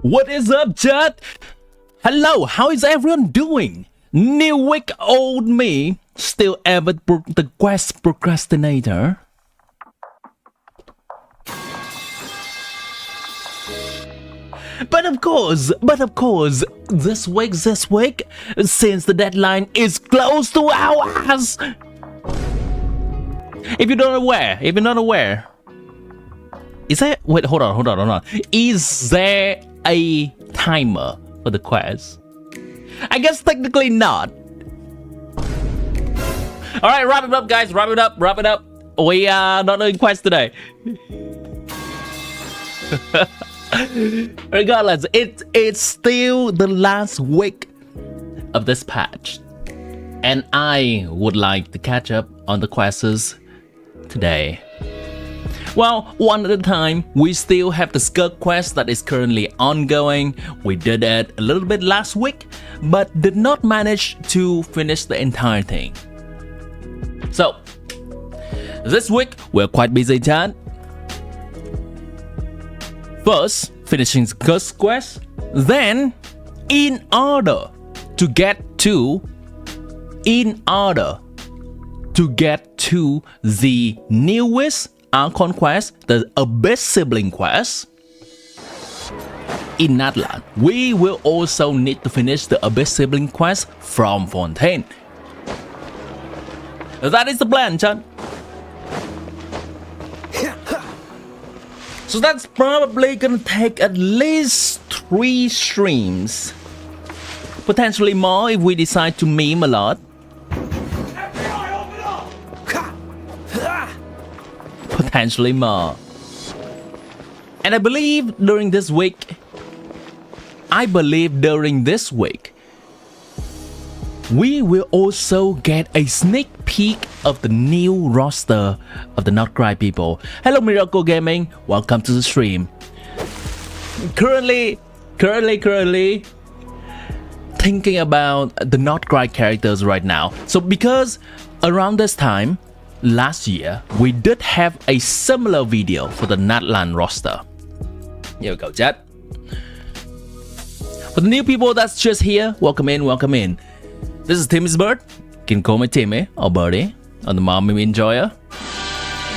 What is up, chat? Hello, how is everyone doing? New week, old me, still ever the quest procrastinator. But of course, this week, since the deadline is close to ours. If you're not aware, is there, wait, hold on. Is there a timer for the quest? I guess technically not. Alright, wrap it up, guys, wrap it up. We are not doing quest today. Regardless, it's still the last week of this patch, and I would like to catch up on the quests today. Well, one at a time. We still have the SKIRK quest that is currently ongoing. We did it a little bit last week, but did not manage to finish the entire thing. So, this week we're quite busy, chat. First, finishing SKIRK quest. Then, in order to get to the newest Archon quest, the Abyss Sibling quest in Natlan, we will also need to finish the Abyss Sibling quest from Fontaine. That is the plan, chat. So that's probably gonna take at least 3 streams, potentially more if we decide to meme a lot. Potentially more. And I believe during this week, we will also get a sneak peek of the new roster of the nod-krai people. Hello Miracle Gaming, welcome to the stream. Currently thinking about the nod-krai characters right now. So because around this time last year, we did have a similar video for the natlan roster. Here we go, chat. For the new people that's just here, welcome in. This is Timmy's Bird. You can call me Timmy or Birdie or the Mommy Enjoyer.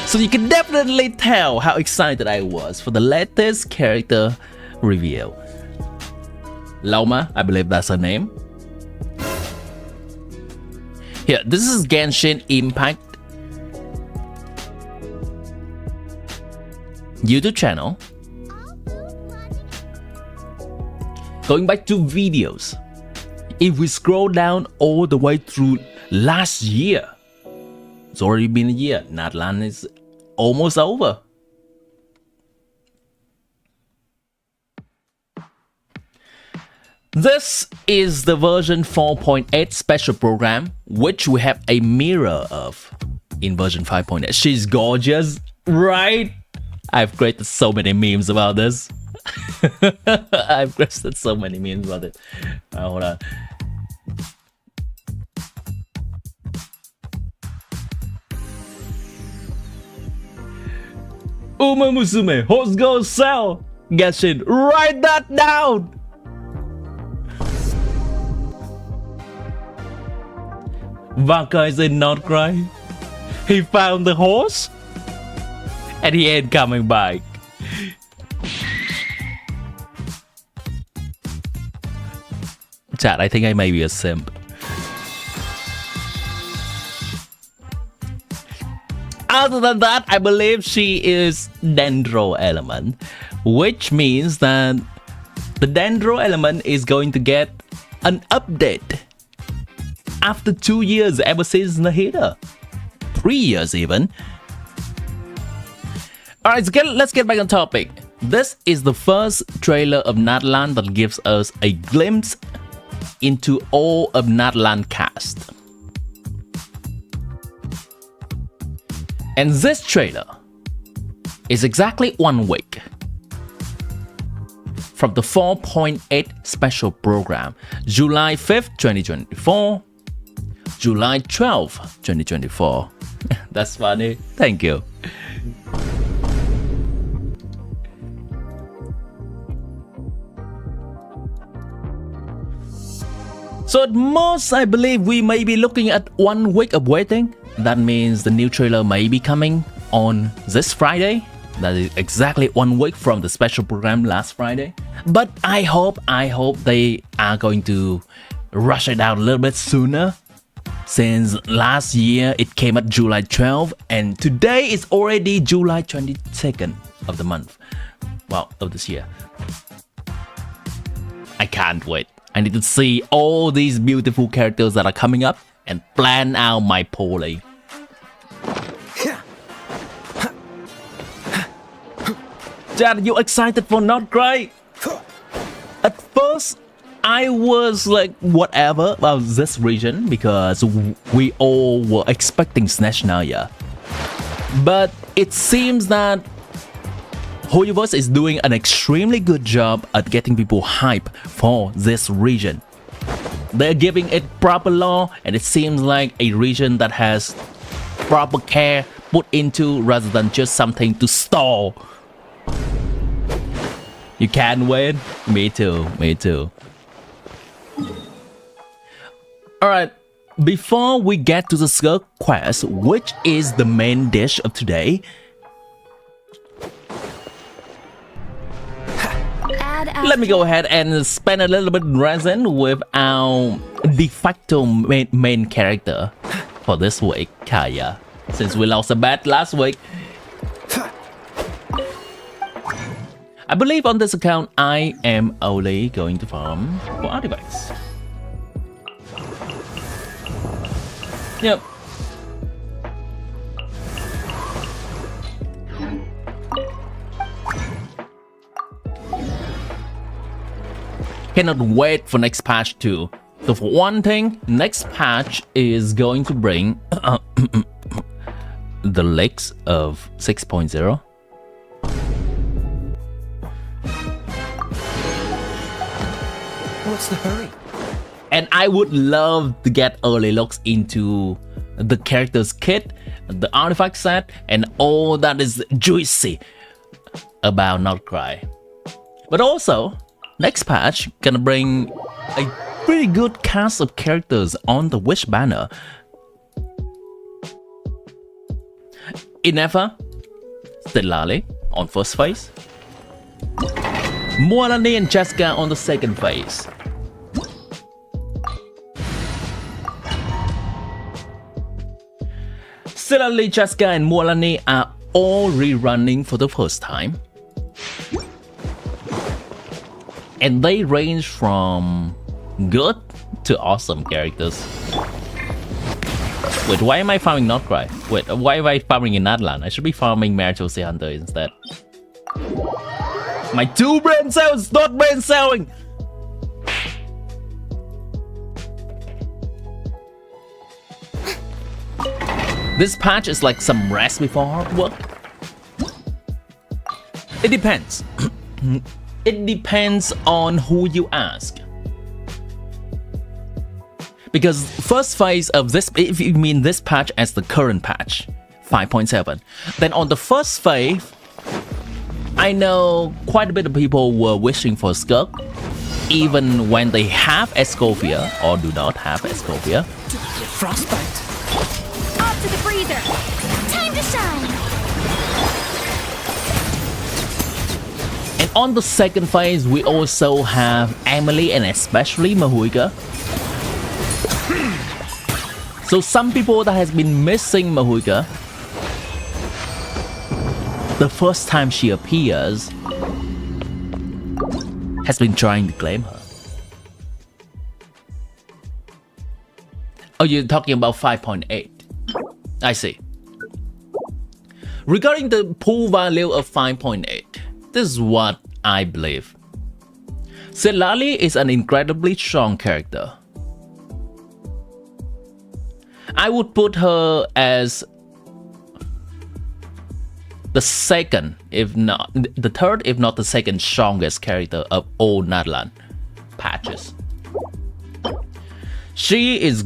So you can definitely tell how excited I was for the latest character reveal. Lauma, I believe that's her name. Here, this is Genshin Impact YouTube channel. Going back to videos, if we scroll down all the way through last year, it's already been a year. Natlan is almost over. This is the version 4.8 special program, which we have a mirror of in version 5.8. She's gorgeous, right? I've created so many memes about this. I've created so many memes about it. Hold on. Uma Musume, host goes sell. Genshin, write that down. Vaka is a nod-krai. He found the horse and he ain't coming back. Chat, I think I may be a simp. Other than that, I believe she is Dendro element, which means that the Dendro element is going to get an update after 2 years ever since Nahida. 3 years even. Alright, so let's get back on topic. This is the first trailer of Natlan that gives us a glimpse into all of Natlan cast. And this trailer is exactly 1 week from the 4.8 special program, July 5th, 2024, July 12th, 2024. That's funny. Thank you. So at most, I believe we may be looking at 1 week of waiting. That means the new trailer may be coming on this Friday. That is exactly 1 week from the special program last Friday. But I hope they are going to rush it out a little bit sooner. Since last year it came at July 12th and today is already July 22nd of the month. Well, of this year. I can't wait. I need to see all these beautiful characters that are coming up and plan out my poly. Dad, you excited for nod-krai? At first, I was like whatever about this region because we all were expecting Snezhnaya. But it seems that Hoyoverse is doing an extremely good job at getting people hype for this region. They're giving it proper lore and it seems like a region that has proper care put into rather than just something to stall. You can't wait? Me too, me too. Alright, before we get to the SKIRK quest, which is the main dish of today, let me go ahead and spend a little bit resin with our de facto main character for this week, Kaeya. Since we lost a bet last week. I believe on this account I am only going to farm for artifacts. Yep. Cannot wait for next patch too. So for one thing, next patch is going to bring the leaks of 6.0. What's the hurry? And I would love to get early looks into the character's kit, the artifact set, and all that is juicy about nod-krai. But also, next patch gonna bring a pretty good cast of characters on the wish banner. Inefa, Stilali on first phase, Mualani and Jessica on the second phase. Stilali, Jessica and Mualani are all rerunning for the first time. And they range from good to awesome characters. Wait, why am I farming nod-krai? Wait, why am I farming in Natlan? I should be farming Marital Sea Hunter instead. My 2 brain cells, not brain celling! This patch is like some rest before hard work. It depends. It depends on who you ask. Because first phase of this, if you mean this patch as the current patch, 5.7, then on the first phase, I know quite a bit of people were wishing for SKIRK, even when they have Escovia or do not have Escovia. Frostbite. Off to the freezer. Time to shine. And on the second phase, we also have Emily and especially Mahuika. So some people that has been missing Mahuika, the first time she appears, has been trying to claim her. Oh, you're talking about 5.8. I see. Regarding the pool value of 5.8, this is what I believe. Stilali is an incredibly strong character. I would put her as the second, if not the third, if not the second strongest character of all Natlan patches. She is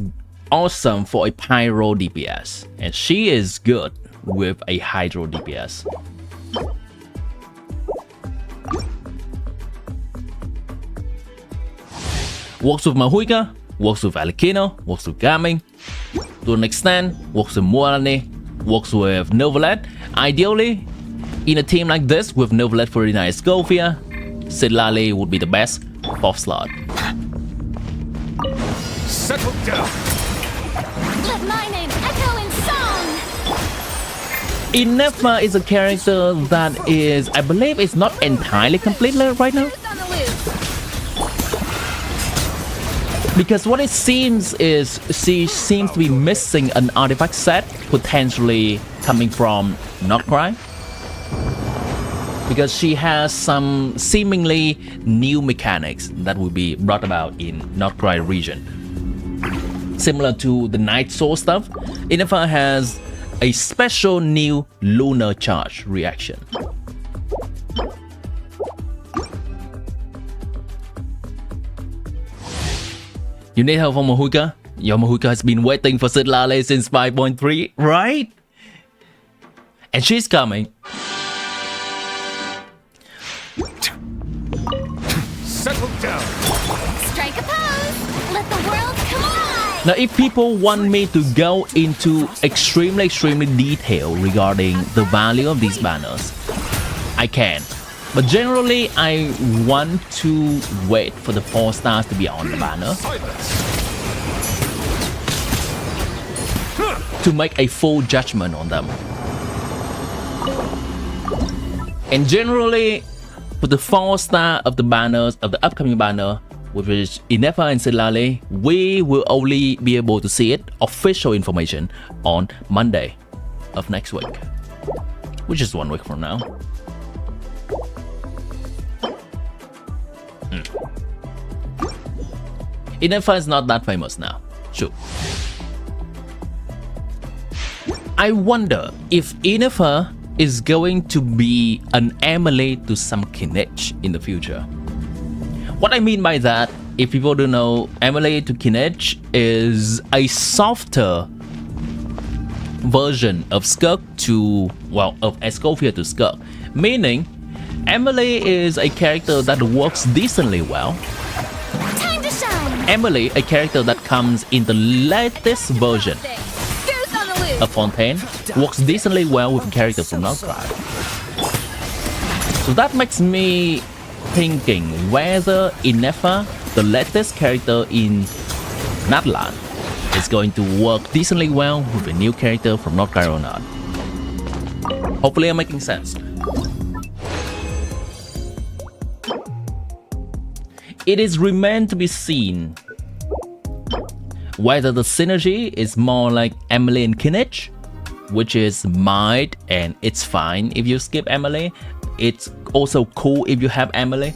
awesome for a pyro DPS, and she is good with a hydro DPS. Works with Mahuika, works with Alikino, works with Gaming, to an extent, works with Mualani, works with Novelet. Ideally, in a team like this, with Novelet, Furina, Escovia, Sidlali would be the best 4th slot. Settle down. Let my name echo in song! Inefa is a character that is, I believe, is not entirely complete right now. Who's on the loose? Because what it seems is she seems to be missing an artifact set, potentially coming from nod-krai. Because she has some seemingly new mechanics that will be brought about in nod-krai region. Similar to the Night Soul stuff, Inefa has a special new lunar charge reaction. You need help from Mahuika? Your Mahuika has been waiting for Sidlale since 5.3, right? And she's coming. Settle down. Strike a pose! Let the world collide! Now, if people want me to go into extremely detail regarding the value of these banners, I can. But generally, I want to wait for the 4 stars to be on the banner to make a full judgment on them. And generally, for the 4 star of the banners of the upcoming banner, which is Inefa and Sidlale, we will only be able to see it, official information, on Monday of next week, which is 1 week from now. Inefa is not that famous now. Sure. I wonder if Inefa is going to be an emily to some Kinech in the future. What I mean by that, if people don't know, emily to Kinech is a softer version of SKIRK to, well, of Escovia to SKIRK. Meaning, Emily is a character that works decently well. Time to shine! Emily, a character that comes in the latest version Who's on the loose? of Fontaine, works decently well with a character from nod-krai. So that makes me thinking whether Inefa, the latest character in natlan, is going to work decently well with a new character from nod-krai or not. Hopefully I'm making sense. It is remained to be seen whether the synergy is more like Emily and Kinech, which is mild and it's fine if you skip Emily, it's also cool if you have Emily,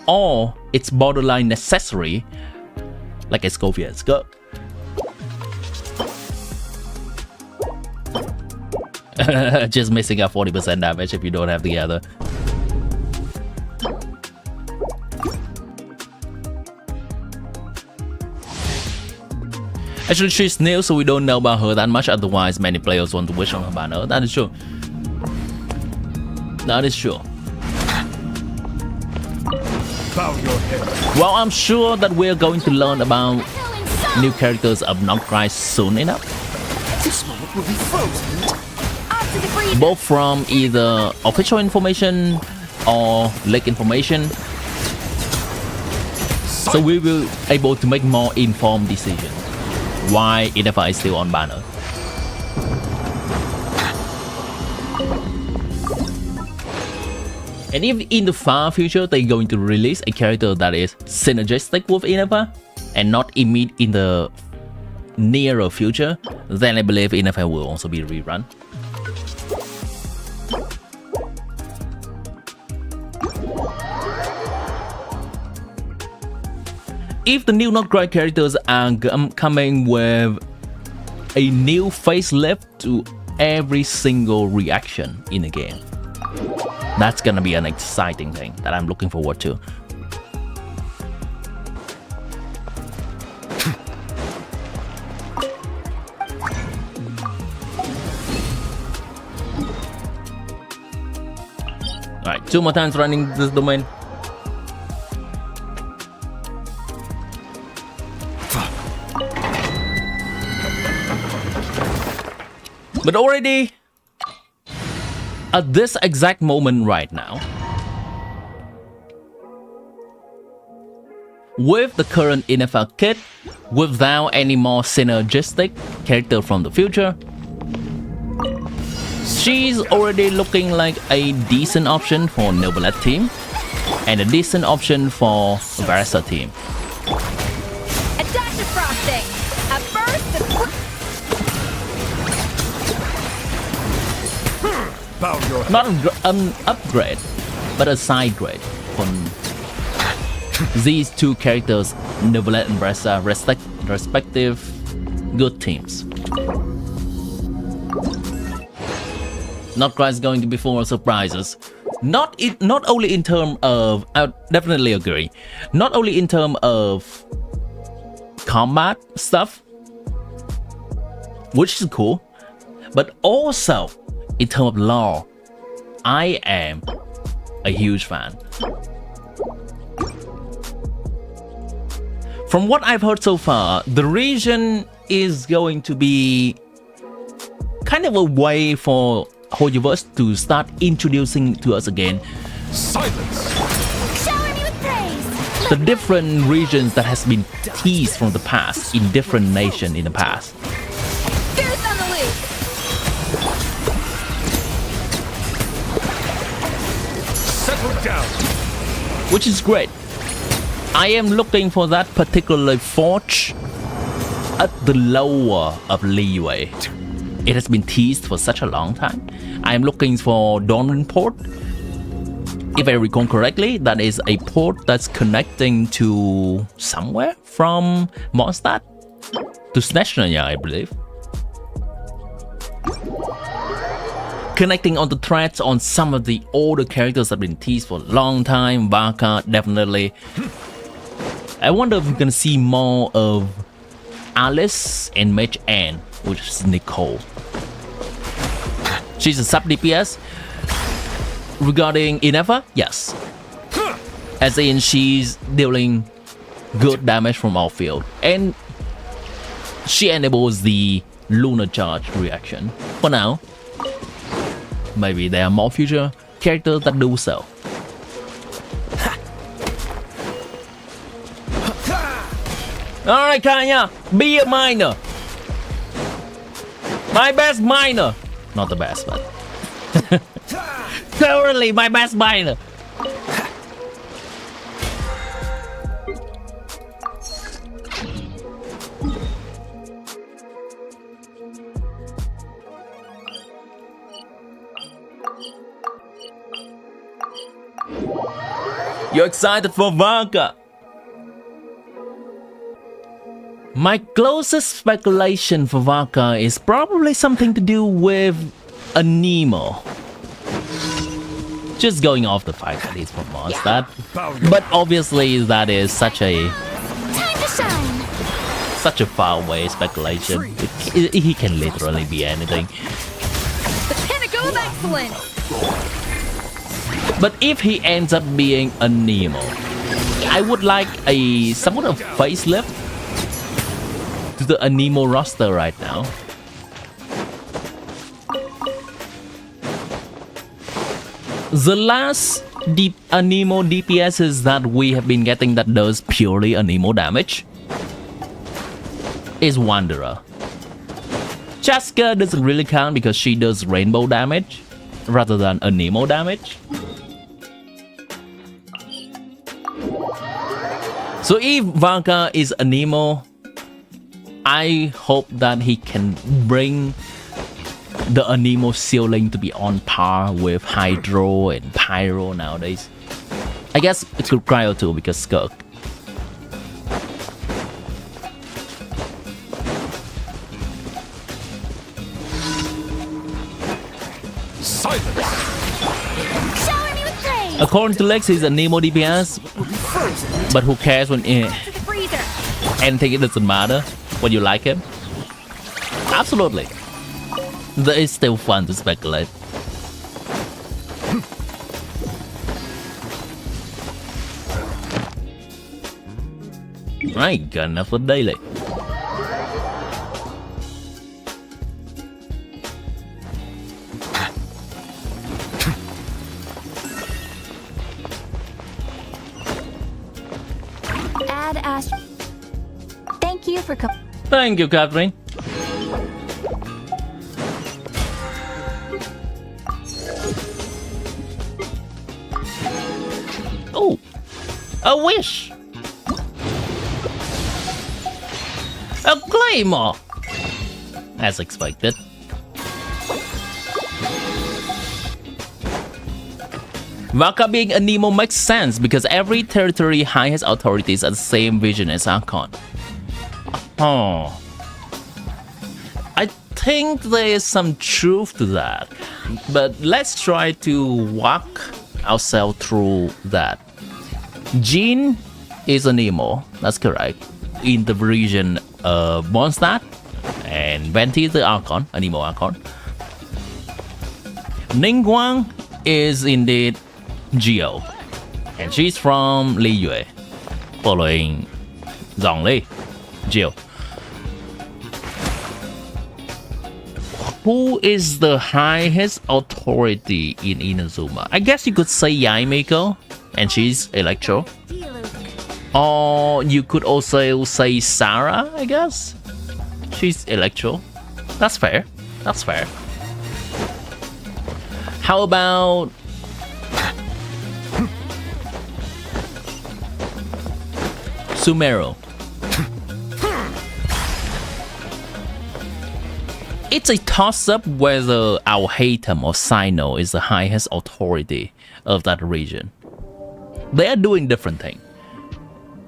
or it's borderline necessary like Escovia and SKIRK. Just missing out 40% damage if you don't have the other. Actually, she's new, so we don't know about her that much. Otherwise, many players want to wish on her banner. That is true. That is true. Bow your head. Well, I'm sure that we're going to learn about new characters of nod-krai soon enough. This moment will be frozen. Off to the freezer! Both from either official information or leak information. So we will be able to make more informed decisions. Why Inefa is still on banner. And if in the far future they're going to release a character that is synergistic with Inefa and not immediate in the nearer future, then I believe Inefa will also be rerun. If the new nod-krai characters are coming with a new facelift to every single reaction in the game, that's gonna be an exciting thing that I'm looking forward to. Alright, 2 more times running this domain. But already, at this exact moment right now, with the current NFL kit, without any more synergistic character from the future, she's already looking like a decent option for Nobilette team and a decent option for Varsa team. A dash of frosting. A burst of... Bow your head. Not an upgrade, but a side grade for these two characters, Nobilette and Varsa, respective good teams. Nod-krai is going to be full of surprises. Not only in terms of, I definitely agree, not only in terms of combat stuff, which is cool, but also in terms of lore. I am a huge fan. From what I've heard so far, the region is going to be kind of a way for whole universe to start introducing to us again Silence. Shower me with praise. the different regions that has been teased from the past in different nations in the past. Fierce on the loose. Settle down. Which is great. I am looking for that particular forge at the lower of leeway. It has been teased for such a long time. I am looking for Dornan port. If I recall correctly, that is a port that's connecting to somewhere from Mondstadt to Snezhnaya, I believe. Connecting on the threads on some of the older characters that have been teased for a long time. Varka, definitely. I wonder if we're gonna see more of Alice and Mage Anne, which is Nicole. She's a sub DPS. Regarding Inefa, yes. As in, she's dealing good damage from outfield. And she enables the Lunar Charge reaction. For now, maybe there are more future characters that do so. Alright, Kaeya, be a miner. My best miner. Not the best, but currently my best miner. You're excited for Varka? My closest speculation for Varka is probably something to do with a Nemo. Just going off the fact that he's from Mondstadt. But obviously that is such a Time to shine. such a far away speculation. He can literally be anything. The pinnacle of excellence. But if he ends up being a Nemo, I would like a somewhat of facelift to the Anemo roster right now. The last Anemo DPSs that we have been getting that does purely Anemo damage is Wanderer. Chaska doesn't really count because she does rainbow damage rather than Anemo damage. So if Varka is Anemo, I hope that he can bring the Anemo ceiling to be on par with Hydro and Pyro nowadays. I guess it could Cryo too because SKIRK. Silence. Shower me with praise. According to Lex, he's a Nemo DPS, but who cares when To the freezer. anything, it doesn't matter when you like him? Absolutely. That is still fun to speculate. Right, got enough for daily. to ask. Thank you for coming. Thank you, Catherine. Oh, a wish. A claymore. As expected. Vaka being a Nemo makes sense because every territory highest authorities have the same vision as Archon. Oh. I think there is some truth to that, but let's try to walk ourselves through that. Jean is a Nemo, that's correct, in the region of Mondstadt, and Venti is the Archon, a Nemo Archon. Ningguang is indeed Geo, and she's from Liyue, following Zhongli. Geo. Who is the highest authority in Inazuma? I guess you could say Yaimiko, and she's Electro. Or you could also say Sarah, I guess. She's Electro. That's fair. That's fair. How about Sumeru? It's a toss-up whether Al-Haytham or Sino is the highest authority of that region. They are doing different things.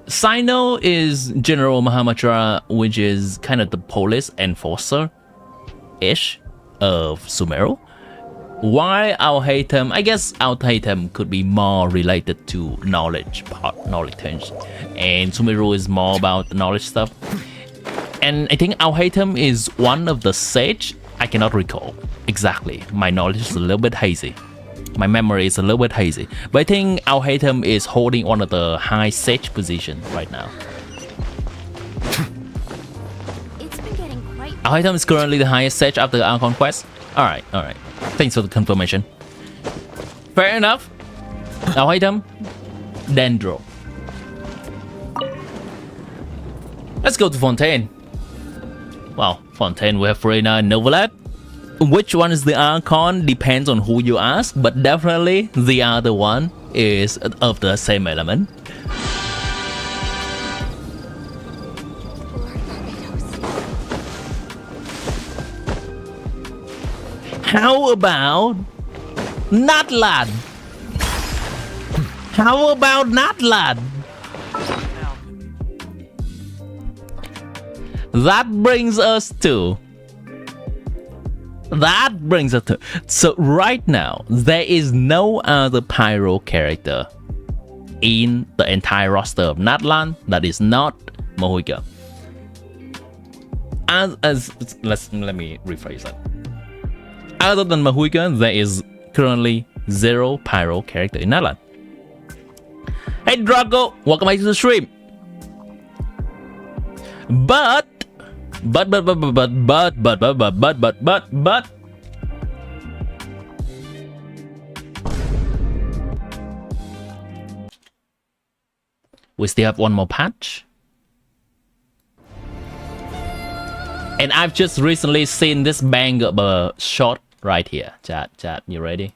Sino is General Mahamatra, which is kind of the police enforcer-ish of Sumeru. Why Al-Haytham? I guess Al-Haytham could be more related to knowledge things, and Sumeru is more about the knowledge stuff. And I think Al-Haytham is one of the sage. I cannot recall exactly. My knowledge is a little bit hazy. My memory is a little bit hazy. But I think Al-Haytham is holding one of the high sage position right now. Al-Haytham is currently the highest sage after the Archon quest. Alright, alright. Thanks for the confirmation. Fair enough. Al-Haytham, Dendro. Let's go to Fontaine. Well, Fontaine, we have Freyna and Novelet. Which one is the Archon depends on who you ask, but definitely the other one is of the same element. How about natlan? How about natlan? That brings us to. So right now, there is no other Pyro character in the entire roster of Natlan that is not Mohiga. Let me rephrase that. Other than Mohiga, there is currently 0 Pyro character in Natlan. Hey Drago, welcome back to the stream. But we still have one more patch, and I've just recently seen this banger shot right here. Chat, you ready?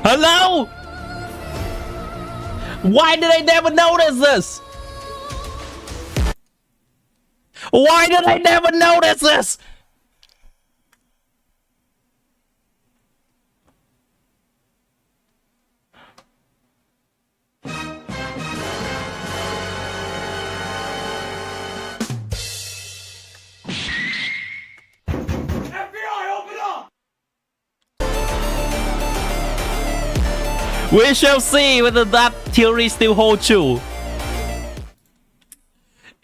Hello? Why did I never notice this? Why did I never notice this? We shall see whether that theory still holds true.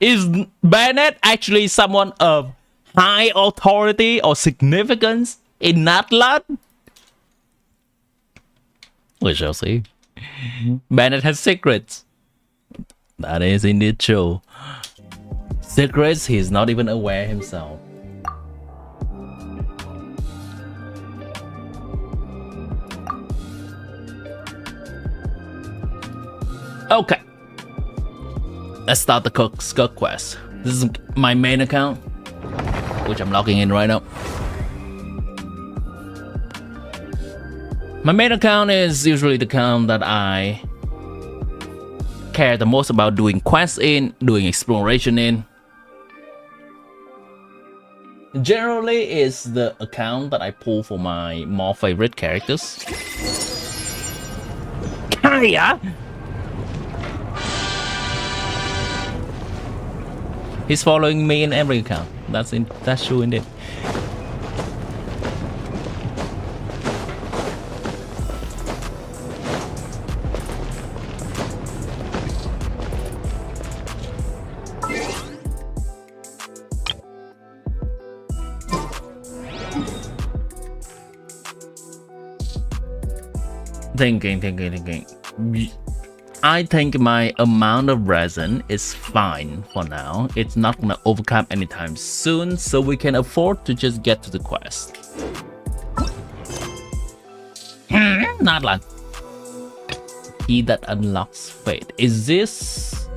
Is Bennett actually someone of high authority or significance in Natlan? We shall see. Bennett has secrets. That is indeed true. Secrets he's not even aware himself. Okay. Let's start the SKIRK quest. This is my main account, which I'm logging in right now. My main account is usually the account that I care the most about doing quests in, doing exploration in. Generally, it's the account that I pull for my more favorite characters. Kaeya! He's following me in every account. That's true indeed. Thinking. I think my amount of resin is fine for now. It's not gonna overcap anytime soon, so we can afford to just get to the quest. Natlan. Key that unlocks fate. Is this?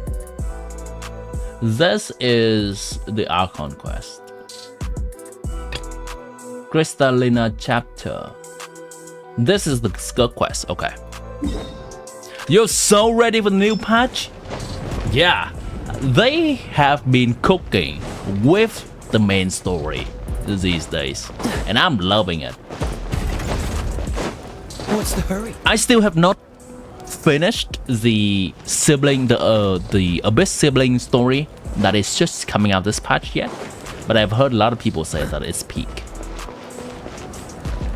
This is the Archon quest. Crystallina chapter. This is the SKIRK quest. Okay. You're so ready for the new patch? Yeah, they have been cooking with the main story these days, and I'm loving it. What's the hurry? I still have not finished the Abyss sibling story that is just coming out this patch yet, but I've heard a lot of people say that it's peak.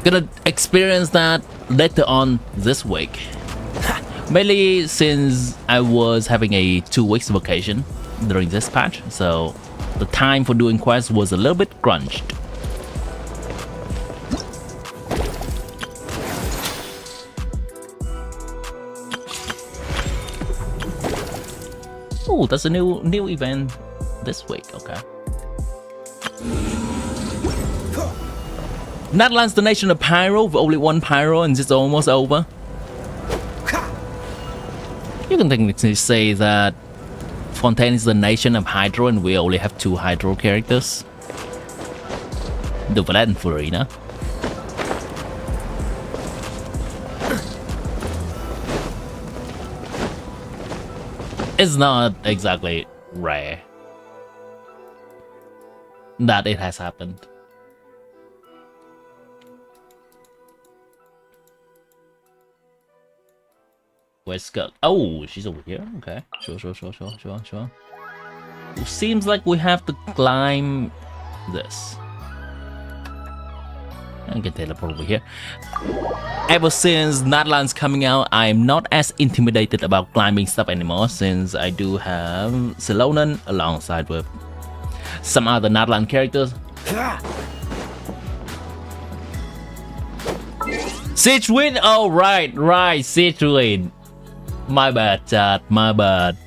Gonna experience that later on this week. Mainly since I was having a 2 weeks vacation during this patch, so the time for doing quests was a little bit crunched. Oh, that's a new event this week. Okay. Natlan's the nation of pyro with only one pyro, and it's almost over. You can technically say that Fontaine is the nation of Hydro and we only have 2 Hydro characters. Duvalet and Furina. It's not exactly rare that it has happened. Where's SKIRK? Oh, she's over here. Okay. Sure. It seems like we have to climb this. I can teleport over here. Ever since Natlan's coming out, I'm not as intimidated about climbing stuff anymore, since I do have Celonan alongside with some other Natlan characters. Siegewin! Oh, right, Siegewin. My bad, chat, my bad.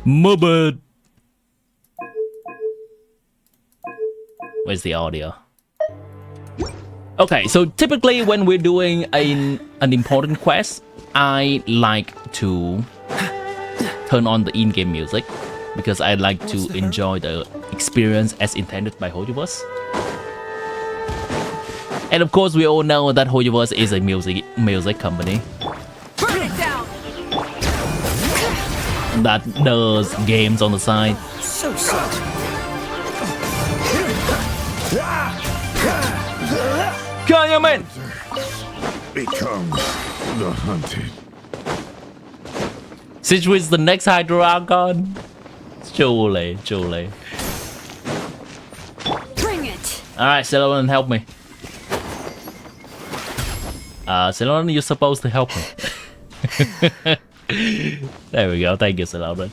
My bad. Where's the audio? Okay, so typically when we're doing an important quest, I like to turn on the in-game music because I like to enjoy the experience as intended by Hoyoverse. And of course, we all know that Hoyoverse is a music company. Burn it down. That does games on the side. So sad. Kaeya, man! Becomes the hunted. Siegewin's the next Hydro Archon. Surely. Bring it. Alright, Celonan, help me. Celonan, you're supposed to help me. There we go. Thank you, Celonan.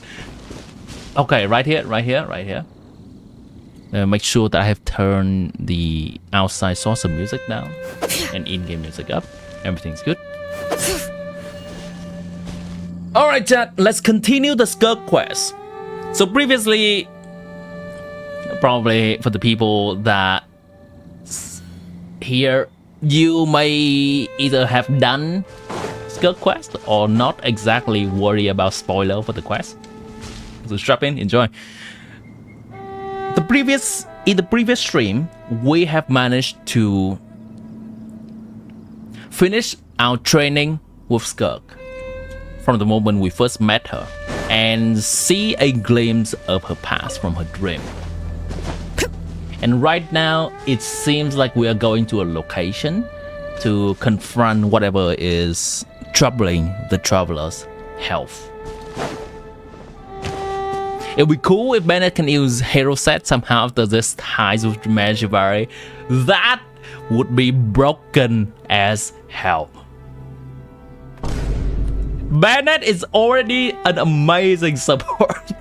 Okay, right here. Make sure that I have turned the outside source of music down and in-game music up. Everything's good. Alright chat, let's continue the SKIRK quest. So previously, probably for the people that here, you may either have done SKIRK quest or not exactly worry about spoiler for the quest. So strap in, enjoy. In the previous stream, we have managed to finish our training with SKIRK from the moment we first met her and see a glimpse of her past from her dream. And right now, it seems like we are going to a location to confront whatever is troubling the traveler's health. It would be cool if Bennett can use hero set somehow after this ties with Magivari. That would be broken as hell. Bennett is already an amazing support.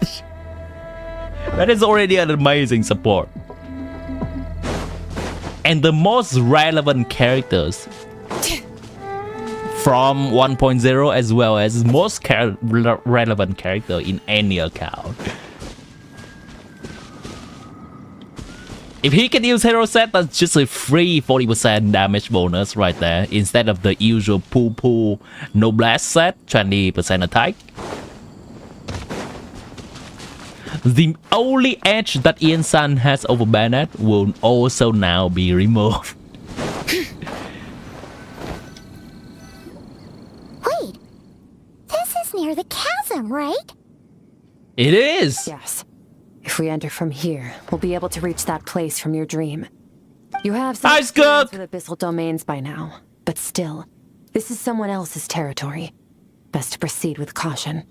That is already an amazing support. And the most relevant characters from 1.0 as well as most relevant character in any account. If he can use hero set, that's just a free 40% damage bonus right there instead of the usual poo no blast set, 20% attack. The only edge that Ian San has over Bennett will also now be removed. Wait, this is near the chasm, right? It is! Yes. If we enter from here, we'll be able to reach that place from your dream. You have some experience with abyssal domains by now, but still, this is someone else's territory. Best to proceed with caution.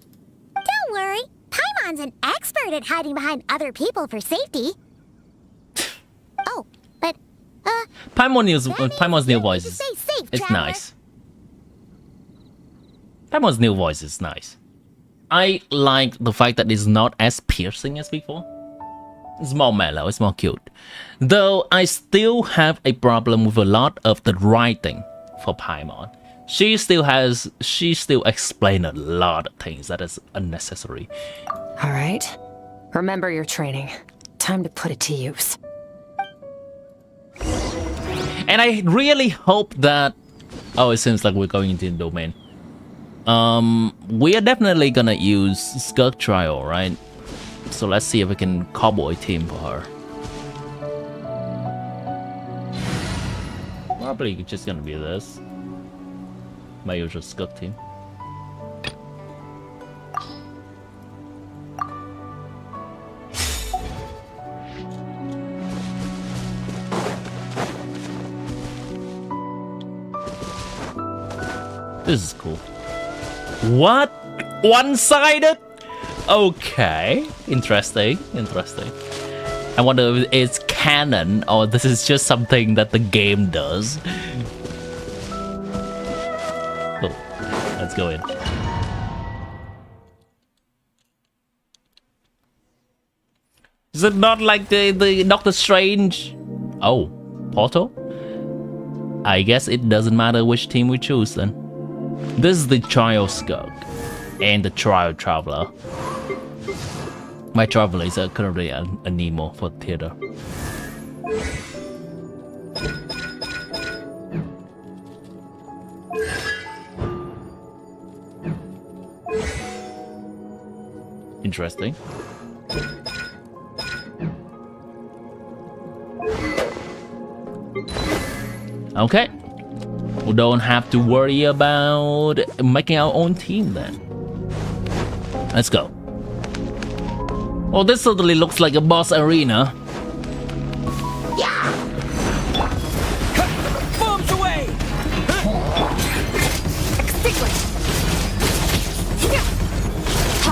Don't worry, Paimon's an expert at hiding behind other people for safety. Oh, but, Paimon's new voice is it's nice. Paimon's new voice is nice. I like the fact that it's not as piercing as before. It's more mellow, it's more cute. Though I still have a problem with a lot of the writing for Paimon. She still explains a lot of things that is unnecessary. All right. Remember your training. Time to put it to use. And I really hope that... Oh, it seems like we're going into the domain. We are definitely gonna use SKIRK trial, right? So let's see if we can cobble a team for her. Probably just gonna be this. My usual SKIRK team. This is cool. What? One-sided? Okay. Interesting. I wonder if it's canon or this is just something that the game does. Oh, let's go in. Is it not like the Doctor Strange? Oh, Portal? I guess it doesn't matter which team we choose then. This is the Trial SKIRK and the Trial Traveler. My Traveler is currently a Nemo for theater. Interesting. Okay. We don't have to worry about making our own team then. Let's go. Oh, this certainly looks like a boss arena. Bombs away!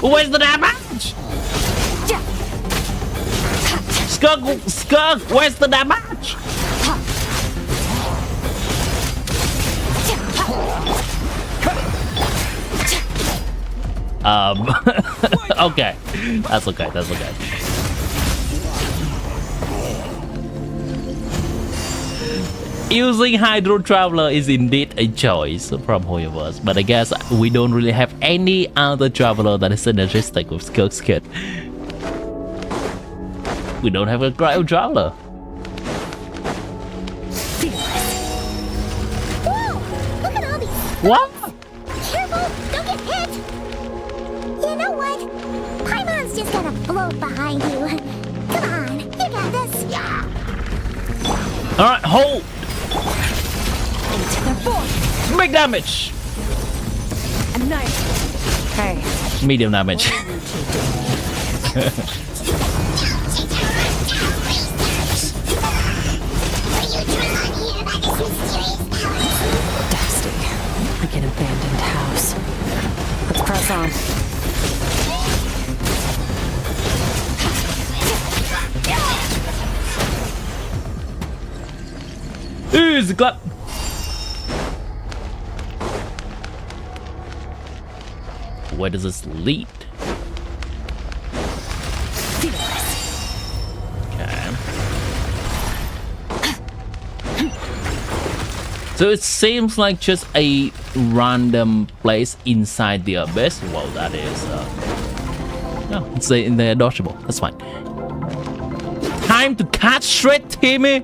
Where's the damage? SKIRK, where's the damage? Okay. That's okay. Using Hydro Traveler is indeed a choice from Hoyoverse, but I guess we don't really have any other traveler that is synergistic with SKIRK's kit. We don't have a Cryo Traveler. Whoa! Look at all these. What? Careful! Don't get hit! You know what? Paimon's just gonna float behind you. Come on, you got this. Yeah. Alright, hold! Into the void. Big damage! A knife. Hey, Medium damage. dusty. Like an abandoned house. Let's press on. Easy clap! Where does this lead? Okay. So it seems like just a random place inside the abyss. Well, that is no, it's in the dodgeable. That's fine. Time to catch straight, Timmy.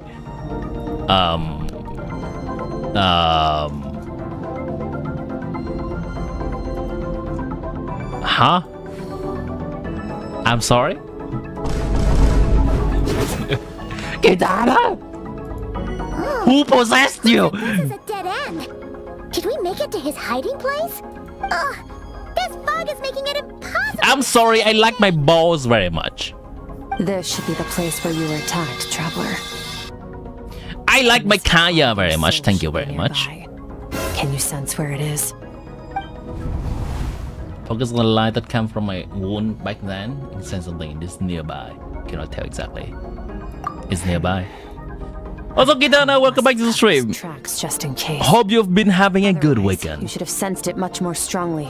Huh? I'm sorry? Kitana? Who possessed you? This is a dead end. Did we make it to his hiding place? Ugh, this fog is making it impossible. I'm sorry, I like my balls very much. This should be the place where you were attacked, traveler. I like my Kaeya very much, thank you very much. Can you sense where it is? Focus on the light that came from my wound back then and sense something is nearby. Cannot tell exactly. It's nearby. Also, Kitana, welcome back to the stream. Tracks just in case. Hope you've been having a good Otherwise, weekend. You should have sensed it much more strongly.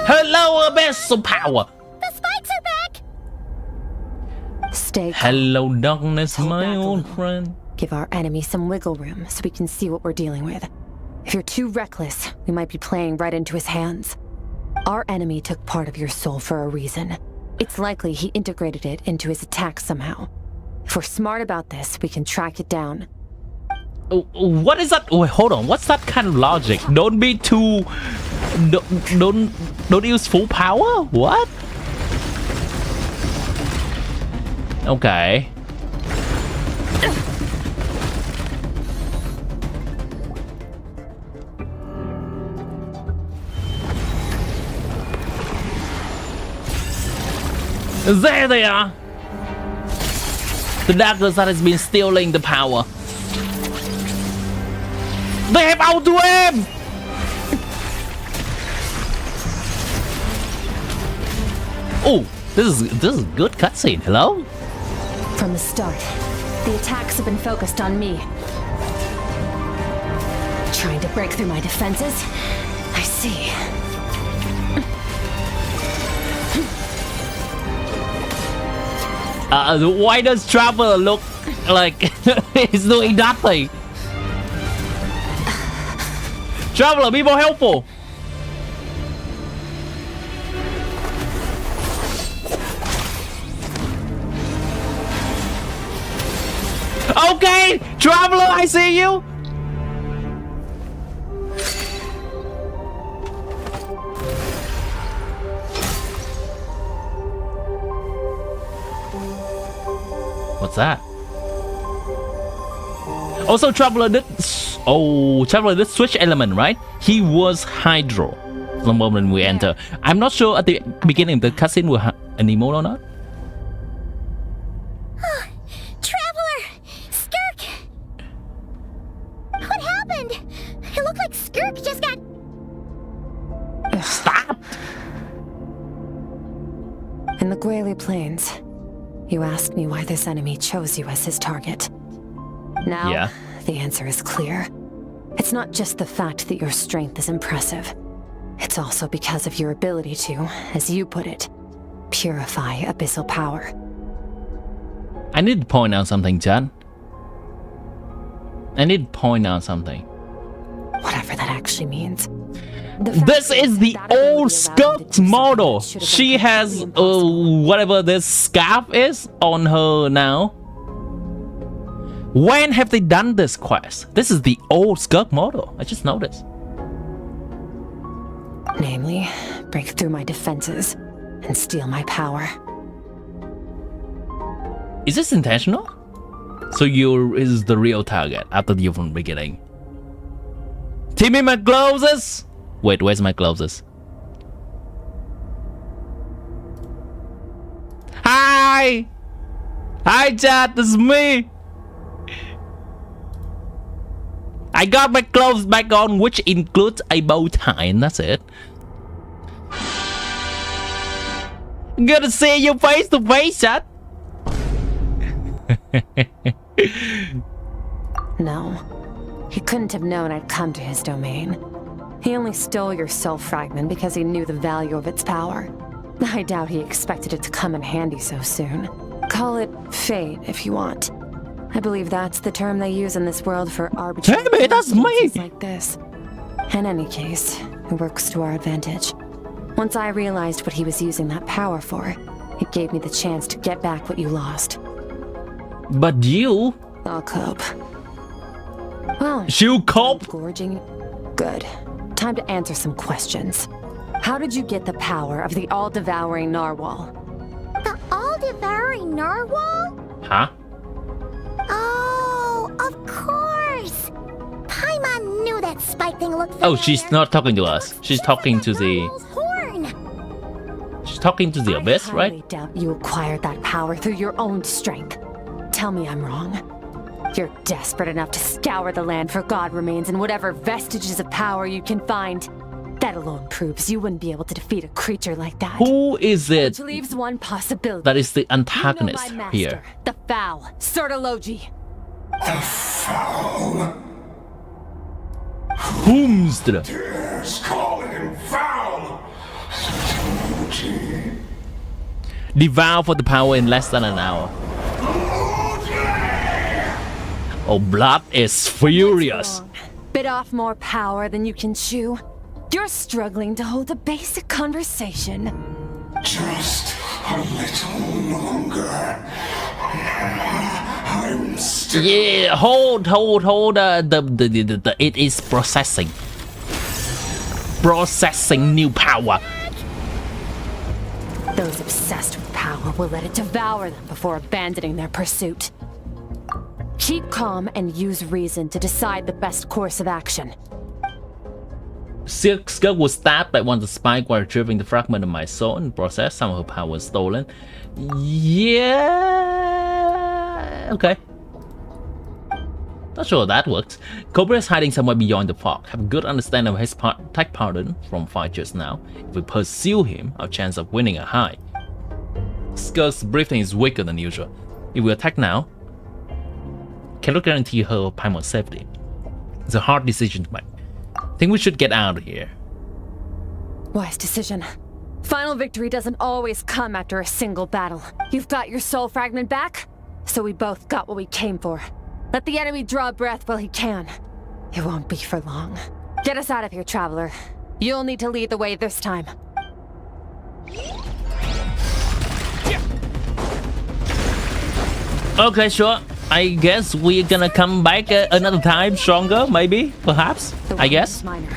Hello, Abyssal Power! The spikes are back. Stay calm. Hello, darkness, Hold my back a old little. friend. Give our enemy some wiggle room so we can see what we're dealing with. If you're too reckless, we might be playing right into his hands. Our enemy took part of your soul for a reason. It's likely he integrated it into his attack somehow. If we're smart about this, we can track it down. What is that? Wait, hold on. What's that kind of logic? Don't be too. Don't use full power. What? Okay. There they are. The darkness that has been stealing the power. They have auto aim. Oh, this is good cutscene. Hello. From the start, the attacks have been focused on me. Trying to break through my defenses? I see. Why does Traveler look like he's doing nothing? Traveler, be more helpful. Okay, Traveler, I see you. What's that? Also, Traveler did. Oh, Traveler did switch element, right? He was Hydro the moment we enter. I'm not sure at the beginning the cutscene will have an emote or not. Traveler! SKIRK! What happened? It looked like SKIRK just got... Stop! In the Guili Plains, you asked me why this enemy chose you as his target. Now, Yeah. the answer is clear. It's not just the fact that your strength is impressive. It's also because of your ability to, as you put it, purify abyssal power. I need to point out something, Chad. I need to point out something. Whatever that actually means. This is the old SKIRK model. She has whatever this scarf is on her now. When have they done this quest? This is the old SKIRK model. I just noticed. Namely, break through my defenses and steal my power. Is this intentional? So you is the real target after you from the beginning. Give me my gloves. Wait, where's my gloves? Hi! Hi, chat, this is me! I got my clothes back on, which includes a bow tie, and that's it. Good to see you face to face, chat! No, he couldn't have known I'd come to his domain. He only stole your soul fragment because he knew the value of its power. I doubt he expected it to come in handy so soon. Call it fate if you want. I believe that's the term they use in this world for arbitrary coincidences like this. In any case, it works to our advantage. Once I realized what he was using that power for, it gave me the chance to get back what you lost. But you... I'll cope. Well, you cope? Gorging. Good. Time to answer some questions. How did you get the power of the all-devouring narwhal? The all-devouring narwhal? Huh? Oh, of course! Paimon knew that spike thing looked familiar. Oh, she's not talking to us. She's talking to the... horn. She's talking to the abyss, right? I highly doubt you acquired that power through your own strength. Tell me I'm wrong. You're desperate enough to scour the land for god remains and whatever vestiges of power you can find. That alone proves you wouldn't be able to defeat a creature like that. Who is it Which leaves one possibility. that is the antagonist you know my master, here? The Foul, Sortologi. The foul. Whomster? Dares call him foul. Devour for the power in less than an hour. Oh, blood is furious. Bit off more power than you can chew. You're struggling to hold a basic conversation. Just a little longer. I'm still... Yeah, hold. It is processing. Processing new power. Those obsessed with power will let it devour them before abandoning their pursuit. Keep calm and use reason to decide the best course of action. SKIRK was stabbed by one of the spikes while retrieving the fragment of my soul and process. Some of her power was stolen. Yeah. Okay. Not sure that works. Cobra is hiding somewhere beyond the fog. Have a good understanding of his attack pattern from fight just now. If we pursue him, our chance of winning are high. SKIRK's breathing is weaker than usual. If we attack now, cannot guarantee her Paimon's safety. It's a hard decision to make. Think we should get out of here. Wise decision. Final victory doesn't always come after a single battle. You've got your soul fragment back, so we both got what we came for. Let the enemy draw breath while he can. It won't be for long. Get us out of here, traveler. You'll need to lead the way this time. Okay, sure. I guess we're gonna come back another time, stronger, maybe, perhaps. I guess. Minor.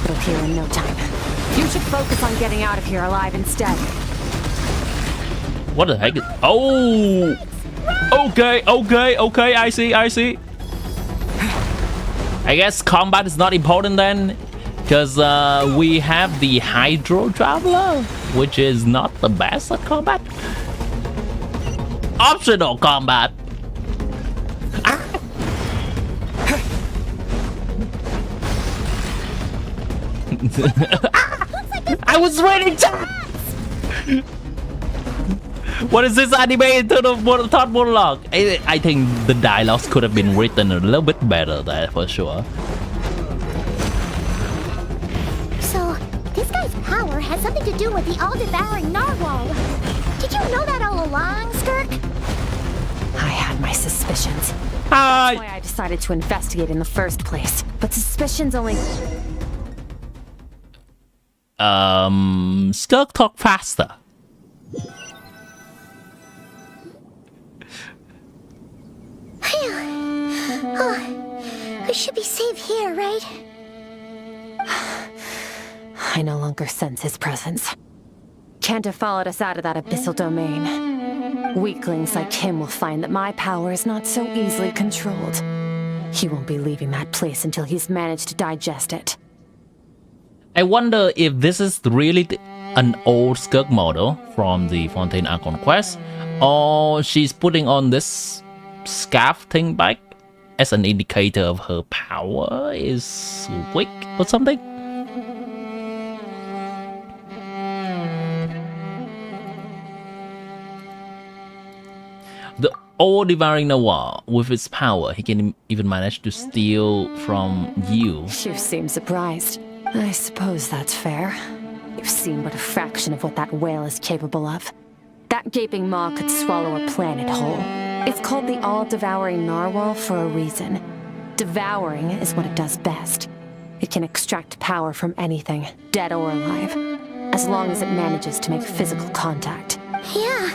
It'll heal in no time. You should focus on getting out of here alive instead. What the heck? Oh! Okay. I see. I guess combat is not important then, because we have the Hydro Traveler, which is not the best at combat. Optional combat. I was ready to. What is this animated to the thought monologue? I think the dialogues could have been written a little bit better there for sure. So, this guy's power has something to do with the all-devouring narwhal. Did you know that all along, SKIRK? I had my suspicions. That's why I decided to investigate in the first place. But suspicions only... SKIRK, talk faster. We should be safe here, right? I no longer sense his presence. Can't have followed us out of that abyssal domain. Weaklings like him will find that my power is not so easily controlled. He won't be leaving that place until he's managed to digest it. I wonder if this is really an old SKIRK model from the Fontaine Archon quest, or she's putting on this scarf thing back as an indicator of her power is weak or something. The all-devouring Noir, with its power, he can even manage to steal from you. You seem surprised. I suppose that's fair. You've seen but a fraction of what that whale is capable of. That gaping maw could swallow a planet whole. It's called the all-devouring narwhal for a reason. Devouring is what it does best. It can extract power from anything, dead or alive, as long as it manages to make physical contact. Yeah.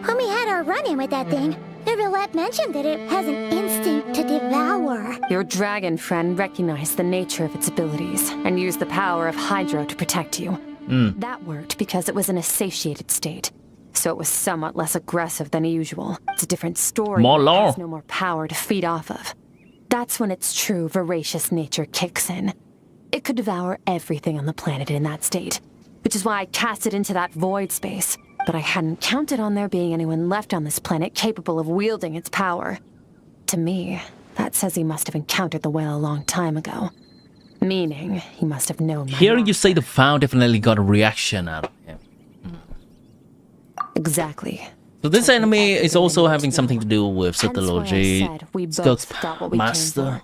When we had our run-in with that thing, Neverlet mentioned that it has an instinct to devour. Your dragon friend recognized the nature of its abilities and used the power of Hydro to protect you. That worked because it was in a satiated state, so it was somewhat less aggressive than usual. It's a different story. More law. It has no more power to feed off of. That's when its true voracious nature kicks in. It could devour everything on the planet in that state, which is why I cast it into that void space. But I hadn't counted on there being anyone left on this planet capable of wielding its power. To me, that says he must have encountered the whale a long time ago. Meaning, he must have known my Hearing you master. say the foul definitely got a reaction out of him. Exactly. So this enemy is also having something to do with Hence why I subtology. said we both SKIRK's got what we came master. for.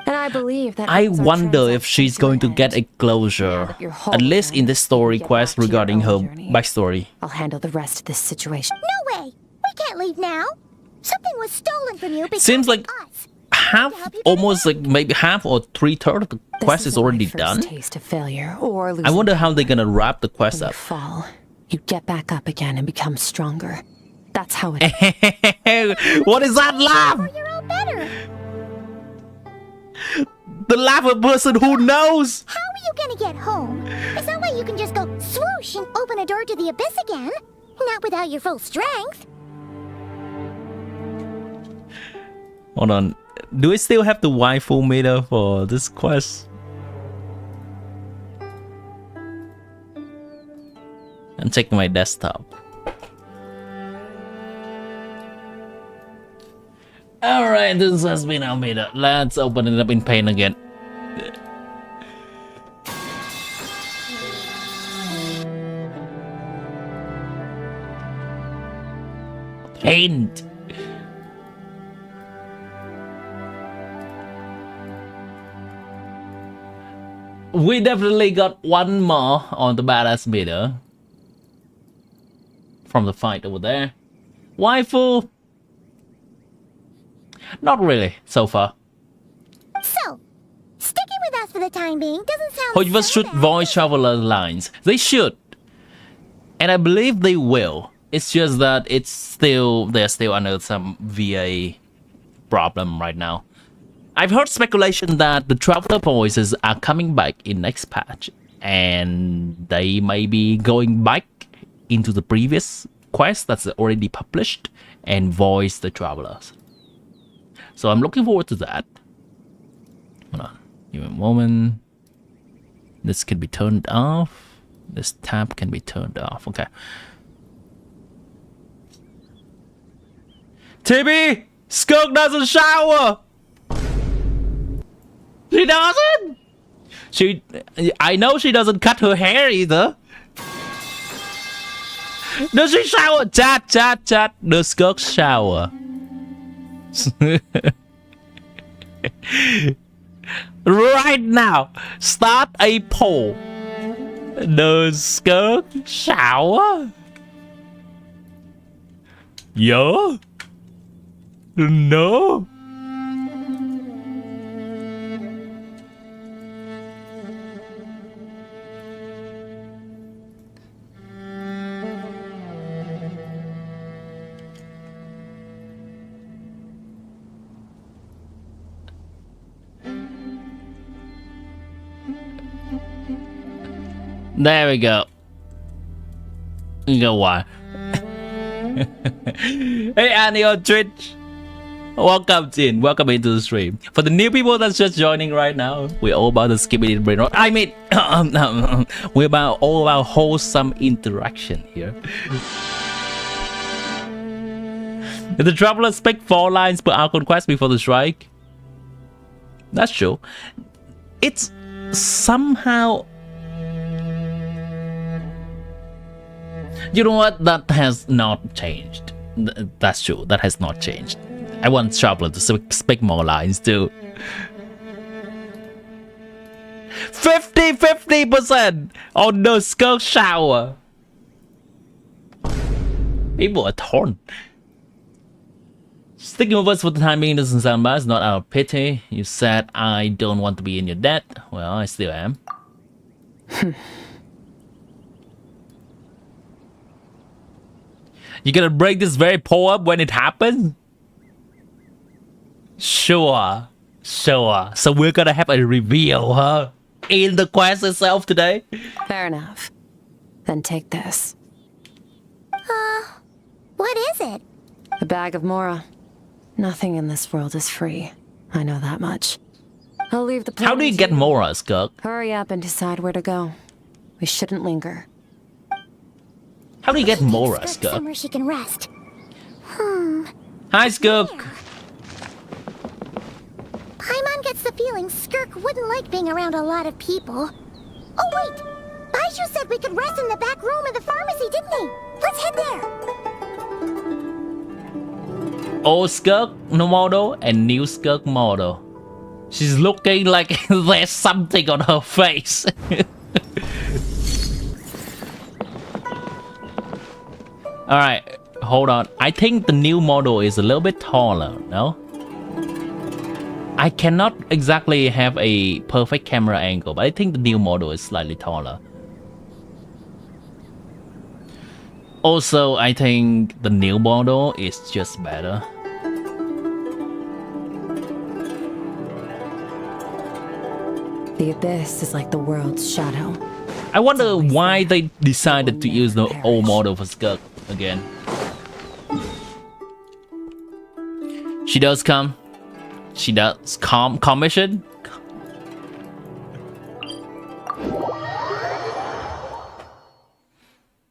And I believe that I brings our wonder if transaction she's to going an to get a end. Now closure, that you're whole at least in again, this story you get quest back to your regarding her own journey. backstory. I'll handle the rest of this situation. No way! We can't leave now! Something was stolen from you because Seems like of us! half, almost like maybe half or 3/3 of the This quest is isn't already my first done. Taste of failure or losing I wonder how they're gonna wrap the quest When you up. fall, you get back up again and become stronger. That's how it is. What is that laugh? You're all better! The laugh of a person who knows. How are you gonna get home? It's not like you can just go swoosh and open a door to the abyss again. Not without your full strength. Hold on. Do I still have the waifu meter for this quest? I'm checking my desktop. Alright, this has been our meter. Let's open it up in paint again. Paint! We definitely got one more on the badass meter from the fight over there. Waifu? Not really, so far. So, sticking with us for the time being doesn't sound However, so should bad. voice traveler lines. They should. And I believe they will. It's just that they're still under some VA problem right now. I've heard speculation that the traveler voices are coming back in next patch, and they may be going back into the previous quest that's already published and voice the travelers. So I'm looking forward to that. Hold on, give me a moment. This can be turned off. This tab can be turned off. Okay. TB! SKIRK doesn't shower! She doesn't! I know she doesn't cut her hair either. Does she shower? Chat. Does SKIRK shower? Right now, start a poll. Does SKIRK shower? Yeah? No. There we go. You know why? Hey Annie on Twitch. Welcome into the stream. For the new people that's just joining right now, we're all about the skipping it brain rot. I mean, we're all about wholesome interaction here. Did the traveler speak 4 lines per hour conquest before the strike? That's true. It's somehow. You know what? That has not changed. That's true. That has not changed. I want Traveler to speak more lines too. 50% on the SKIRK shower. People are torn. Sticking with us for the time being doesn't sound bad. It's not out of pity. You said I don't want to be in your debt. Well, I still am. You gonna break this very poor up when it happens? Sure. So we're gonna have a reveal, huh? In the quest itself today? Fair enough. Then take this. What is it? A bag of Mora. Nothing in this world is free. I know that much. I'll leave the plan. How do you get Mora, SKIRK? Hurry up and decide where to go. We shouldn't linger. How do you get Mora, SKIRK SKIRK? somewhere she can rest. Hi, SKIRK. Paimon gets the feeling SKIRK wouldn't like being around a lot of people. Oh wait! Baishu said we could rest in the back room of the pharmacy, didn't he? Let's head there! Old SKIRK model and new SKIRK model. She's looking like there's something on her face. Alright, hold on. I think the new model is a little bit taller, no? I cannot exactly have a perfect camera angle, but I think the new model is slightly taller. Also, I think the new model is just better. The abyss is like the world's shadow. I wonder why they decided to use the old model for SKIRK again. She does come. She does commission.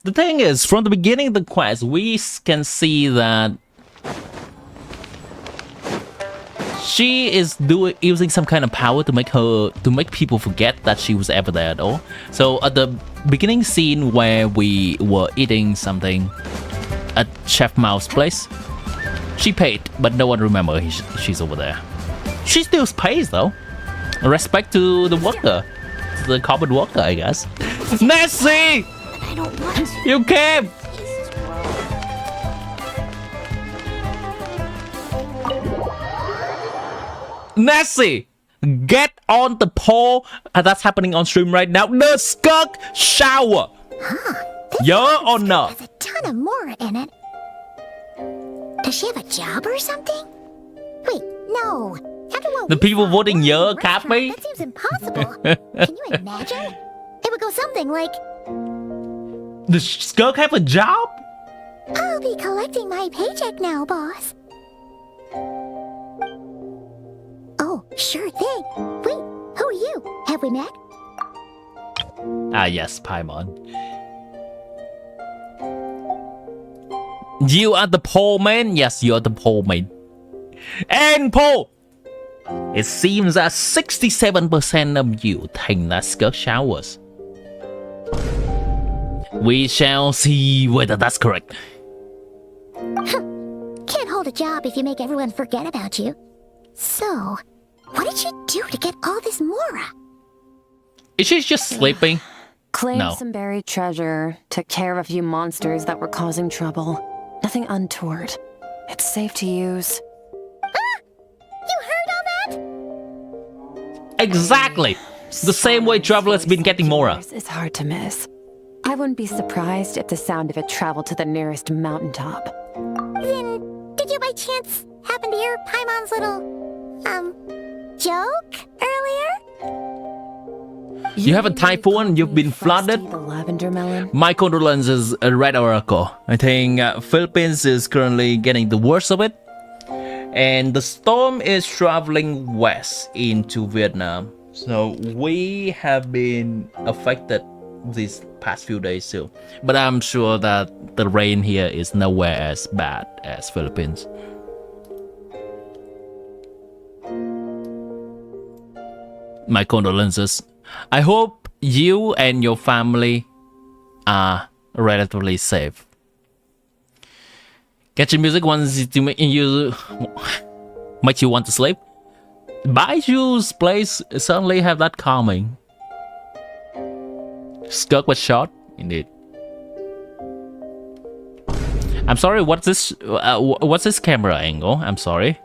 The thing is, from the beginning of the quest, we can see that she is using some kind of power to make people forget that she was ever there at all. So at the beginning scene where we were eating something at Chef Mao's place, she paid, but no one remember she's over there. She still pays though. Respect to the worker, the carbon worker, I guess. Nessie, I don't want to. you came. Nessie, get on the pole that's happening on stream right now. The SKIRK shower. Yeah or no? Has a ton of Mora in it. Does she have a job or something? Wait, no. After what The we people saw voting in the yeah, restaurant, copy? That seems impossible. Can you imagine? It would go something like, Does SKIRK have a job? I'll be collecting my paycheck now, boss. Oh, sure thing. Wait, who are you? Have we met? Ah, yes, Paimon. You are the pole man? Yes, you are the pole man. And pole! It seems that 67% of you think that SKIRK showers. We shall see whether that's correct. Can't hold a job if you make everyone forget about you. So, what did she do to get all this Mora? Is she just sleeping? Claimed No. some buried treasure, took care of a few monsters that were causing trouble. Nothing untoward. It's safe to use. Exactly. The same way Traveler's been getting Mora. It's hard to miss. I wouldn't be surprised if the sound of it traveled to the nearest mountaintop. Then, did you by chance happen to hear Paimon's little, joke earlier? You have a typhoon, you've been flooded. The lavender melon. My condolences, Red Oracle. I think Philippines is currently getting the worst of it. And the storm is traveling west into Vietnam. So we have been affected these past few days too. But I'm sure that the rain here is nowhere as bad as Philippines. My condolences. I hope you and your family are relatively safe. Catching music wants to make you want to sleep. Baiju's place certainly have that calming. SKIRK was shot, indeed. I'm sorry. What's this camera angle? I'm sorry.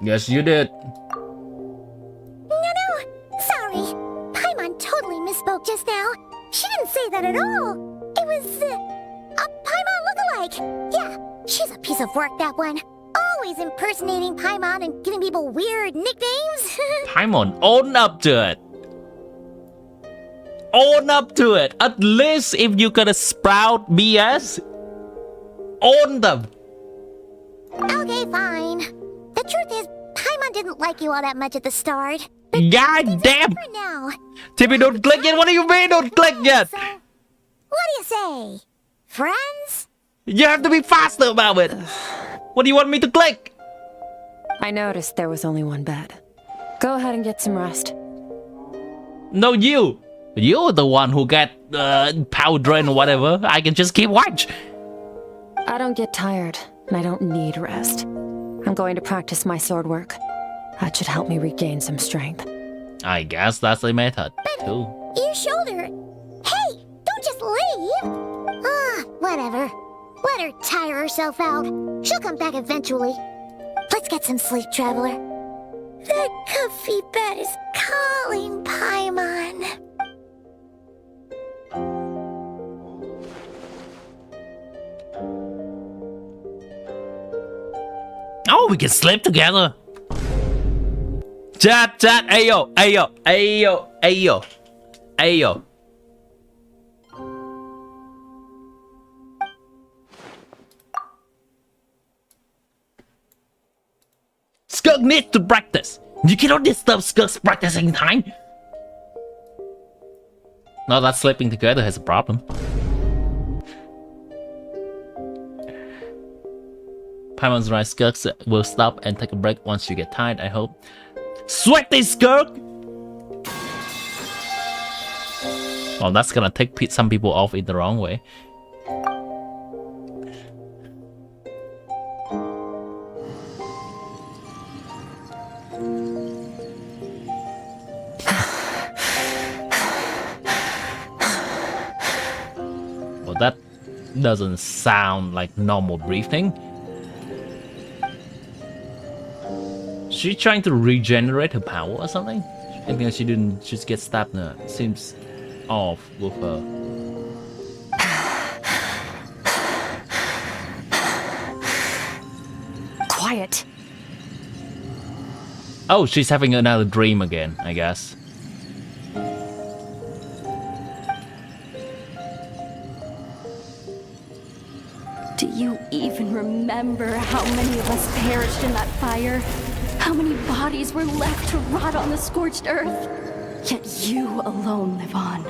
Yes, you did. No, sorry. Paimon totally misspoke just now. She didn't say that at all. It was, a Paimon lookalike. Yeah, she's a piece of work, that one. Always impersonating Paimon and giving people weird nicknames. Paimon, own up to it. Own up to it. At least if you gonna sprout BS, own them. Okay, fine. The truth is, Paimon didn't like you all that much at the start. God damn! For now. Timmy, don't click yet. What do you mean don't click yet? So, what do you say? Friends? You have to be faster about it. What do you want me to click? I noticed there was only one bed. Go ahead and get some rest. No, you. You're the one who got power drain or whatever. I can just keep watch. I don't get tired, and I don't need rest. I'm going to practice my sword work. That should help me regain some strength. I guess that's the method, too. Your shoulder. Hey, don't just leave. Whatever. Let her tire herself out. She'll come back eventually. Let's get some sleep, Traveler. That comfy bed is calling, Paimon. Oh, we can sleep together. Chat, ayo, ayo, ayo, ayo, ayo. SKIRK needs to practice. You cannot disturb SKIRK's practicing time. Now that sleeping together has a problem. Paimon's right. SKIRK will stop and take a break once you get tired, I hope. Sweaty SKIRK! Well, that's gonna take some people off in the wrong way. Well, that doesn't sound like normal breathing. She's trying to regenerate her power or something? I think she didn't just get stabbed. No, it seems off with her. Quiet. Oh, she's having another dream again, I guess. Do you even remember how many of us perished in that fire? How many bodies were left to rot on the scorched earth? Yet you alone live on.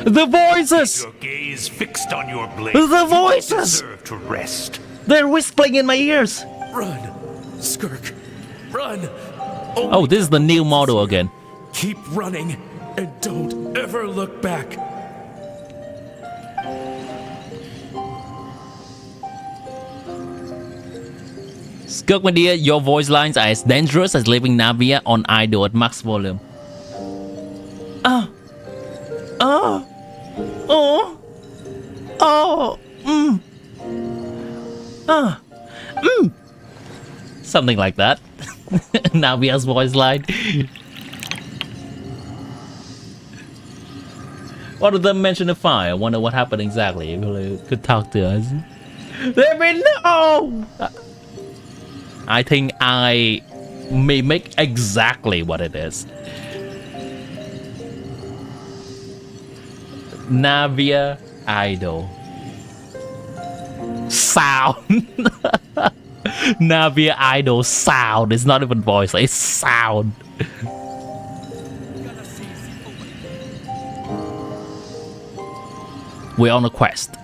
The voices! Your gaze fixed on your blade. The voices! You deserve to rest. They're whispering in my ears! Run, SKIRK. Run. Oh, this is the new model again. Keep running and don't ever look back. SKIRK, my dear, your voice lines are as dangerous as leaving Navia on idle at max volume. Something like that. Navia's voice line. One of them mentioned a fire. I wonder what happened exactly. If you could talk to us. Let me know! I think I mimic exactly what it is. Navia Idol. Sound. Navia Idol sound. It's not even voice, it's sound. We're on a quest.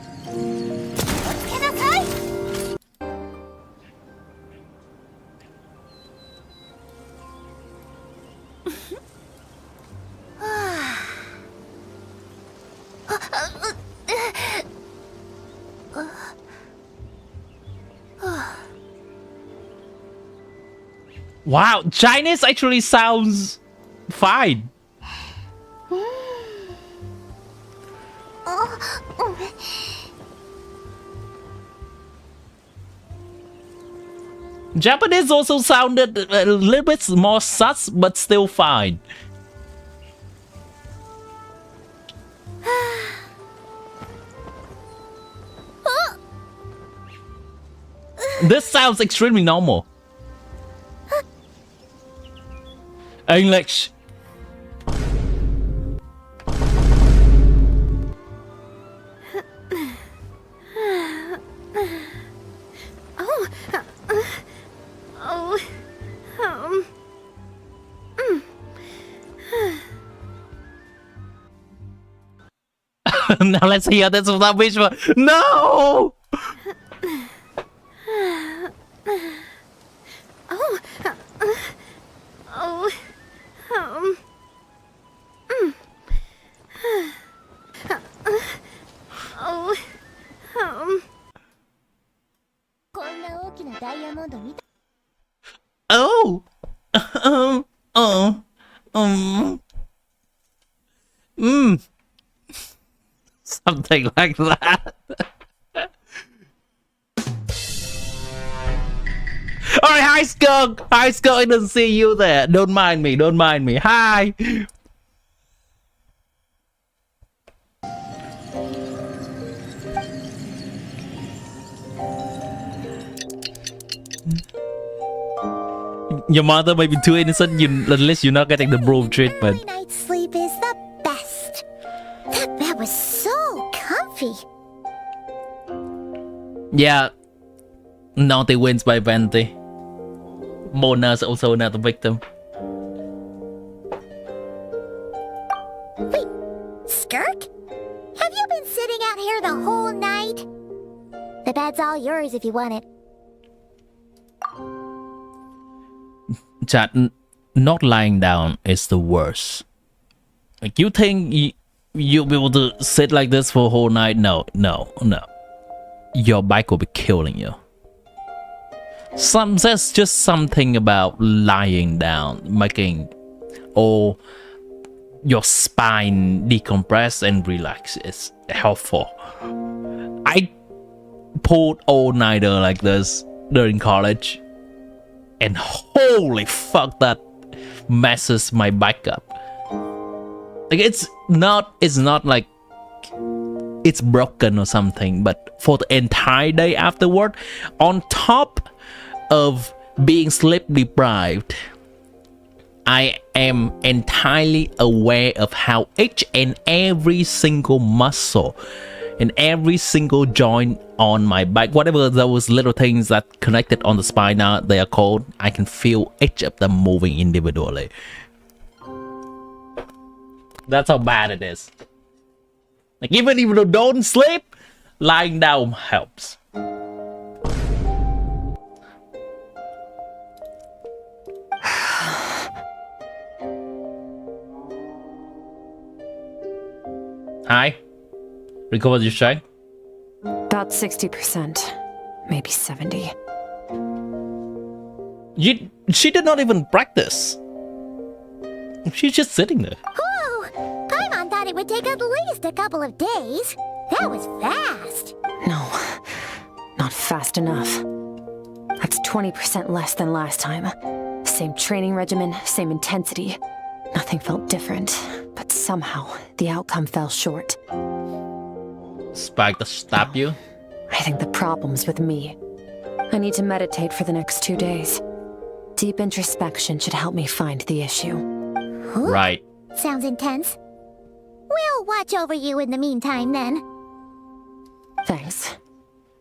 Wow, Chinese actually sounds fine. Japanese also sounded a little bit more sus, but still fine. This sounds extremely normal. English. Now let's hear this without visual. No! Oh! Something like that. Alright, hi Skunk! Hi Skunk, I didn't see you there. Don't mind me, don't mind me. Hi! Your mother might be too innocent, at least you're not getting the broom treatment. Every night's sleep is the best. That bed was so comfy. Yeah. Naughty wins by Venti. Mona's also another victim. Wait, Skirk? Have you been sitting out here the whole night? The bed's all yours if you want it. Chat, not lying down is the worst. Like, you think you'll be able to sit like this for a whole night? No. Your bike will be killing you. There's just something about lying down, making all your spine decompress and relax. It's helpful. I pulled all-nighter like this during college. And holy fuck, that messes my bike up. Like, it's not like it's broken or something, but for the entire day afterward, on top of being sleep deprived, I am entirely aware of how each and every single muscle and every single joint on my bike, whatever those little things that connected on the spine are, they are called, I can feel each of them moving individually. That's how bad it is. Like, even if you don't sleep, lying down helps. Hi. Recovered your strength? About 60%, maybe 70. She did not even practice. She's just sitting there. Whew! Paimon thought it would take at least a couple of days. That was fast. No, not fast enough. That's 20% less than last time. Same training regimen, same intensity. Nothing felt different, but somehow the outcome fell short. Spike to stab you? I think the problem's with me. I need to meditate for the next 2 days. Deep introspection should help me find the issue. Right. Sounds intense. We'll watch over you in the meantime, then. Thanks.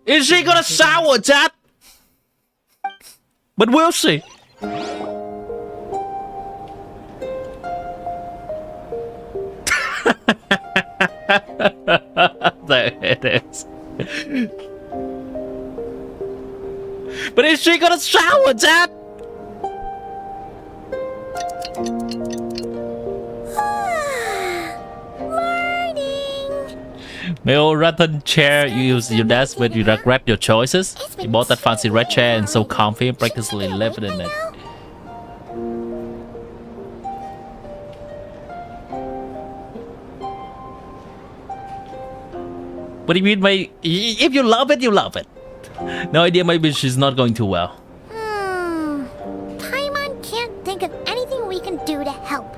Is she gonna shower, Dad? But will she? There it is. But is she gonna shower, Dad? May old rattan chair you use your desk when you regret your choices? You bought that fancy red chair and so comfy, practically living in it. What do you mean by if you love it, you love it? No idea, maybe she's not going too well. Paimon can't think of anything we can do to help.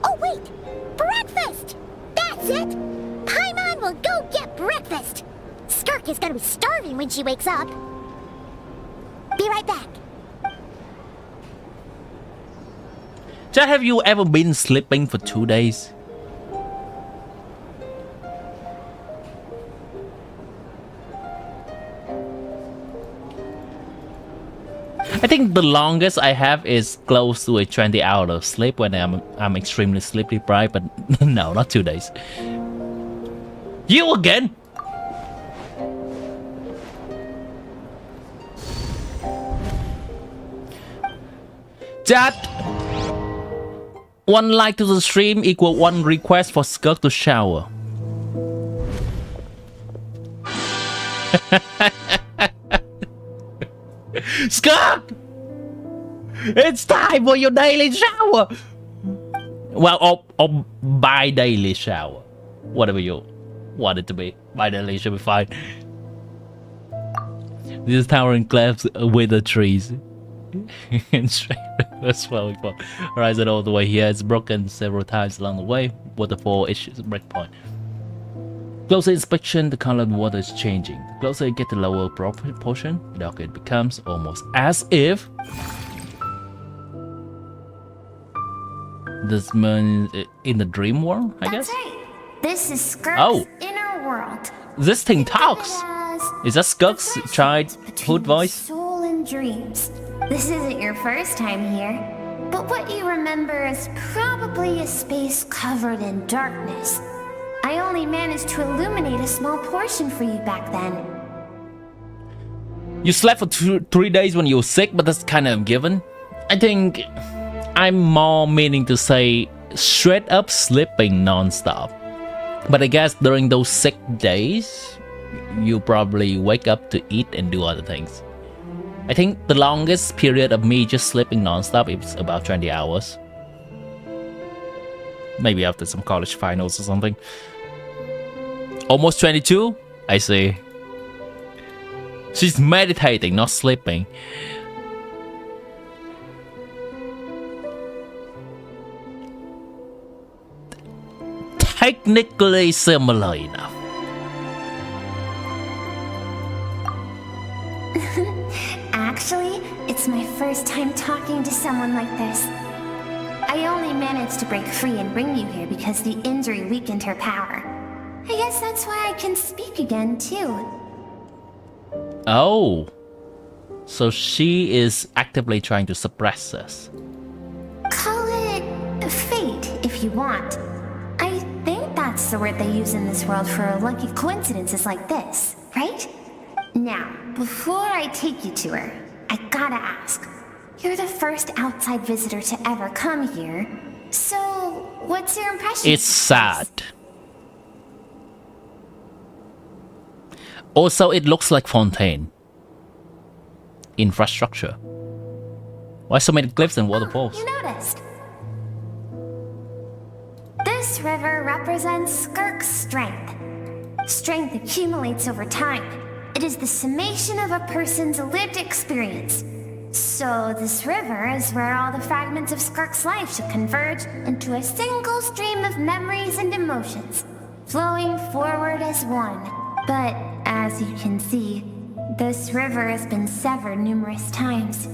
Oh wait! Breakfast! That's it! Paimon will go get breakfast! SKIRK is gonna be starving when she wakes up. Be right back. Chad, have you ever been sleeping for 2 days? I think the longest I have is close to a 20 hours of sleep when I'm extremely sleep deprived, but no, not 2 days. You again? Chat! 1 like to the stream equal 1 request for SKIRK to shower. SKIRK! It's time for your daily shower! Well, or bi-daily shower. Whatever you want it to be. Bi-daily should be fine. This towering cliffs with the trees. And straight rivers flowing from horizon all the way here. It's broken several times along the way. Waterfall issues breakpoint. Closer inspection, the color of the water is changing. The closer you get to the lower portion, the darker it becomes, almost as if this man in the dream world, I guess? That's right. This is SKIRK's inner world. This thing talks. Is that SKIRK's childhood voice? Soul and dreams. This isn't your first time here, but what you remember is probably a space covered in darkness. I only managed to illuminate a small portion for you back then. You slept for 3 days when you were sick, but that's kind of given. I think I'm more meaning to say straight up sleeping non-stop. But I guess during those sick days, you probably wake up to eat and do other things. I think the longest period of me just sleeping non-stop is about 20 hours. Maybe after some college finals or something. Almost 22? I see. She's meditating, not sleeping. Technically similar enough. Actually, it's my first time talking to someone like this. I only managed to break free and bring you here because the injury weakened her power. I guess that's why I can speak again, too. Oh. So she is actively trying to suppress us. Call it fate, if you want. I think that's the word they use in this world for lucky coincidences like this, right? Now, before I take you to her, I gotta ask. You're the first outside visitor to ever come here, so what's your impression? It's sad. Also, it looks like Fontaine. Infrastructure. Why so many cliffs and waterfalls? You noticed. This river represents SKIRK's strength. Strength accumulates over time. It is the summation of a person's lived experience. So this river is where all the fragments of SKIRK's life should converge into a single stream of memories and emotions, flowing forward as one. But as you can see, this river has been severed numerous times.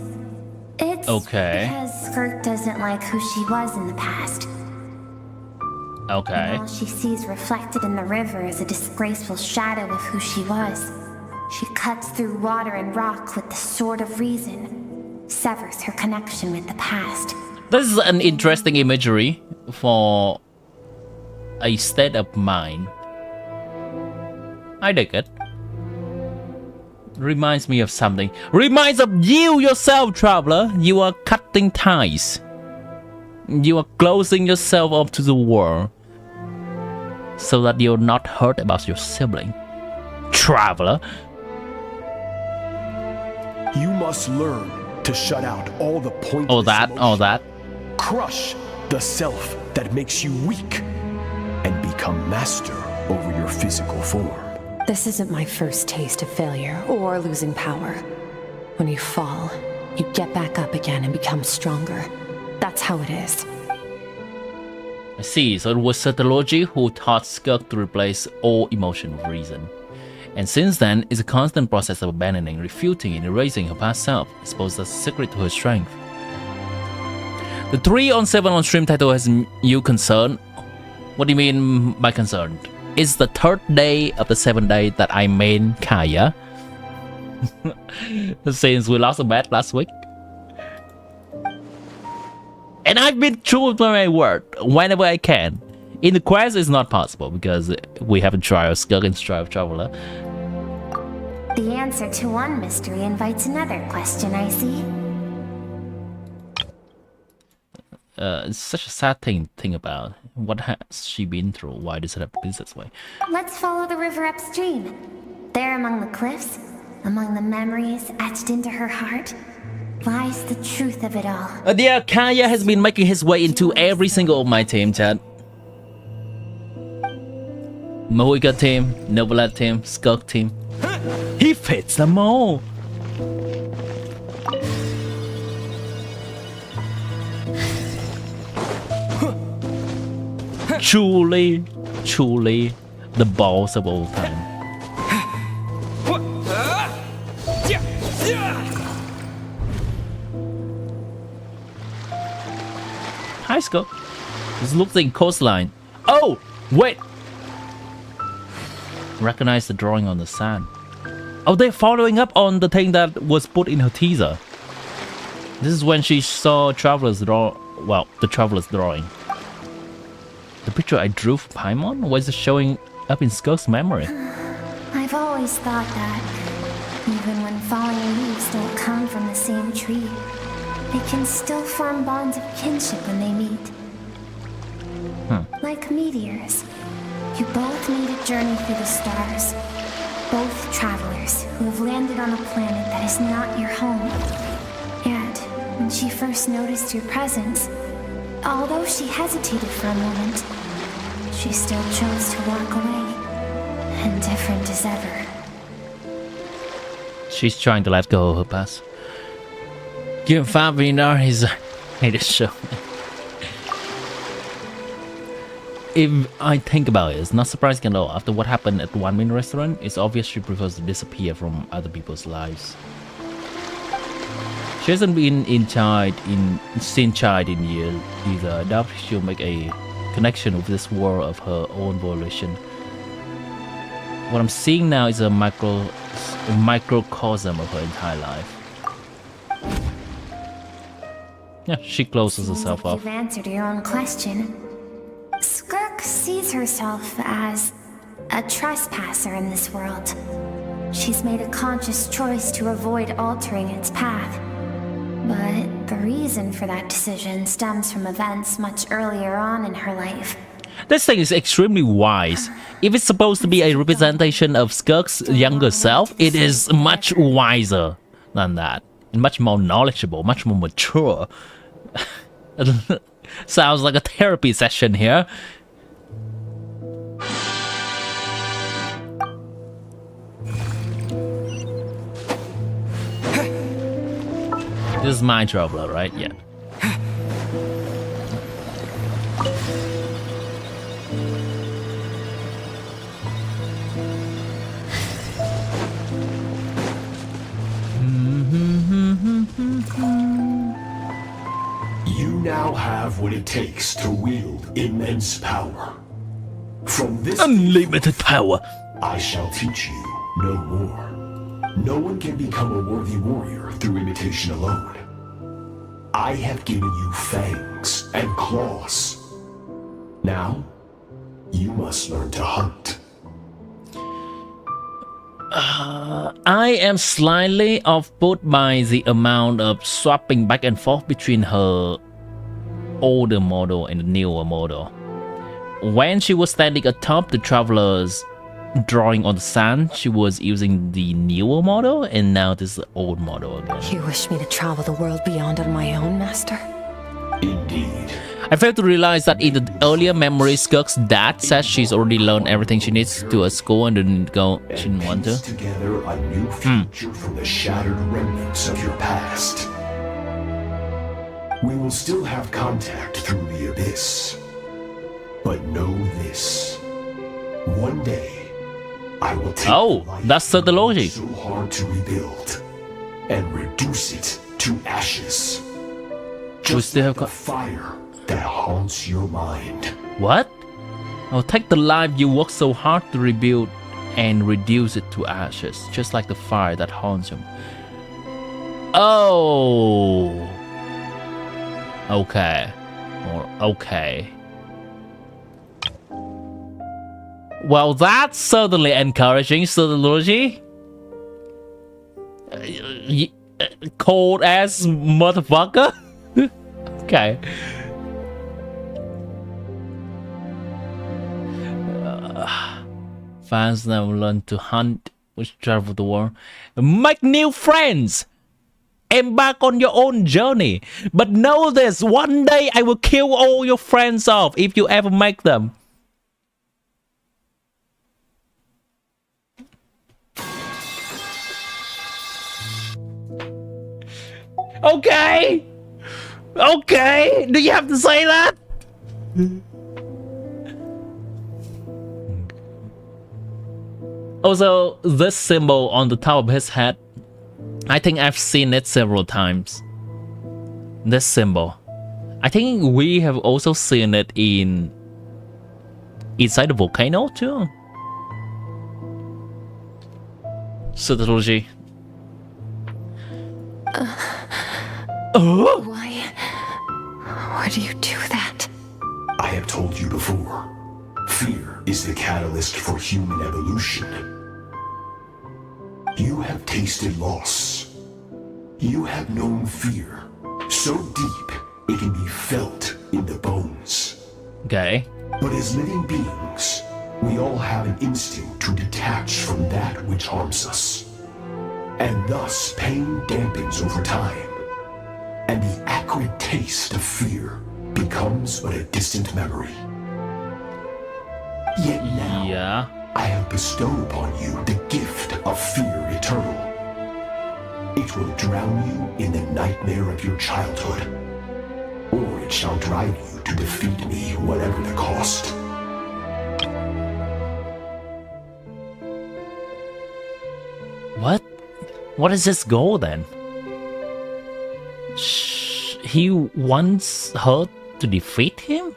It's because SKIRK doesn't like who she was in the past. Okay. And all she sees reflected in the river is a disgraceful shadow of who she was. She cuts through water and rock with the sword of reason, severs her connection with the past. This is an interesting imagery for a state of mind. I dig it. Reminds me of something. Reminds of you yourself, traveler. You are cutting ties. You are closing yourself up to the world so that you're not hurt about your sibling. Traveler. You must learn to shut out all the pointless all that. Crush the self that makes you weak and become master over your physical form. This isn't my first taste of failure or losing power. When you fall, you get back up again and become stronger. That's how it is. I see, so it was Scientology who taught SKIRK to replace all emotion with reason. And since then, it's a constant process of abandoning, refuting, and erasing her past self. I suppose that's the secret to her strength. The 3 on 7 on stream title has you concerned. What do you mean by concerned? It's the 3rd day of the 7th day that I main Kaeya. Since we lost a bet last week. And I've been true to my word whenever I can. In the quest, it's not possible because we have a trial SKIRK and trial Traveler. The answer to one mystery invites another question, I see. It's such a sad thing to think about. What has she been through? Why does it have to be this way? Let's follow the river upstream. There among the cliffs, among the memories etched into her heart, lies the truth of it all. Dear Kaeya has been making his way into every single of my team, chat. Mohica team, Novelat team, SKIRK team. He fits them all. Truly, truly, the boss of all time. Hi, SKIRK. This looks like coastline. Oh, wait. Recognize the drawing on the sand. Oh, they're following up on the thing that was put in her teaser. This is when she saw Traveler's the Traveler's drawing. The picture I drew for Paimon was showing up in SKIRK's memory. I've always thought that, even when falling leaves don't come from the same tree, they can still form bonds of kinship when they meet. Like meteors, you both made a journey through the stars. Both travelers who have landed on a planet that is not your home. Yet, when she first noticed your presence, although she hesitated for a moment, she still chose to walk away, indifferent as ever. She's trying to let go of her past. Give Fabian his hate show. If I think about it, it's not surprising at all. After what happened at the One Min restaurant, it's obvious she prefers to disappear from other people's lives. She hasn't been seen child in years either. I doubt she'll make a connection with this world of her own volition. What I'm seeing now is a microcosm of her entire life. Yeah, she closes herself off. You've answered your own question. SKIRK sees herself as a trespasser in this world. She's made a conscious choice to avoid altering its path. But the reason for that decision stems from events much earlier on in her life. This thing is extremely wise. If it's supposed to be a representation of SKIRK's younger self, it is much wiser than that. And much more knowledgeable, much more mature. Sounds like a therapy session here. This is my traveler, right? Yeah. You now have what it takes to wield immense power. From this Unlimited power. I shall teach you no more. No one can become a worthy warrior through imitation alone. I have given you fangs and claws. Now, you must learn to hunt. I am slightly off-put by the amount of swapping back and forth between her older model and the newer model. When she was standing atop the traveler's drawing on the sand, she was using the newer model, and now this is the old model again. You wish me to travel the world beyond on my own, Master? Indeed. I failed to realize that in the earlier memory, SKIRK's dad said she's already learned everything she needs to a school and didn't go. She didn't want to. Together a new future from the shattered remnants of your past. We will still have contact through the abyss. But know this. One day, I will take that's the logic. So hard to rebuild and reduce it to ashes. Just like the fire that haunts your mind. What? I'll take the life you worked so hard to rebuild and reduce it to ashes, just like the fire that haunts him. Oh. Okay. Or okay. Well, that's certainly encouraging, Strategy. Cold ass motherfucker. Okay. Fans now learn to hunt, which travel the world, make new friends, embark on your own journey. But know this: one day I will kill all your friends off if you ever make them. Okay. Okay. Do you have to say that? Also, this symbol on the top of his head, I think I've seen it several times. This symbol. I think we have also seen it inside the volcano too. Strategy. Why do you do that? I have told you before. Fear is the catalyst for human evolution. You have tasted loss. You have known fear. So deep, it can be felt in the bones. Okay. But as living beings, we all have an instinct to detach from that which harms us. And thus, pain dampens over time. And the acrid taste of fear becomes but a distant memory. Yet now, I have bestowed upon you the gift of fear eternal. It will drown you in the nightmare of your childhood, or it shall drive you to defeat me, whatever the cost. What? What is his goal then? He wants her to defeat him?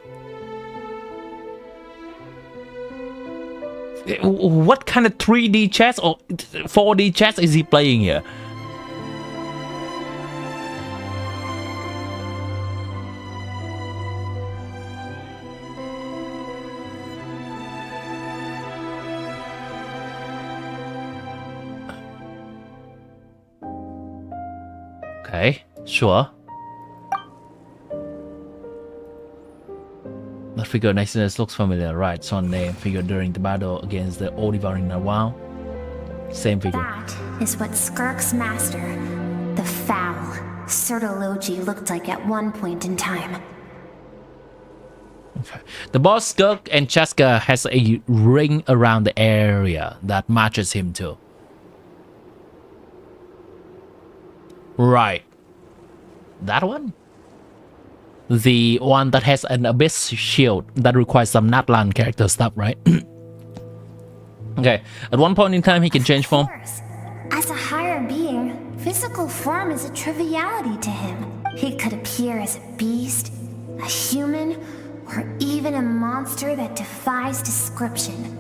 What kind of 3D chess or 4D chess is he playing here? Okay, sure. That figure next to this looks familiar, right? Son name figure during the battle against the old devouring Narwhal. Same figure. That is what SKIRK's master, the foul Sertology, looked like at one point in time. Okay. The boss SKIRK and Chaska has a ring around the area that matches him too. Right. That one? The one that has an abyss shield that requires some natlan character stuff, right? Okay, at one point in time he can change form. As a higher being, physical form is a triviality to him. He could appear as a beast, a human, or even a monster that defies description.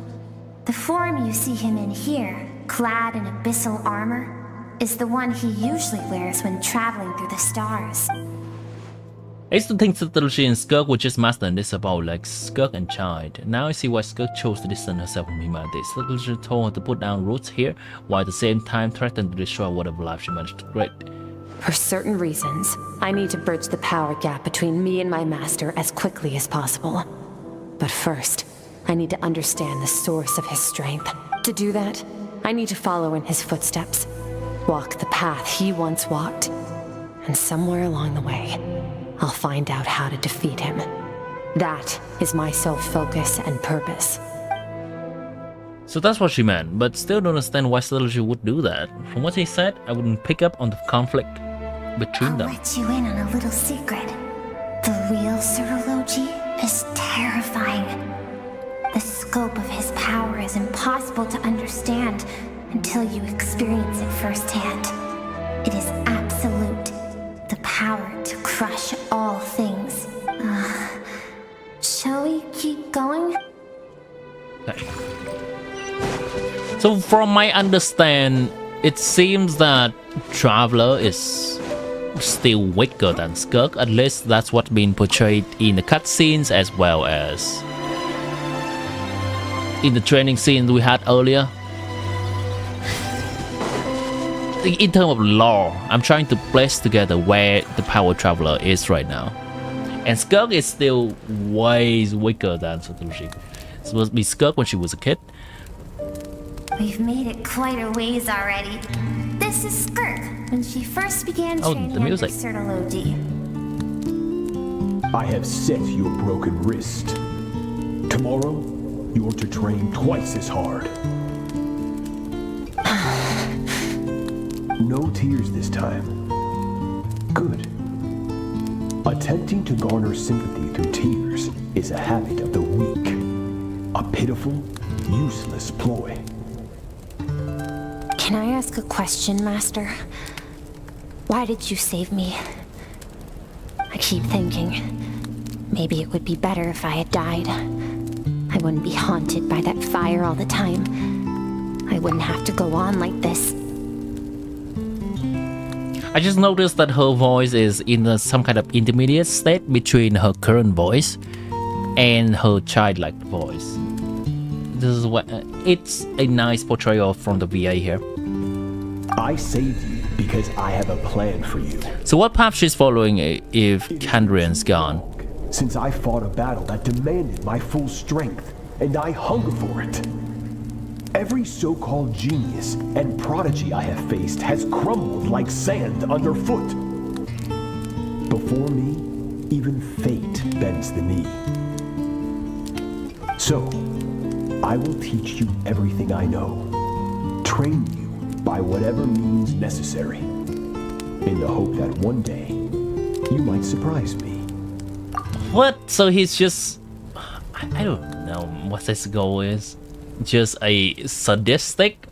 The form you see him in here, clad in abyssal armor, is the one he usually wears when traveling through the stars. I used to think Satoshi and SKIRK were just master and disciple like SKIRK and Child. Now I see why SKIRK chose to distance herself from humanity. Satoshi told her to put down roots here, while at the same time threatened to destroy whatever life she managed to create. For certain reasons, I need to bridge the power gap between me and my master as quickly as possible. But first, I need to understand the source of his strength. To do that, I need to follow in his footsteps, walk the path he once walked, and somewhere along the way, I'll find out how to defeat him. That is my sole focus and purpose. So that's what she meant, but still don't understand why Satoshi would do that. From what he said, I wouldn't pick up on the conflict between them. I'll let you in on a little secret. The real Sirology is terrifying. The scope of his power is impossible to understand until you experience it firsthand. It is absolute. The power to crush all things. Shall we keep going? Okay. So from my understand, it seems that Traveler is still weaker than SKIRK. At least that's what's been portrayed in the cutscenes as well as in the training scene we had earlier. In terms of lore, I'm trying to place together where the Power Traveler is right now. And SKIRK is still way weaker than Satoshi. It's supposed to be SKIRK when she was a kid. We've made it quite a ways already. This is SKIRK, when she first began training the music. under Sirology. I have set your broken wrist. Tomorrow, you're to train twice as hard. No tears this time. Good. Attempting to garner sympathy through tears is a habit of the weak. A pitiful, useless ploy. Can I ask a question, Master? Why did you save me? I keep thinking, maybe it would be better if I had died. I wouldn't be haunted by that fire all the time. I wouldn't have to go on like this. I just noticed that her voice is in some kind of intermediate state between her current voice and her childlike voice. This is what it's a nice portrayal from the VA here. I saved you because I have a plan for you. So what path she's following if Kandrian's gone? Since I fought a battle that demanded my full strength, and I hunger for it. Every so-called genius and prodigy I have faced has crumbled like sand underfoot. Before me, even fate bends the knee. So, I will teach you everything I know. Train you by whatever means necessary. In the hope that one day, you might surprise me. What? So he's just... I don't know what his goal is. Just a sadistic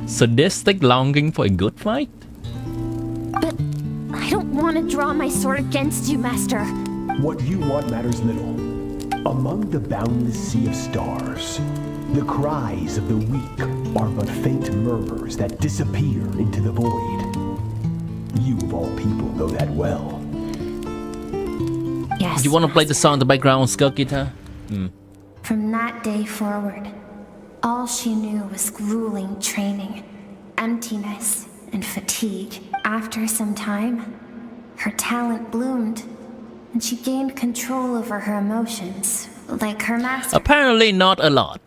sadistic longing for a good fight? But I don't want to draw my sword against you, Master. What you want matters little. Among the boundless sea of stars, the cries of the weak are but faint murmurs that disappear into the void. You of all people know that well. Yes. Do you want to play the song in the background, SKIRK guitar? From that day forward, all she knew was grueling training, emptiness, and fatigue. After some time, her talent bloomed, and she gained control over her emotions, like her master. Apparently not a lot.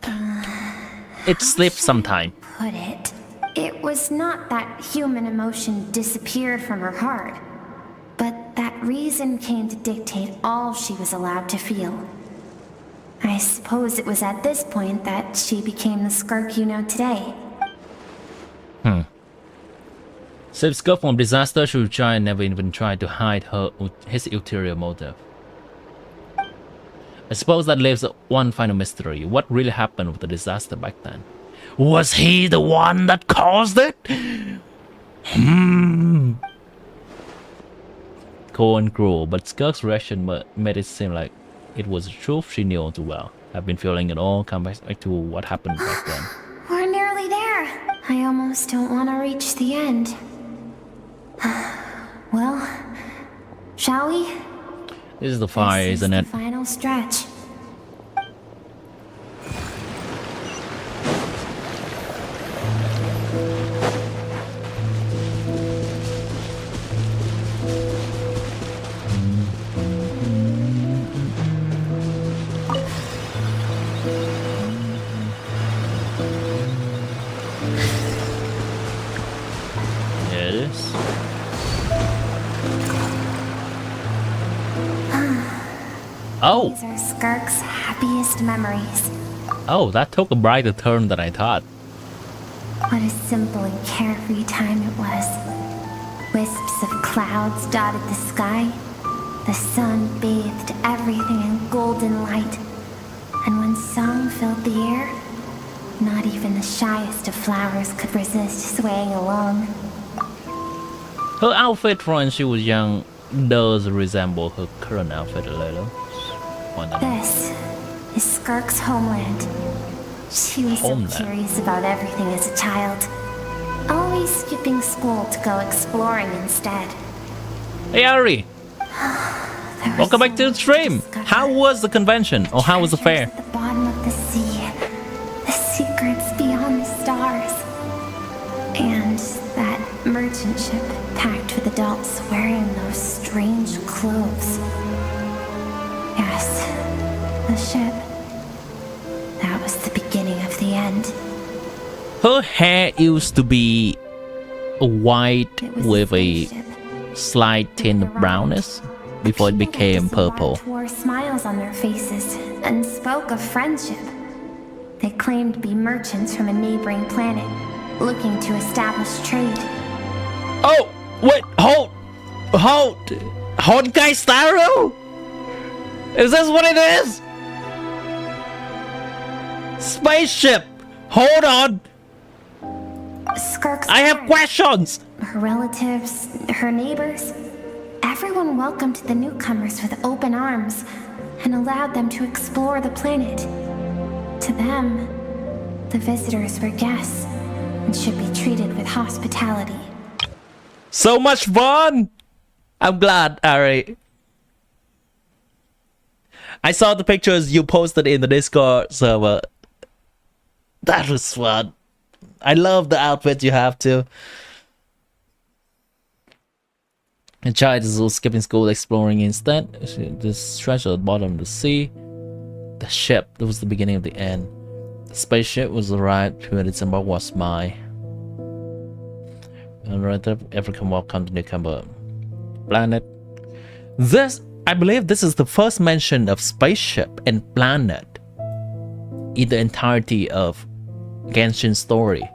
It slips sometime. Put it. It was not that human emotion disappeared from her heart, but that reason came to dictate all she was allowed to feel. I suppose it was at this point that she became the SKIRK you know today. Save SKIRK from disaster, she would try and never even try to hide his ulterior motive. I suppose that leaves one final mystery. What really happened with the disaster back then? Was he the one that caused it? Cold and cruel, but SKIRK's reaction made it seem like it was the truth she knew all too well. I've been feeling it all come back to what happened back then. We're nearly there. I almost don't want to reach the end. Well, shall we? This is the fire, isn't it? The final stretch. Yes. Oh. These are SKIRK's happiest memories. Oh, that took a brighter turn than I thought. What a simple and carefree time it was. Wisps of clouds dotted the sky. The sun bathed everything in golden light. And when song filled the air, not even the shyest of flowers could resist swaying along. Her outfit from when she was young does resemble her current outfit a little. This is SKIRK's homeland. She was so curious about everything as a child. Always skipping school to go exploring instead. Hey Ari! Welcome back to the stream! How was the convention? Or how was the fair? At the bottom of the sea. The secrets beyond the stars. And that merchant ship packed with adults wearing those strange clothes. Yes, the ship. That was the beginning of the end. Her hair used to be white with a slight tint of brownness before it became purple. Wore smiles on their faces and spoke of friendship. They claimed to be merchants from a neighboring planet, looking to establish trade. Oh, wait, hold! Honkai Star Rail? Is this what it is? Spaceship! Hold on! SKIRK's I have questions! Her relatives, her neighbors, everyone welcomed the newcomers with open arms and allowed them to explore the planet. To them, the visitors were guests and should be treated with hospitality. So much fun! I'm glad, Ari. I saw the pictures you posted in the Discord server. That was fun. I love the outfit you have too. The child is skipping school, exploring instead. This treasure at the bottom of the sea. The ship, that was the beginning of the end. The spaceship was arrived when its embark was my. Alright, everyone welcome to newcomer planet. This, I believe this is the first mention of spaceship and planet in the entirety of Genshin's story.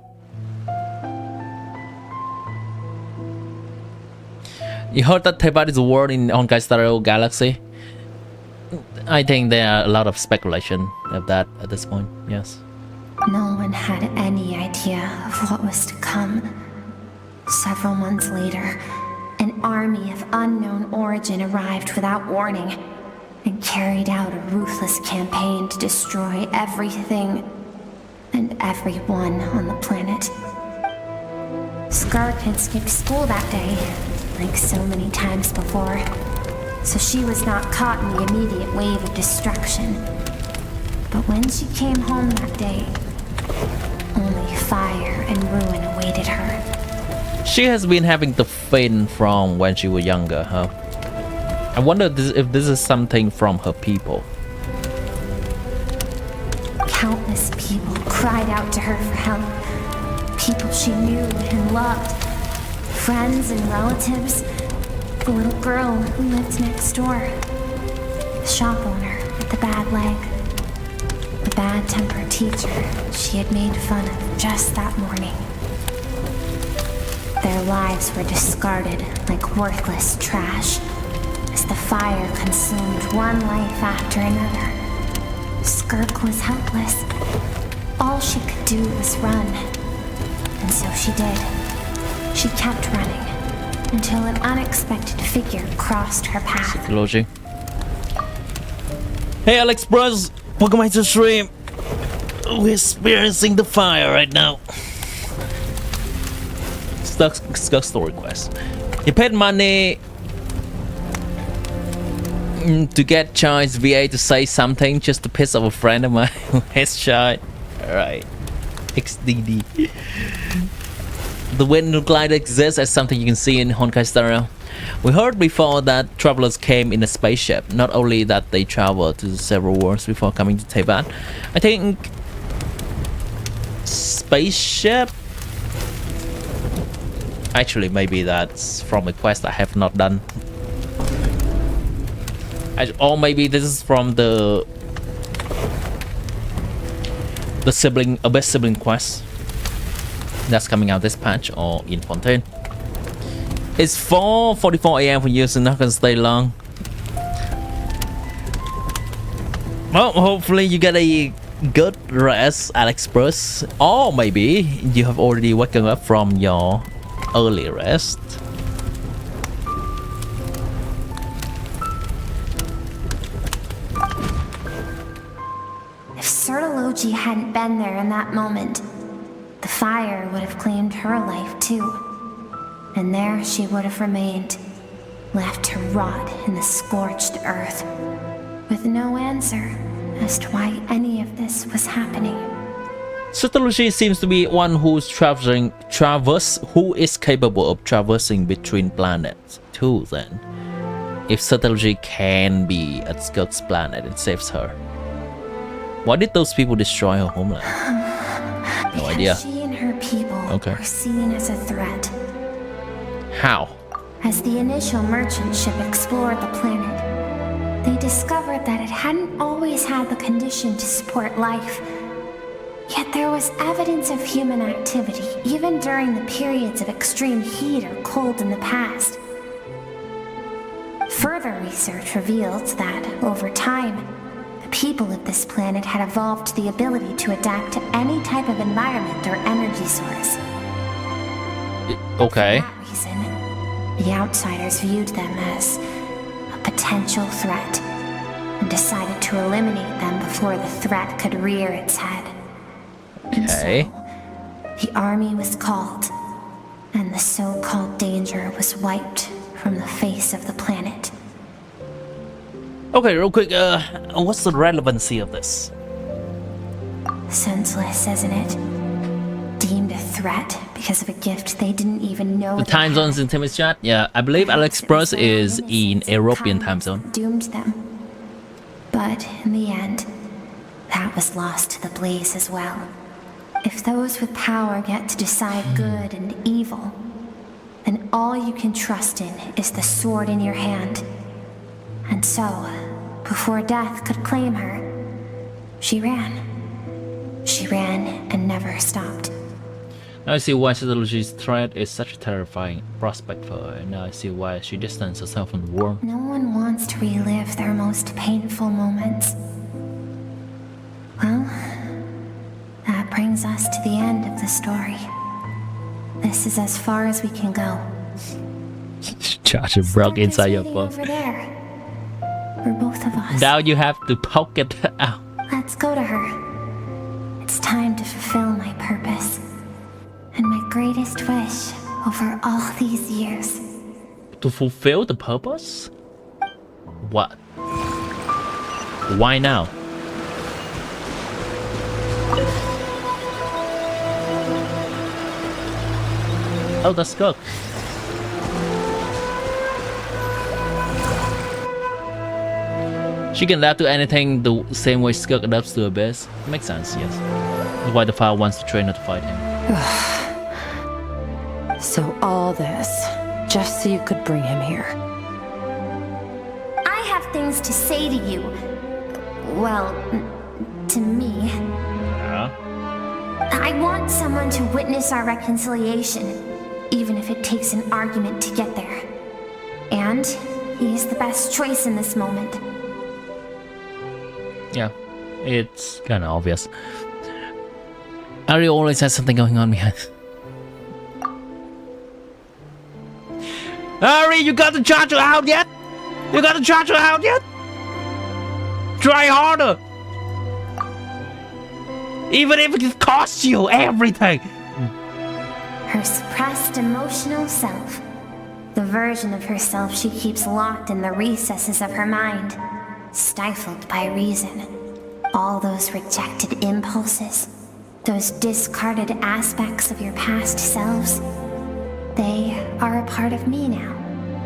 You heard that Teyvat is a word in Honkai Star Rail Galaxy? I think there are a lot of speculation of that at this point, yes. No one had any idea of what was to come. Several months later, an army of unknown origin arrived without warning and carried out a ruthless campaign to destroy everything and everyone on the planet. SKIRK had skipped school that day, like so many times before, so she was not caught in the immediate wave of destruction. But when she came home that day, only fire and ruin awaited her. She has been having the fin from when she was younger, huh? I wonder if this is something from her people. Countless people cried out to her for help. People she knew and loved. Friends and relatives. The little girl who lived next door. The shop owner with the bad leg. The bad-tempered teacher she had made fun of just that morning. Their their lives were discarded like worthless trash, as the fire consumed one life after another. SKIRK was helpless. All she could do was run. And so she did. She kept running, until an unexpected figure crossed her path. Logic. Hey Alex Bros, welcome back to the stream. We're experiencing the fire right now. SKIRK story quest. You paid money to get Choice VA to say something just to piss off a friend of mine who has shy. Alright. XDD. The wind glider exists as something you can see in Honkai Star Rail. We heard before that travelers came in a spaceship. Not only that, they traveled to several worlds before coming to Teyvat. I think spaceship. Actually, maybe that's from a quest I have not done. Or maybe this is from the sibling, best sibling quest that's coming out this patch or in Fontaine. It's 4:44 AM for you, so not gonna stay long. Well, hopefully you get a good rest, Alex Bruce, or maybe you have already woken up from your early rest. If Sertology hadn't been there in that moment, the fire would have claimed her life too. And there she would have remained, left to rot in the scorched earth, with no answer as to why any of this was happening. Sertology seems to be one who is capable of traversing between planets too. Then, if Sertology can be at SKIRK's planet, it saves her. Why did those people destroy her homeland? No idea. She and her people were seen as a threat. How? As the initial merchant ship explored the planet, they discovered that it hadn't always had the condition to support life. Yet there was evidence of human activity, even during the periods of extreme heat or cold in the past. Further research revealed that, over time, the people of this planet had evolved the ability to adapt to any type of environment or energy source. Okay. For that reason, the outsiders viewed them as a potential threat and decided to eliminate them before the threat could rear its head. And so, the army was called, and the so-called danger was wiped from the face of the planet. Okay, real quick, what's the relevancy of this? Senseless, isn't it? Deemed a threat because of a gift they didn't even know. The time zones in Timmy's chat? Yeah, I believe Alex Bros is in European time zone. Doomed them. But in the end, that was lost to the blaze as well. If those with power get to decide good and evil, then all you can trust in is the sword in your hand. And so, before death could claim her, she ran. She ran and never stopped. Now I see why Sertology's threat is such a terrifying prospect for her, and now I see why she distanced herself from the war. No one wants to relive their most painful moments. Well, that brings us to the end of the story. This is as far as we can go. Charge a broke inside your phone. Over there. For both of us. Now you have to poke it out. Let's go to her. It's time to fulfill my purpose. And my greatest wish over all these years. To fulfill the purpose? What? Why now? Oh, that's SKIRK. She can adapt to anything the same way SKIRK adapts to her base. Makes sense, yes. That's why the file wants to train her to fight him. So all this, just so you could bring him here. I have things to say to you. Well, to me. Yeah? I want someone to witness our reconciliation. even if it takes an argument to get there. And he's the best choice in this moment. Yeah, it's kind of obvious. Ari always has something going on behind. Ari, you got the charger out yet? You got the charger out yet? Try harder. Even if it costs you everything. Her suppressed emotional self. The version of herself she keeps locked in the recesses of her mind. Stifled by reason. All those rejected impulses. Those discarded aspects of your past selves. They are a part of me now.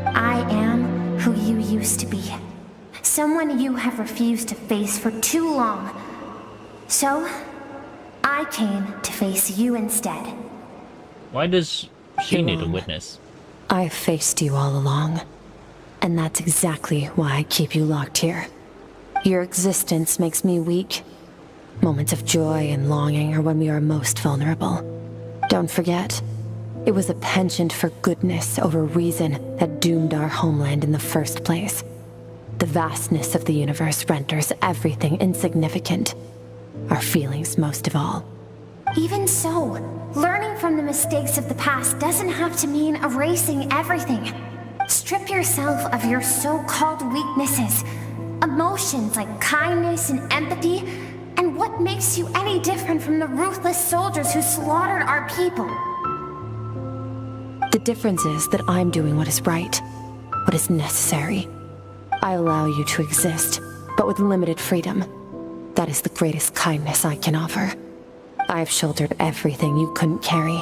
I am who you used to be. Someone you have refused to face for too long. So, I came to face you instead. Why does she need a witness? I've faced you all along. And that's exactly why I keep you locked here. Your existence makes me weak. Moments of joy and longing are when we are most vulnerable. Don't forget, it was a penchant for goodness over reason that doomed our homeland in the first place. The vastness of the universe renders everything insignificant. Our feelings most of all. Even so, learning from the mistakes of the past doesn't have to mean erasing everything. Strip yourself of your so-called weaknesses, emotions like kindness and empathy, and what makes you any different from the ruthless soldiers who slaughtered our people? The difference is that I'm doing what is right, what is necessary. I allow you to exist, but with limited freedom. That is the greatest kindness I can offer. I've shouldered everything you couldn't carry.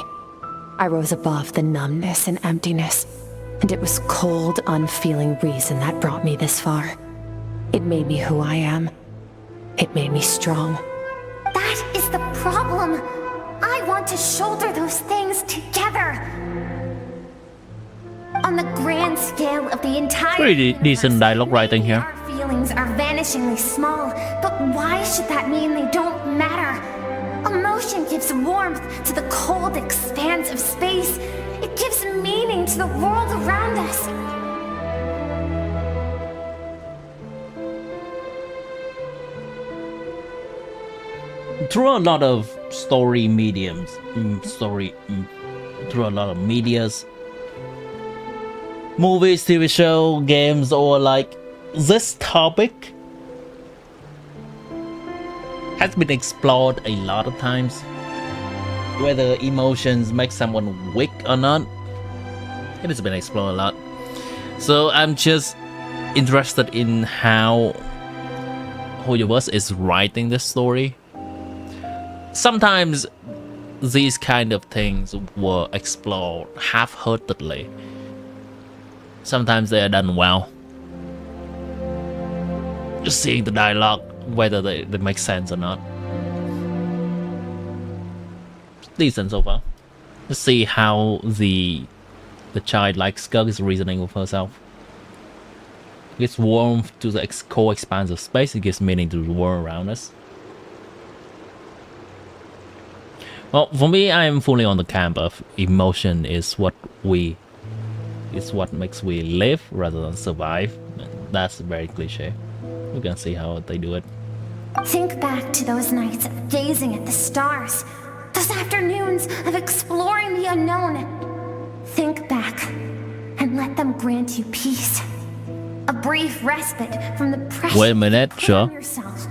I rose above the numbness and emptiness, and it was cold, unfeeling reason that brought me this far. It made me who I am. It made me strong. That is the problem. I want to shoulder those things together. On the grand scale of the entire Pretty decent dialogue writing here. Our feelings are vanishingly small, but why should that mean they don't matter? Emotion gives warmth to the cold expanse of space. It gives meaning to the world around us. Through a lot of story mediums, through a lot of medias, movies, TV show, games, or like this topic has been explored a lot of times. Whether emotions make someone weak or not, it has been explored a lot. So I'm just interested in how Universe is writing this story. Sometimes these kind of things were explored half-heartedly. Sometimes they are done well. Just seeing the dialogue, whether they make sense or not. Decent so far. Let's see how the childlike SKIRK is reasoning with herself. It gives warmth to the core expanse of space. It gives meaning to the world around us. Well, for me, I am fully on the camp of emotion is what makes we live rather than survive. That's very cliche. We can see how they do it. Think back to those nights of gazing at the stars, those afternoons of exploring the unknown. Think back and let them grant you peace. A brief respite from the pressure. Wait a minute, sure. Yourself.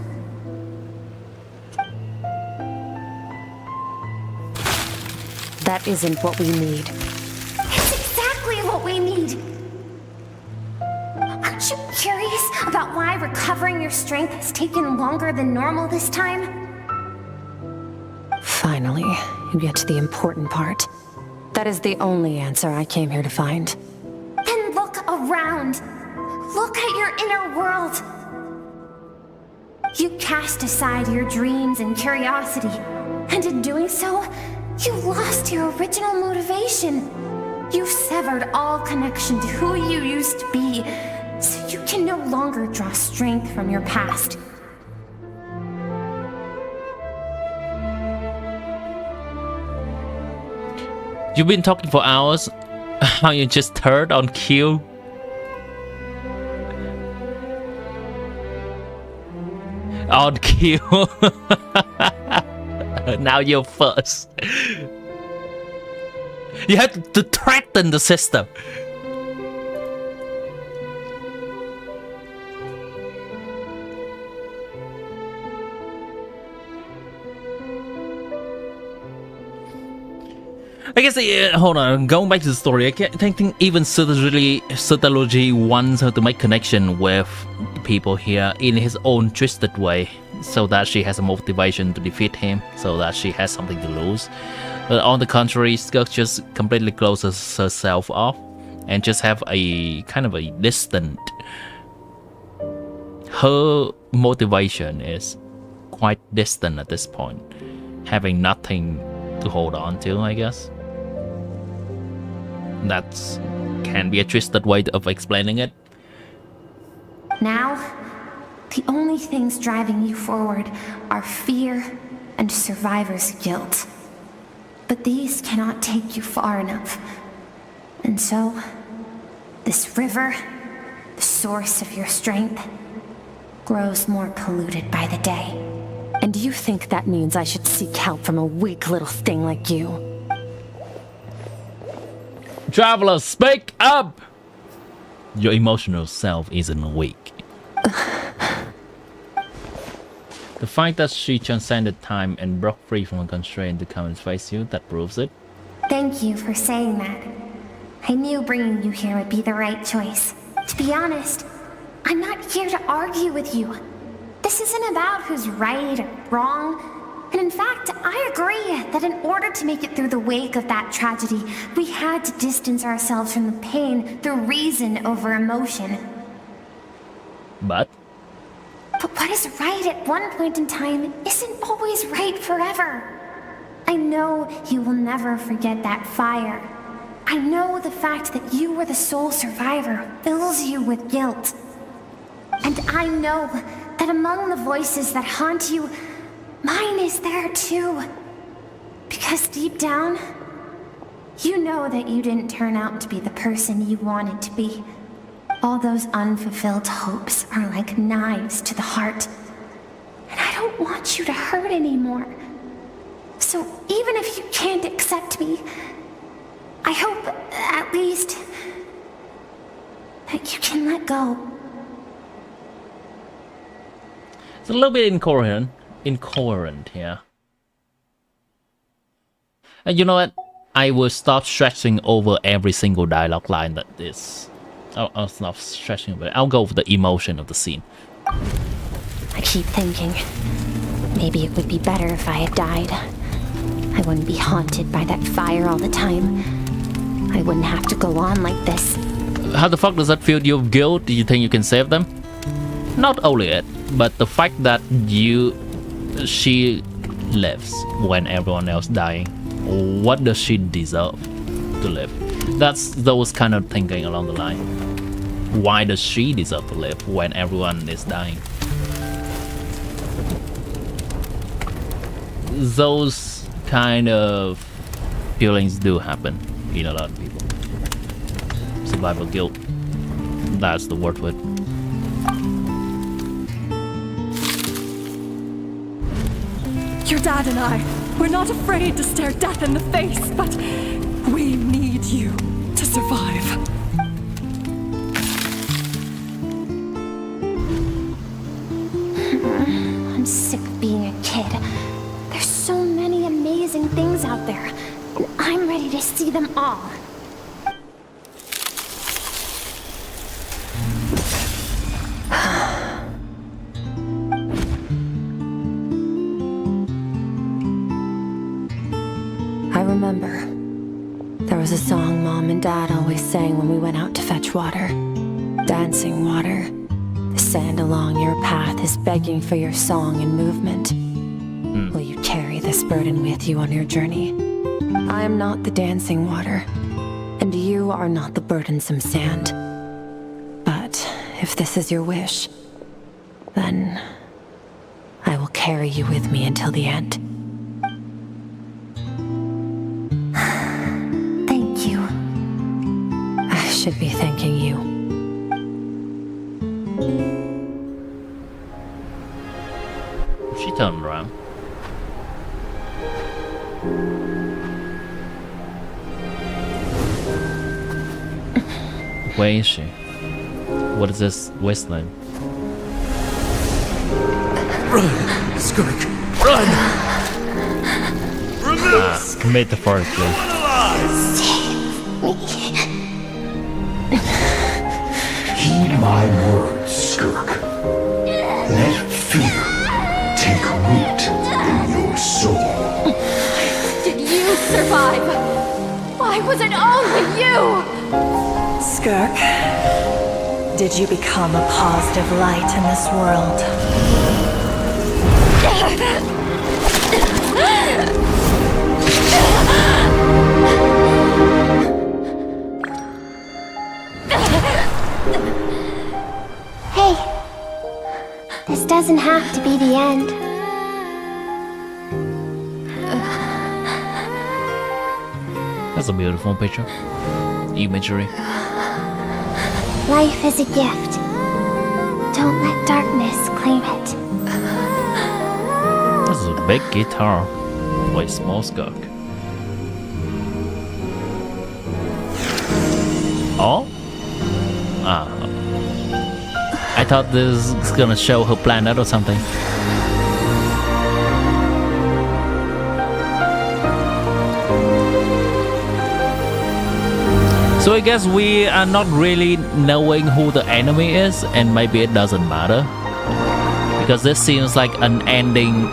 That isn't what we need. It's exactly what we need. Aren't you curious about why recovering your strength has taken longer than normal this time? Finally, you get to the important part. That is the only answer I came here to find. Then look around. Look at your inner world. You cast aside your dreams and curiosity, and in doing so, you lost your original motivation. You severed all connection to who you used to be, so you can no longer draw strength from your past. You've been talking for hours. How you just turned on cue? On cue. Now you're first. You have to threaten the system. I guess, hold on, going back to the story, I think even Sutology wants her to make connection with people here in his own twisted way, so that she has a motivation to defeat him, so that she has something to lose. But on the contrary, SKIRK just completely closes herself off and just have a kind of a distant. Her motivation is quite distant at this point, having nothing to hold on to, I guess. That can be a twisted way of explaining it. Now, the only things driving you forward are fear and survivor's guilt. But these cannot take you far enough. And so, this river, the source of your strength, grows more polluted by the day. And you think that means I should seek help from a weak little thing like you? Traveler, speak up! Your emotional self isn't weak. The fact that she transcended time and broke free from a constraint to come and face you, that proves it. Thank you for saying that. I knew bringing you here would be the right choice. To be honest, I'm not here to argue with you. This isn't about who's right or wrong. And in fact, I agree that in order to make it through the wake of that tragedy, we had to distance ourselves from the pain through reason over emotion. But what is right at one point in time isn't always right forever. I know you will never forget that fire. I know the fact that you were the sole survivor fills you with guilt. And I know that among the voices that haunt you, mine is there too. Because deep down, you know that you didn't turn out to be the person you wanted to be. All those unfulfilled hopes are like knives to the heart. And I don't want you to hurt anymore. So even if you can't accept me, I hope, at least, that you can let go. It's a little bit incoherent here. And you know what? I will stop stretching over every single dialogue line that is. I'll stop stretching, but I'll go with the emotion of the scene. I keep thinking, maybe it would be better if I had died. I wouldn't be haunted by that fire all the time. I wouldn't have to go on like this. How the fuck does that fill you with guilt? Do you think you can save them? Not only it, but the fact that she lives when everyone else dying. What does she deserve to live? That's those kind of thinking along the line. Why does she deserve to live when everyone is dying? Those kind of feelings do happen in a lot of people. Survival guilt. That's the word for it. Your dad and I, we're not afraid to stare death in the face, but we need you to survive. I'm sick of being a kid. There's so many amazing things out there, and I'm ready to see them all. I remember. There was a song Mom and Dad always sang when we went out to fetch water. Dancing water. The sand along your path is begging for your song and movement. Will you carry this burden with you on your journey? I am not the dancing water, and you are not the burdensome sand. But if this is your wish, then I will carry you with me until the end. should be thanking you. She turned around. Where is she? What is this wasteland? Run, SKIRK! Run! Metaphorically. Heed my words, SKIRK. Let fear take root in your soul. Did you survive? Why was it only you? SKIRK, did you become a positive light in this world? Hey, this doesn't have to be the end. That's a beautiful picture. Imagery. Life is a gift. Don't let darkness claim it. This is a big guitar for a small SKIRK. Oh? Ah. I thought this was gonna show her planet or something. So I guess we are not really knowing who the enemy is, and maybe it doesn't matter. Because this seems like an ending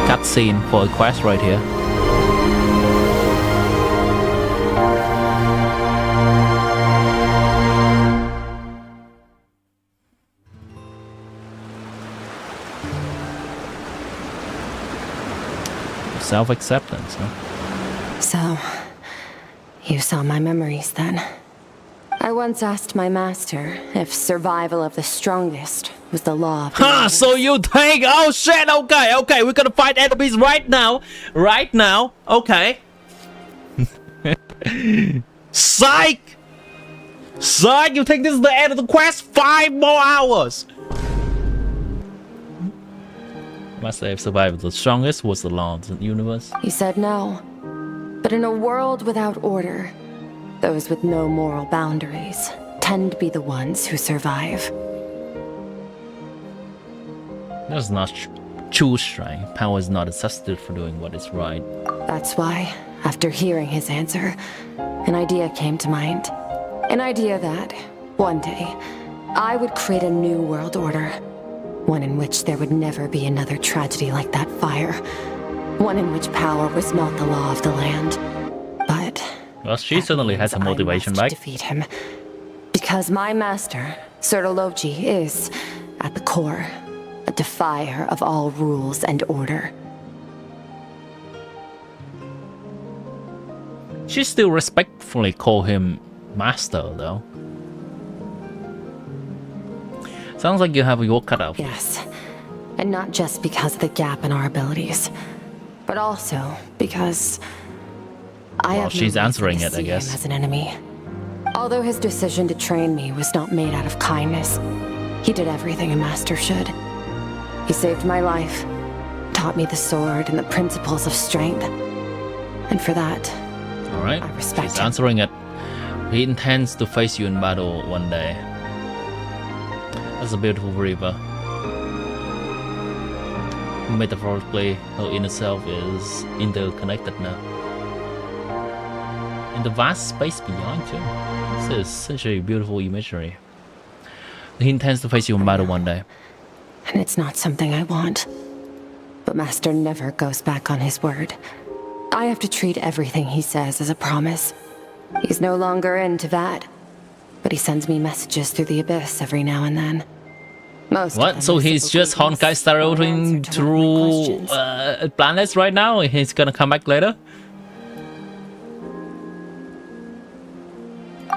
cutscene for a quest right here. Self-acceptance, huh? So, you saw my memories then. I once asked my master if survival of the strongest was the law of the Huh, so you think, oh shit, okay, we're gonna fight enemies right now, okay. Psych! Psych, you think this is the end of the quest? 5 more hours! Must have survived the strongest was the law of the universe. He said no. But in a world without order, those with no moral boundaries tend to be the ones who survive. That's not true strength. Power is not a substitute for doing what is right. That's why, after hearing his answer, an idea came to mind. An idea that, one day, I would create a new world order. One in which there would never be another tragedy like that fire. One in which power was not the law of the land. But... well, she certainly has a motivation, right? Defeat him. Because my master, Sertologi, is, at the core, a defier of all rules and order. She still respectfully call him master, though. Sounds like you have your cut out. Yes. And not just because of the gap in our abilities, but also because I have she's no answering reason to it, I see guess. him as an enemy. Although his decision to train me was not made out of kindness, he did everything a master should. He saved my life, taught me the sword and the principles of strength. And for that, Alright, I respect she's him. answering it. He intends to face you in battle one day. That's a beautiful river. Metaphorically, her inner self is interconnected now. In the vast space beyond too. This is such a beautiful imagery. He intends to face you in battle one day. And it's not something I want. But Master never goes back on his word. I have to treat everything he says as a promise. He's no longer into that. But he sends me messages through the abyss every now and then. Most of What? them So are he's simple just Honkai greetings, starting no answer to all my through questions. planets right now? He's gonna come back later?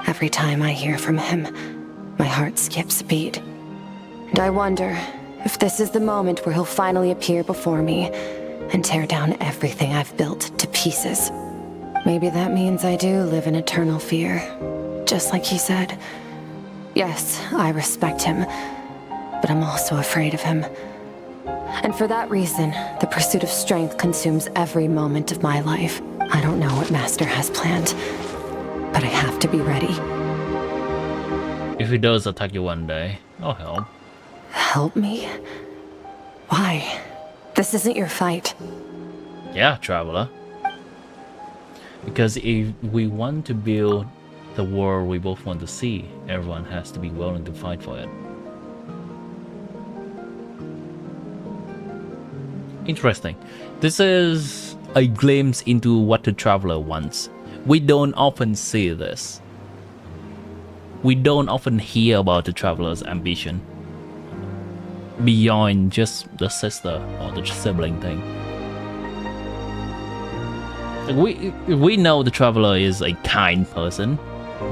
Every time I hear from him, my heart skips a beat. And I wonder if this is the moment where he'll finally appear before me and tear down everything I've built to pieces. Maybe that means I do live in eternal fear, just like he said. Yes, I respect him, but I'm also afraid of him. And for that reason, the pursuit of strength consumes every moment of my life. I don't know what Master has planned, but I have to be ready. If he does attack you one day, I'll help. Help me? Why? This isn't your fight. Yeah, traveler. Because if we want to build the world we both want to see, everyone has to be willing to fight for it. Interesting. This is a glimpse into what the traveler wants. We don't often see this. We don't often hear about the traveler's ambition beyond just the sister or the sibling thing. We know the traveler is a kind person,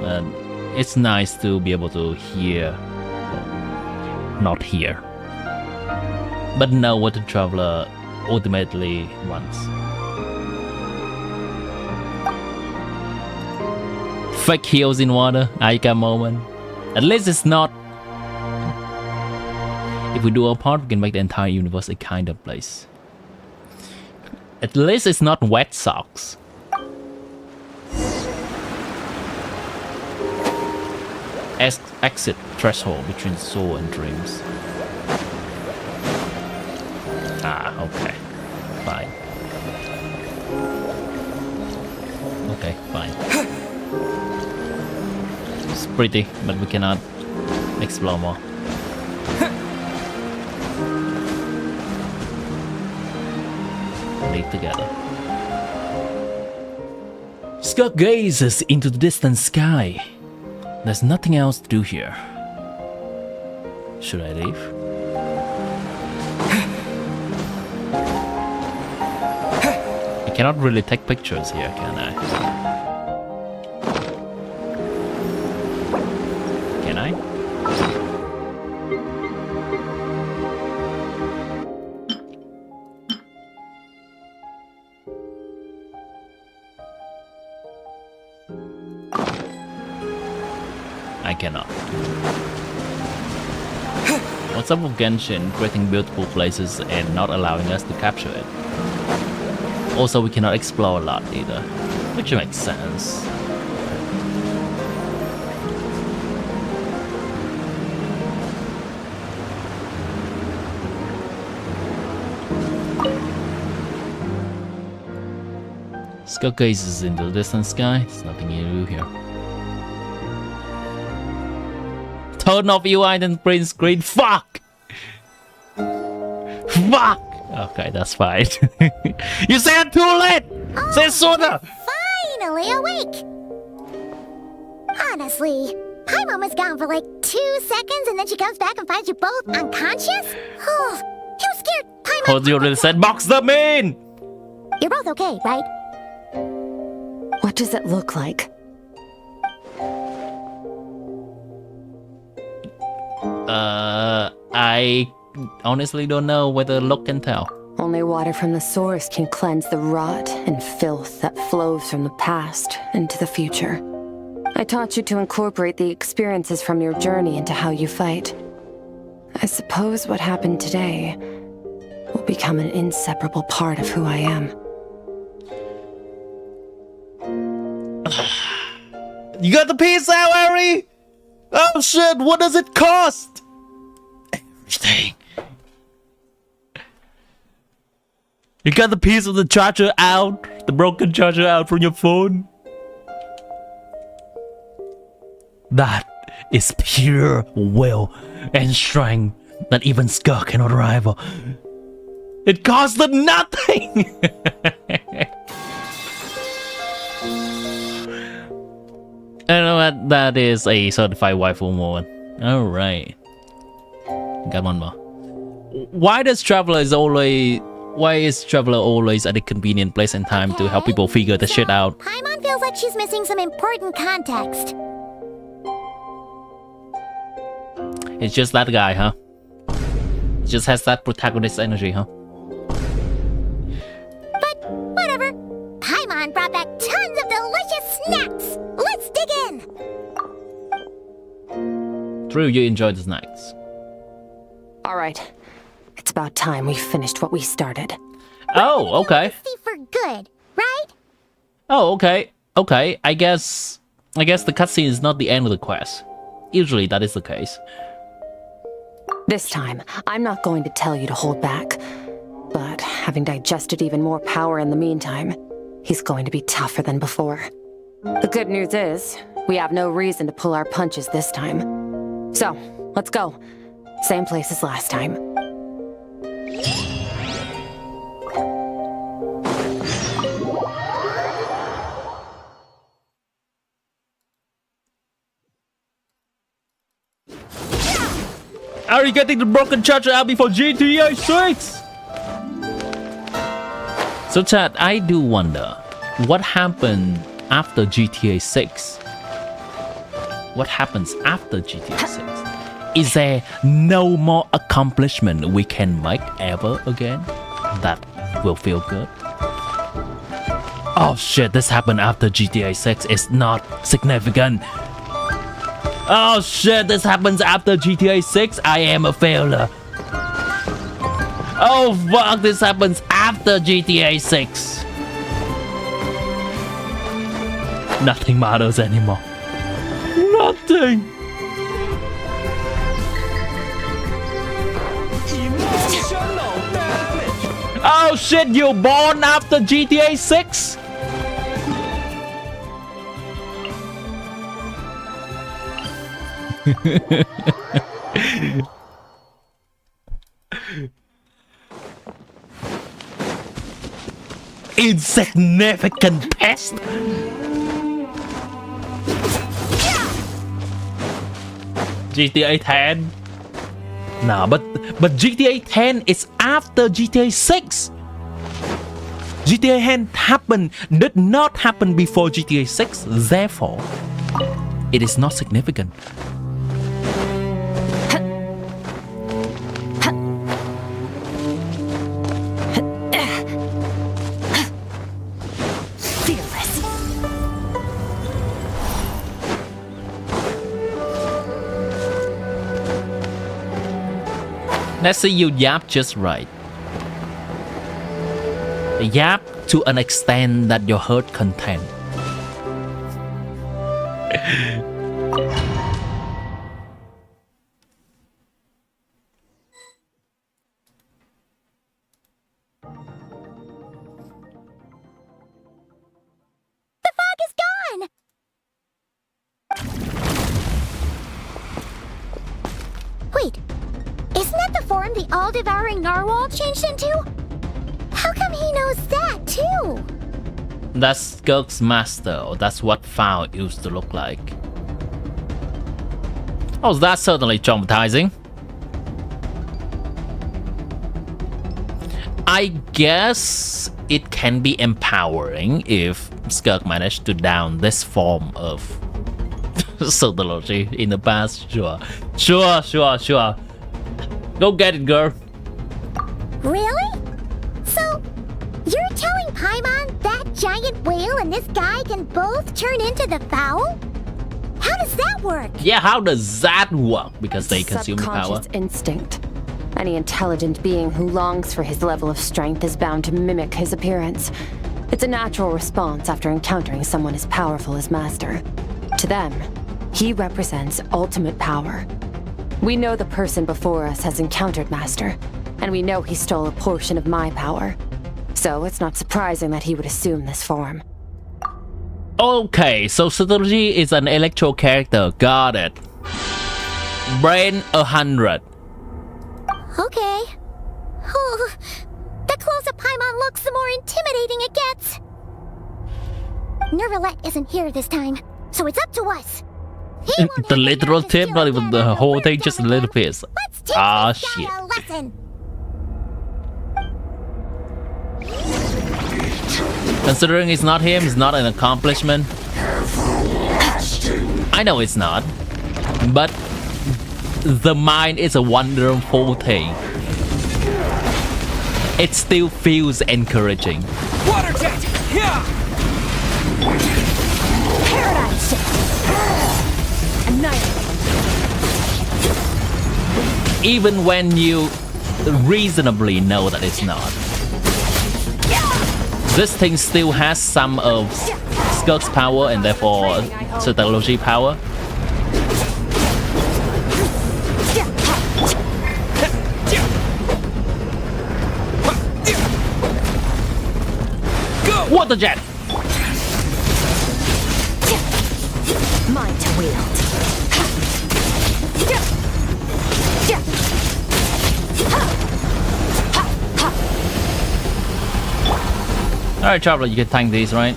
and it's nice to be able to hear, not hear, but know what the traveler ultimately wants. Fake heels in water, Aika moment. At least it's not. If we do our part, we can make the entire universe a kinder place. At least it's not wet socks. Exit threshold between soul and dreams. Ah, okay. Fine. Okay, fine. It's pretty, but we cannot explore more. Lead together. SKIRK gazes into the distant sky. There's nothing else to do here. Should I leave? I cannot really take pictures here, can I? Can I? I cannot. What's up with Genshin creating beautiful places and not allowing us to capture it? Also, we cannot explore a lot either, which makes sense. SKIRK gazes into the distant sky. There's nothing to do here. Turn off UI and print screen. Fuck! Fuck! Okay, that's fine. You said too late! Say it sooner! Finally awake! Honestly, Paimon was gone for like 2 seconds and then she comes back and finds you both unconscious? Oh, you scared Paimon. Hold you already said box them in! You're both okay, right? What does it look like? I honestly don't know whether look can tell. Only water from the source can cleanse the rot and filth that flows from the past into the future. I taught you to incorporate the experiences from your journey into how you fight. I suppose what happened today will become an inseparable part of who I am. You got the piece out, Harry? Oh shit, what does it cost? Everything. You got the piece of the charger out, the broken charger out from your phone. That is pure will and strength that even SKIRK cannot rival. It costed nothing! I know what that is, a certified waifu moment. Alright. Got one more. Why is Traveler always at a convenient place and time to help people figure the shit out? Paimon feels like she's missing some important context. It's just that guy, huh? It just has that protagonist energy, huh? But whatever. Paimon brought back tons of delicious snacks. Let's dig in. Drew, you enjoy the snacks. All right. It's about time we finished what we started. Oh, okay. For good, right? Oh, okay. Okay, I guess the cutscene is not the end of the quest. Usually that is the case. This time, I'm not going to tell you to hold back. But having digested even more power in the meantime, he's going to be tougher than before. The good news is, we have no reason to pull our punches this time. So, let's go. Same place as last time. Are you getting the broken charger out before GTA 6? So chat, I do wonder, what happened after GTA 6? What happens after GTA 6? Is there no more accomplishment we can make ever again that will feel good? Oh shit, this happened after GTA 6. It's not significant. Oh shit, this happens after GTA 6. I am a failure. Oh fuck, this happens after GTA 6. Nothing matters anymore. Nothing. Oh shit, you born after GTA 6? Insignificant pest. GTA 10. Nah, but GTA 10 is after GTA 6. GTA 10 did not happen before GTA 6. Therefore, it is not significant. Let's say you yap just right. Yap to an extent that your heart content. The fog is gone! Wait, isn't that the form the all-devouring narwhal changed into? How come he knows that, too? That's SKIRK's master. That's what Foul used to look like. Oh, that's certainly traumatizing. I guess it can be empowering if SKIRK managed to down this form of Sotology in the past. Sure. Go get it, girl. Really? So, you're telling Paimon that giant whale and this guy can both turn into the fowl? How does that work? Yeah, how does that work? Because they consume the power. Subconscious instinct. Any intelligent being who longs for his level of strength is bound to mimic his appearance. It's a natural response after encountering someone as powerful as Master. To them, he represents ultimate power. We know the person before us has encountered Master, and we know he stole a portion of my power. So it's not surprising that he would assume this form. Okay, so Sotology is an electro character. Got it. Brain 100. Okay. Oh, the closer Paimon looks, the more intimidating it gets. Nervalette isn't here this time, so it's up to us. The literal tip, not even the whole thing, just a little piece. Ah, shit. Considering it's not him, it's not an accomplishment. I know it's not, but the mind is a wonderful thing. It still feels encouraging. Water jet! Yeah! Paradigm shift! Annihilate! even when you reasonably know that it's not. This thing still has some of SKIRK's power and therefore technology power. Water jet! Mine to wield. Alright, Traveler, you can tank these, right?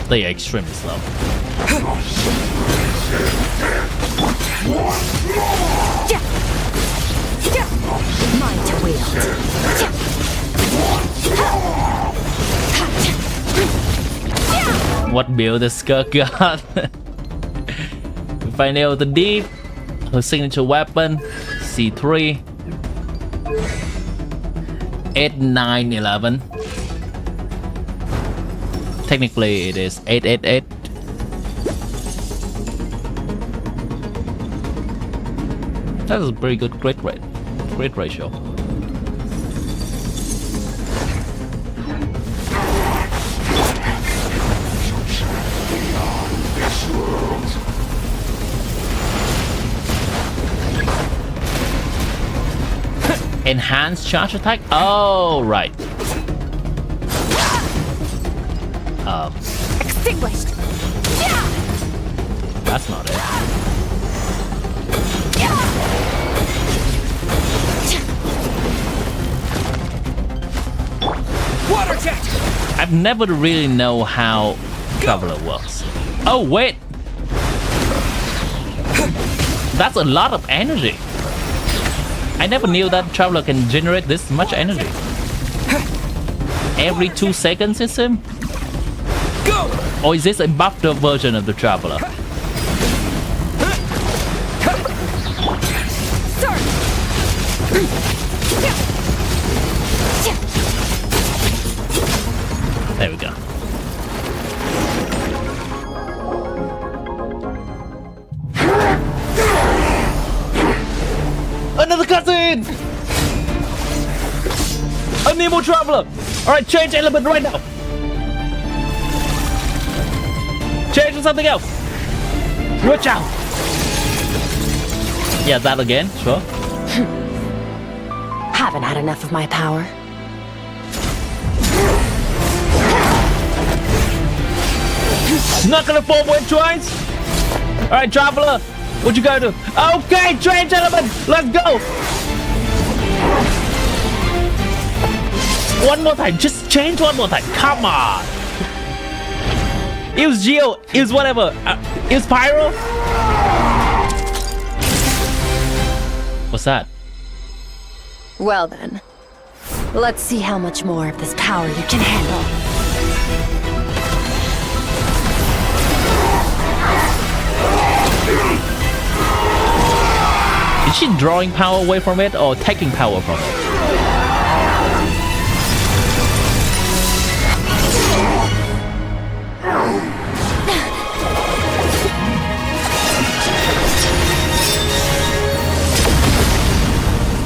They are extremely slow. Mine to wield. What build the SKIRK got? Final the deep, her signature weapon, C3, 8, 9, 11. Technically, it is 8, 8, 8. That is a pretty good crit rate, crit ratio. Enhanced charge attack? Oh, right. Extinguished. That's not it. Water jet! I've never really know how Traveler works. Oh, wait. That's a lot of energy. I never knew that Traveler can generate this much energy. Every 2 seconds, it seems? Go! Or is this a buffed up version of the Traveler? There we go. Another cutscene! A Nemo Traveler! Alright, change element right now! Change to something else! Watch out! Yeah, that again, sure. Haven't had enough of my power. Not gonna fall when it tries! Alright, Traveler! What you gotta do? Okay, change element! Let's go! One more time, just change one more time. Come on! Use Geo, use whatever. Use Pyro? What's that? Well then, let's see how much more of this power you can handle. Is she drawing power away from it or taking power from it?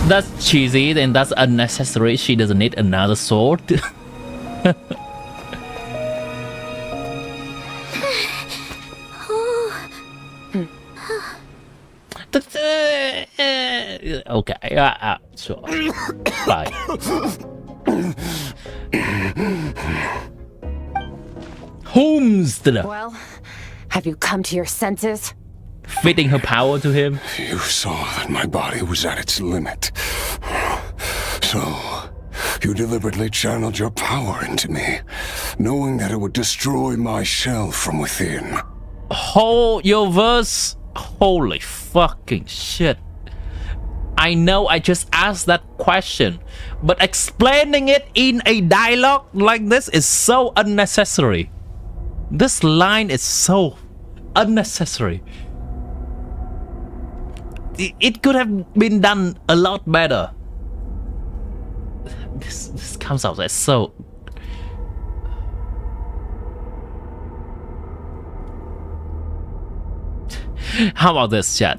That's cheesy and that's unnecessary. She doesn't need another sword. Okay, sure. Fine. Homesteader. Well, have you come to your senses? Fitting her power to him. You saw that my body was at its limit. So, you deliberately channeled your power into me, knowing that it would destroy my shell from within. Hold your verse. Holy fucking shit. I know I just asked that question, but explaining it in a dialogue like this is so unnecessary. This line is so unnecessary. It could have been done a lot better. This comes out as so... How about this, chat?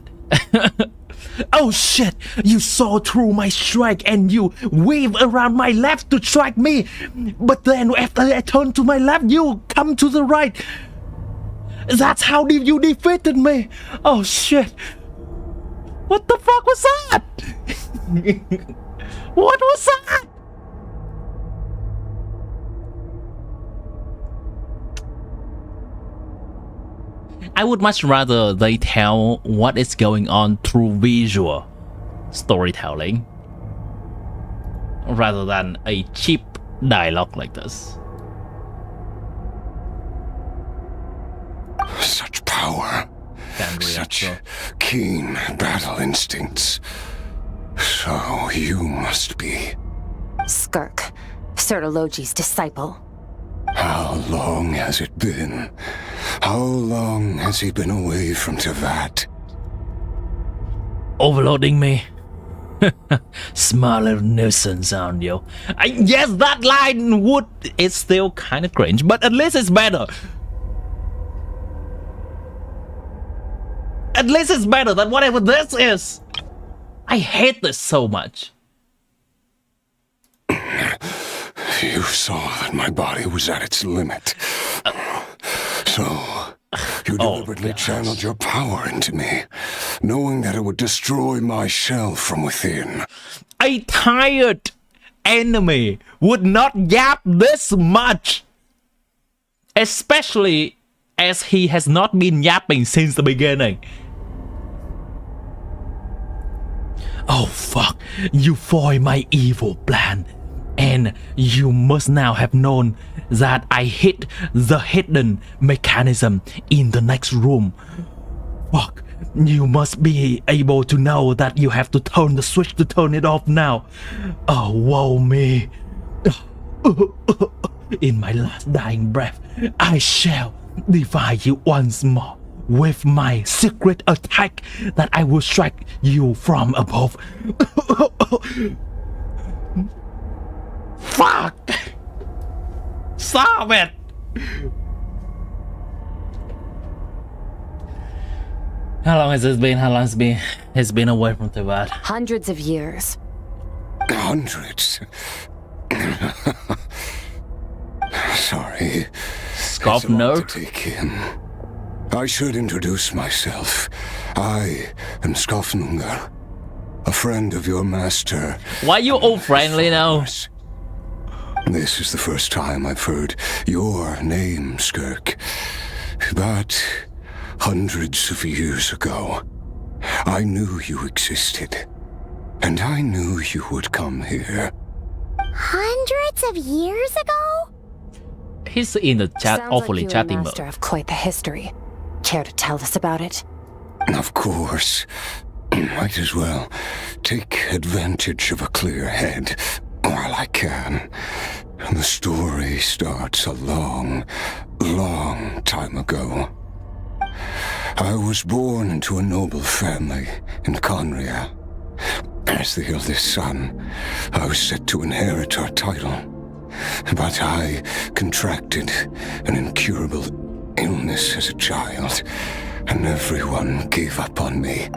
Oh shit! You saw through my strike and you weave around my left to strike me. But then after I turn to my left, you come to the right. That's how you defeated me. Oh shit! What the fuck was that? What was that? I would much rather they tell what is going on through visual storytelling rather than a cheap dialogue like this. Such power, such keen battle instincts. So you must be... SKIRK, Sertologi's disciple. How long has it been? How long has he been away from Tevat? Overloading me. Small little nuisance, aren't you? Yes, that line would... It's still kind of cringe, but at least it's better. At least it's better than whatever this is. I hate this so much. You saw that my body was at its limit. So, you deliberately channeled your power into me, knowing that it would destroy my shell from within. A tired enemy would not yap this much. Especially as he has not been yapping since the beginning. Oh fuck, you foiled my evil plan. And you must now have known that I hid the hidden mechanism in the next room. Fuck, you must be able to know that you have to turn the switch to turn it off now. Oh, woe me. In my last dying breath, I shall defy you once more with my secret attack that I will strike you from above. Fuck! Stop it! How long has it been? How long has it been? It's been away from Tevat. Hundreds of years. Hundreds? Sorry. Scoff nerd. Take in. I should introduce myself. I am Skofnungar, a friend of your master. Why you all friendly now? This is the first time I've heard your name, SKIRK. But hundreds of years ago, I knew you existed. And I knew you would come here. Hundreds of years ago? He's in the chat, awfully chatty mode. Master of quite the history. Care to tell us about it? Of course. Might as well take advantage of a clear head while I can. The story starts a long, long time ago. I was born into a noble family in Conria. As the eldest son, I was set to inherit our title. But I contracted an incurable illness as a child, and everyone gave up on me.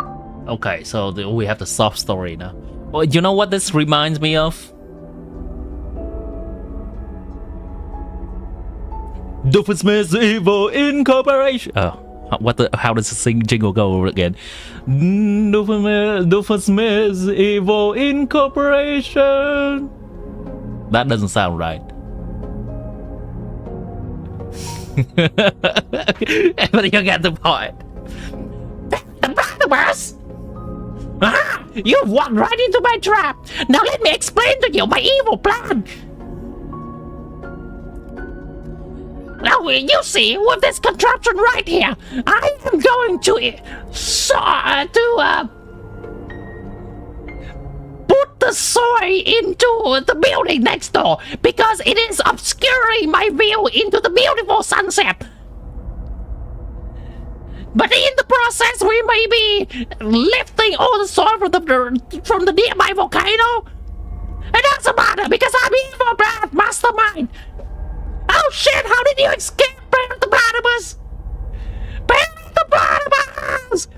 Okay, so we have the soft story now. Well, you know what this reminds me of? Doofenshmirtz Evil Incorporation. Oh, how does the jingle go over again? Doofenshmirtz Evil Incorporation. That doesn't sound right. But you get the point. The Barnabas! You've walked right into my trap. Now let me explain to you my evil plan. Now you see, with this contraption right here, I am going to put the soy into the building next door because it is obscuring my view into the beautiful sunset. But in the process, we may be lifting all the soil from the nearby volcano. It doesn't matter because I'm evil, Brad, mastermind. Oh shit, how did you escape, Brad the Barnabas? Brad the Barnabas!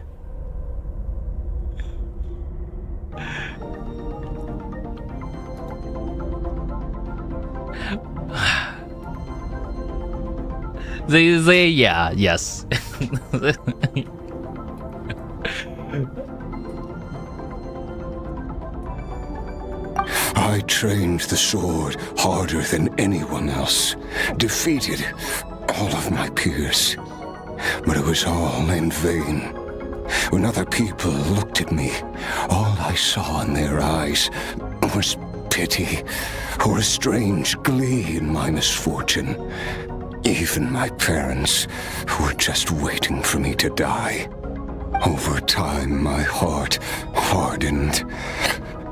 Yeah, yes. I trained the sword harder than anyone else, defeated all of my peers. But it was all in vain. When other people looked at me, all I saw in their eyes was pity or a strange glee in my misfortune. Even my parents were just waiting for me to die. Over time, my heart hardened,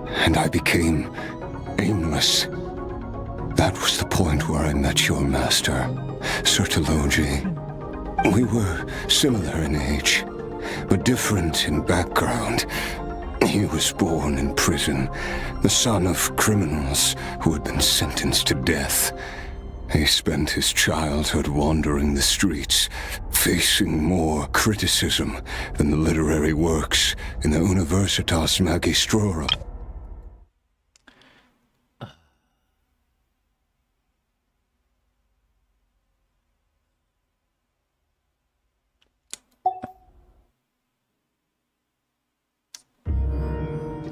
and I became aimless. That was the point where I met your master, Sir Taloji. We were similar in age, but different in background. He was born in prison, the son of criminals who had been sentenced to death. He spent his childhood wandering the streets, facing more criticism than the literary works in the Universitas Magistrorum.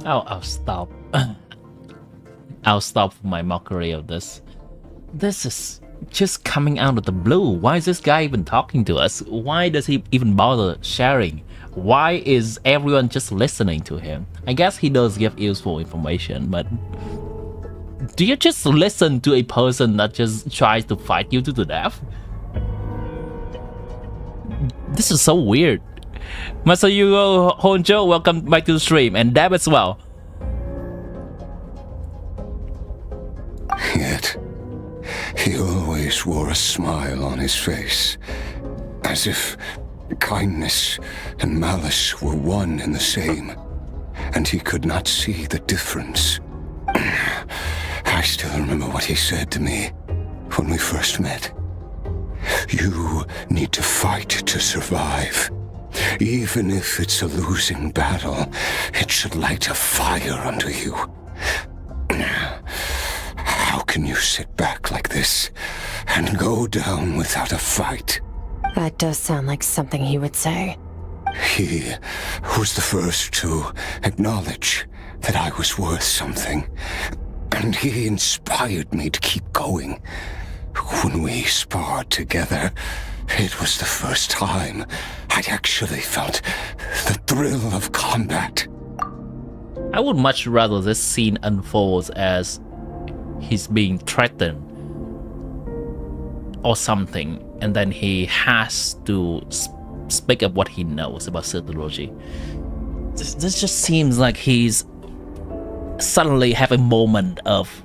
I'll stop. I'll stop my mockery of this. This is just coming out of the blue. Why is this guy even talking to us? Why does he even bother sharing? Why is everyone just listening to him? I guess he does give useful information, but do you just listen to a person that just tries to fight you to the death? This is so weird. Masayugo Honjo, welcome back to the stream, and Deb as well. Yet, he always wore a smile on his face, as if kindness and malice were one and the same, and he could not see the difference. I still remember what he said to me when we first met. You need to fight to survive. Even if it's a losing battle, it should light a fire under you. How can you sit back like this and go down without a fight? That does sound like something he would say. He was the first to acknowledge that I was worth something, and he inspired me to keep going. When we sparred together, it was the first time I'd actually felt the thrill of combat. I would much rather this scene unfolds as he's being threatened or something, and then he has to speak up what he knows about Scientology. This just seems like he's suddenly have a moment of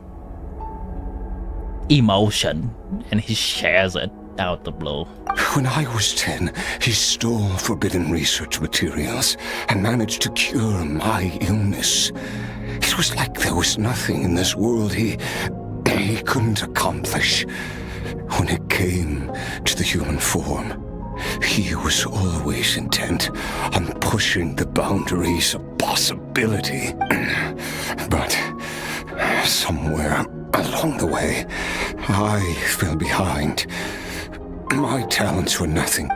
emotion and he shares it out the blue. When I was 10, he stole forbidden research materials and managed to cure my illness. It was like there was nothing in this world he couldn't accomplish. When it came to the human form, he was always intent on pushing the boundaries of possibility. But somewhere along the way, I fell behind. My talents were nothing.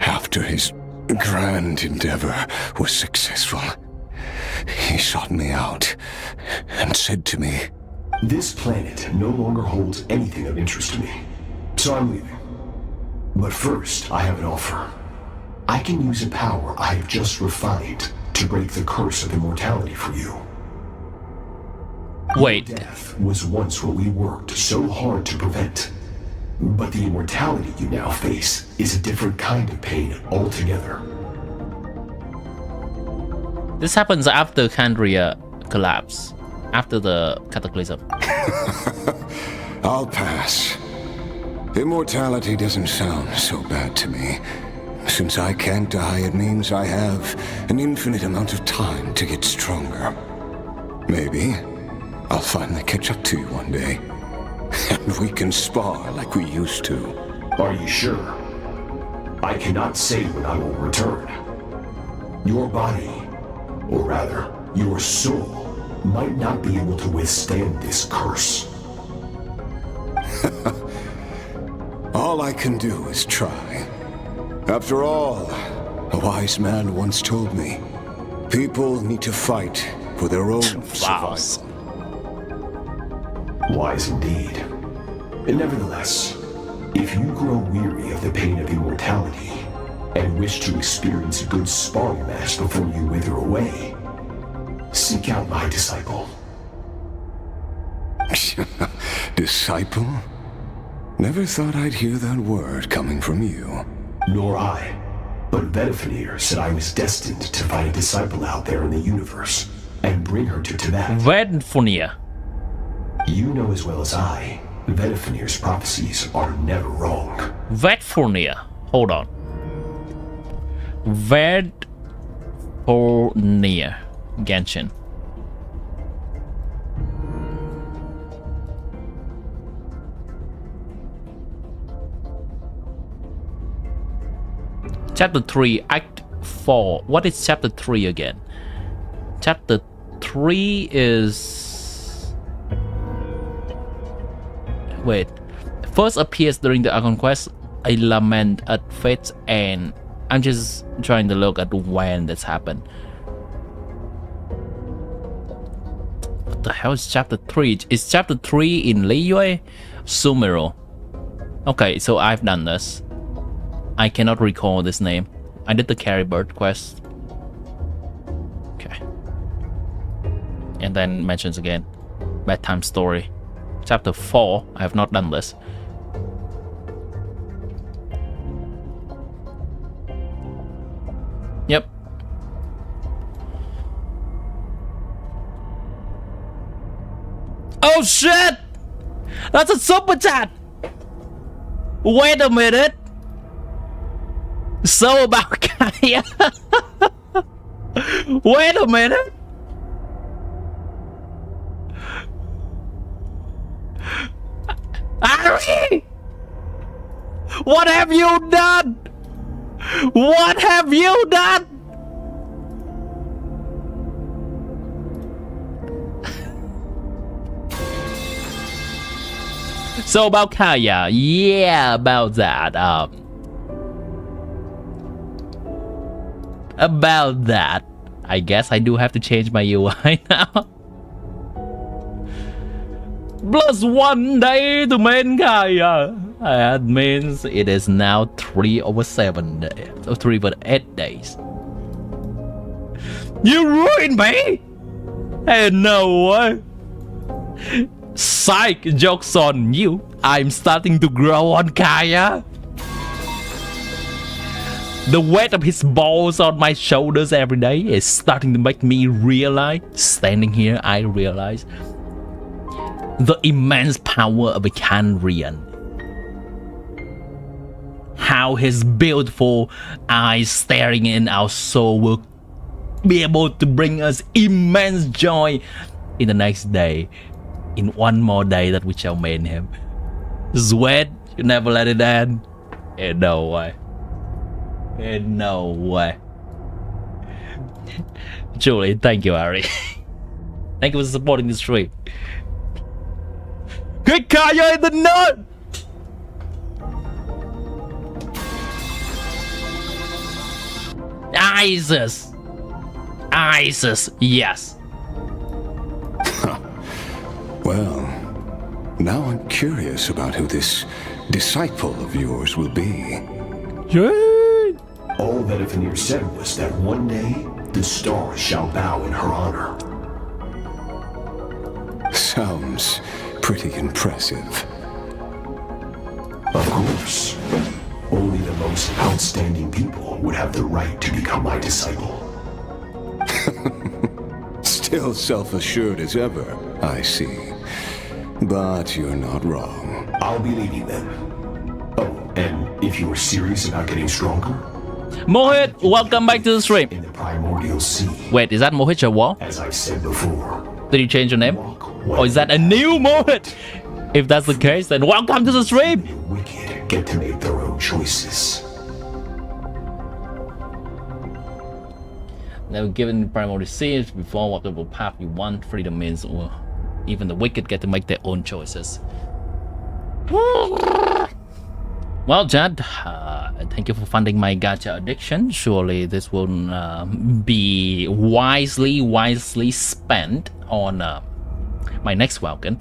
After his grand endeavor was successful, he sought me out and said to me, "This planet no longer holds anything of interest to me, so I'm leaving. But first, I have an offer. I can use a power I have just refined to break the curse of immortality for you." Wait. Death was once what we worked so hard to prevent. But the immortality you now face is a different kind of pain altogether. This happens after Candria collapse, after the cataclysm. I'll pass. Immortality doesn't sound so bad to me. Since I can't die, it means I have an infinite amount of time to get stronger. Maybe I'll finally catch up to you one day, and we can spar like we used to. Are you sure? I cannot say when I will return. Your body, or rather, your soul, might not be able to withstand this curse. All I can do is try. After all, a wise man once told me, people need to fight for their own survival. Wise indeed. And nevertheless, if you grow weary of the pain of immortality and wish to experience a good sparring match before you wither away, seek out my disciple. Disciple? Never thought I'd hear that word coming from you. Nor I. But Vedifenir said I was destined to find a disciple out there in the universe and bring her to Tibet. Vedifenir. You know as well as I, Vedifenir's prophecies are never wrong. Vedifenir. Hold on. Vedifenir. Genshin. Chapter 3, Act 4. What is Chapter 3 again? Chapter 3 is... Wait. First appears during the Archon Quest, a lament at fate's end. I'm just trying to look at when this happened. What the hell is Chapter 3? Is Chapter 3 in Liyue? Sumero. Okay, so I've done this. I cannot recall this name. I did the Carry Bird quest. Okay. And then mentions again. Bedtime Story. Chapter 4. I have not done this. Yep. Oh shit! That's a super chat! Wait a minute! So about Kaeya. Wait a minute. Ari! What have you done? What have you done? So about Kaeya, yeah, about that. About that, I guess I do have to change my UI now. +1 day to main Kaeya. That means it is now 3/7 days, or 3/8 days. You ruined me! Hey, no way. Psych, joke's on you. I'm starting to grow on Kaeya. The weight of his balls on my shoulders every day is starting to make me realize, standing here, I realize the immense power of a Kandrian. How his beautiful eyes staring in our soul will be able to bring us immense joy in the next day, in one more day that we shall main him. Sweat, you never let it end. No way. No way. Julie, thank you, Ari. Thank you for supporting the stream. Get Kaeya in the nut! Isis! Isis, yes. Well, now I'm curious about who this disciple of yours will be. Yeah. All Vedifenir said was that one day the stars shall bow in her honor. Sounds pretty impressive. Of course. Only the most outstanding people would have the right to become my disciple. Still self-assured as ever, I see. But you're not wrong. I'll be leading them. Oh, and if you were serious about getting stronger... Mohit, welcome back to the stream. In the primordial sea. Wait, is that Mohit your wall? As I said before. Did you change your name? Or is that a new Mohit? If that's the case, then welcome to the stream. The wicked get to make their own choices. Now, given the primordial sea before whatever path you want, freedom means even the wicked get to make their own choices. Well, Jad, thank you for funding my gacha addiction. Surely this will be wisely spent on my next wagon.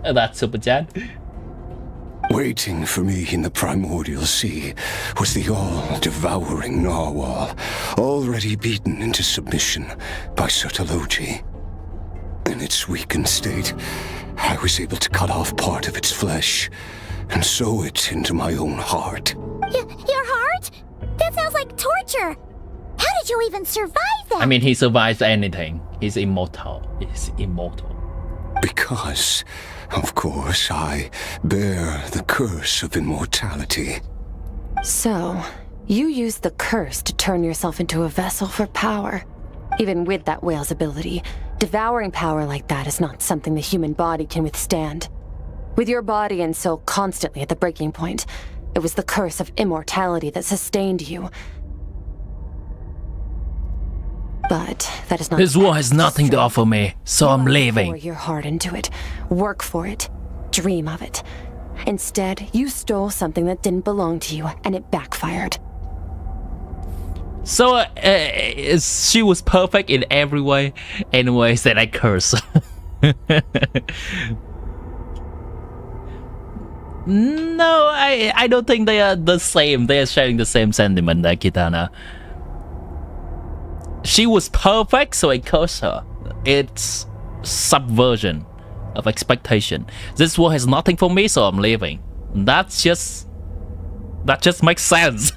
That's super, Jad. Waiting for me in the primordial sea was the all-devouring narwhal, already beaten into submission by Sertologi. In its weakened state, I was able to cut off part of its flesh and sew it into my own heart. Your heart? That sounds like torture. How did you even survive that? I mean, he survives anything. He's immortal. He's immortal. Because, of course, I bear the curse of immortality. So, you used the curse to turn yourself into a vessel for power. Even with that whale's ability, devouring power like that is not something the human body can withstand. With your body and soul constantly at the breaking point, it was the curse of immortality that sustained you. But that is not. This war has nothing to offer me, so I'm leaving. Pour your heart into it, work for it, dream of it. Instead, you stole something that didn't belong to you, and it backfired. So she was perfect in every way. Anyways, that I curse. No, I don't think they are the same. They are sharing the same sentiment, Kitana. She was perfect, so I curse her. It's subversion of expectation. This war has nothing for me, so I'm leaving. That just makes sense.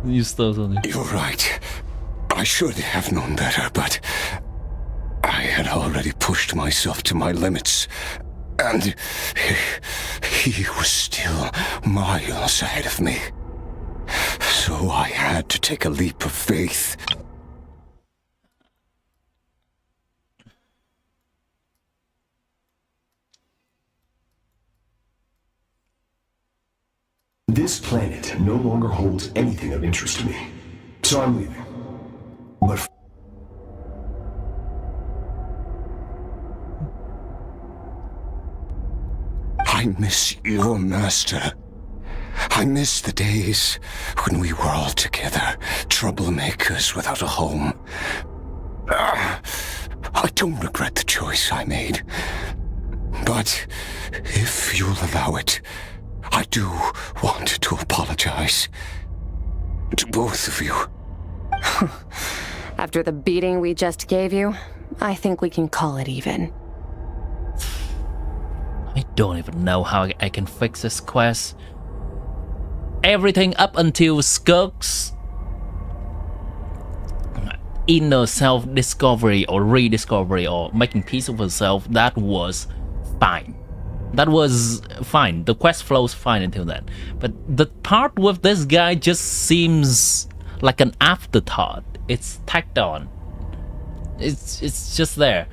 You stole something. You're right. I should have known better, but I had already pushed myself to my limits, and he was still miles ahead of me. So I had to take a leap of faith. This planet no longer holds anything of interest to me, so I'm leaving. But I miss your master. I miss the days when we were all together, troublemakers without a home. I don't regret the choice I made. But if you'll allow it, I do want to apologize. To both of you. After the beating we just gave you, I think we can call it even. I don't even know how I can fix this quest. Everything up until SKIRK's inner self-discovery or rediscovery or making peace with herself, that was fine. That was fine. The quest flows fine until then. But the part with this guy just seems like an afterthought. It's tacked on. It's just there.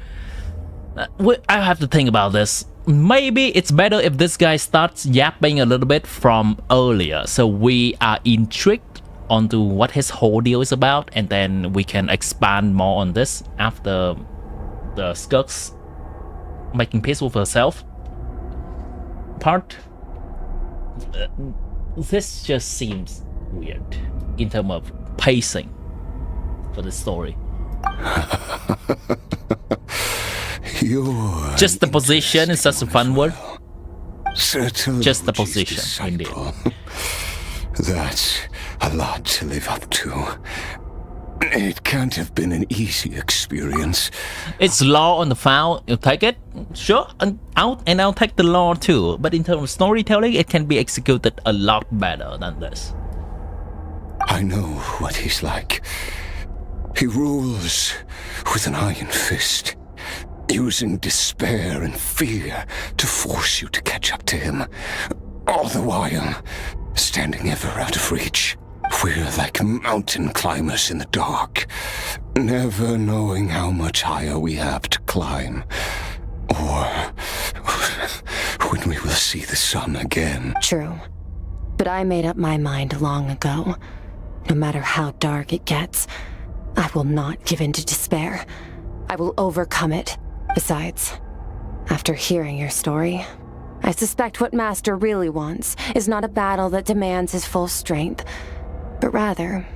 I have to think about this. Maybe it's better if this guy starts yapping a little bit from earlier, so we are intrigued onto what his whole deal is about, and then we can expand more on this after the SKIRK's making peace with herself part. This just seems weird in terms of pacing for the story. Just the position is such a fun word. Just the position, indeed. That's a lot to live up to. It can't have been an easy experience. It's law on the file. You take it, sure, and I'll take the law too. But in terms of storytelling, it can be executed a lot better than this. I know what he's like. He rules with an iron fist, using despair and fear to force you to catch up to him, all the while standing ever out of reach. We're like mountain climbers in the dark, never knowing how much higher we have to climb, or when we will see the sun again. True. But I made up my mind long ago. No matter how dark it gets, I will not give in to despair. I will overcome it. Besides, after hearing your story, I suspect what Master really wants is not a battle that demands his full strength, but rather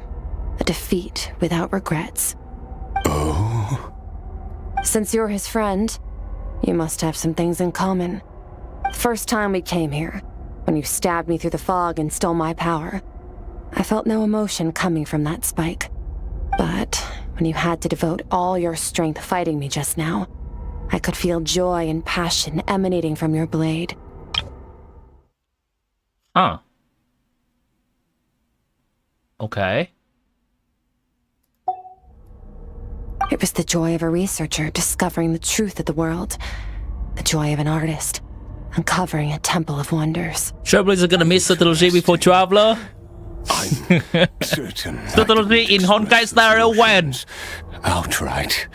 a defeat without regrets. Oh? Since you're his friend, you must have some things in common. The first time we came here, when you stabbed me through the fog and stole my power, I felt no emotion coming from that spike. But when you had to devote all your strength fighting me just now, I could feel joy and passion emanating from your blade. Huh. Okay. It was the joy of a researcher discovering the truth of the world. The joy of an artist uncovering a temple of wonders. Travelers are gonna miss Subtlety before Traveler. I'm certain. Subtlety in Honkai Star Rail when? Outright.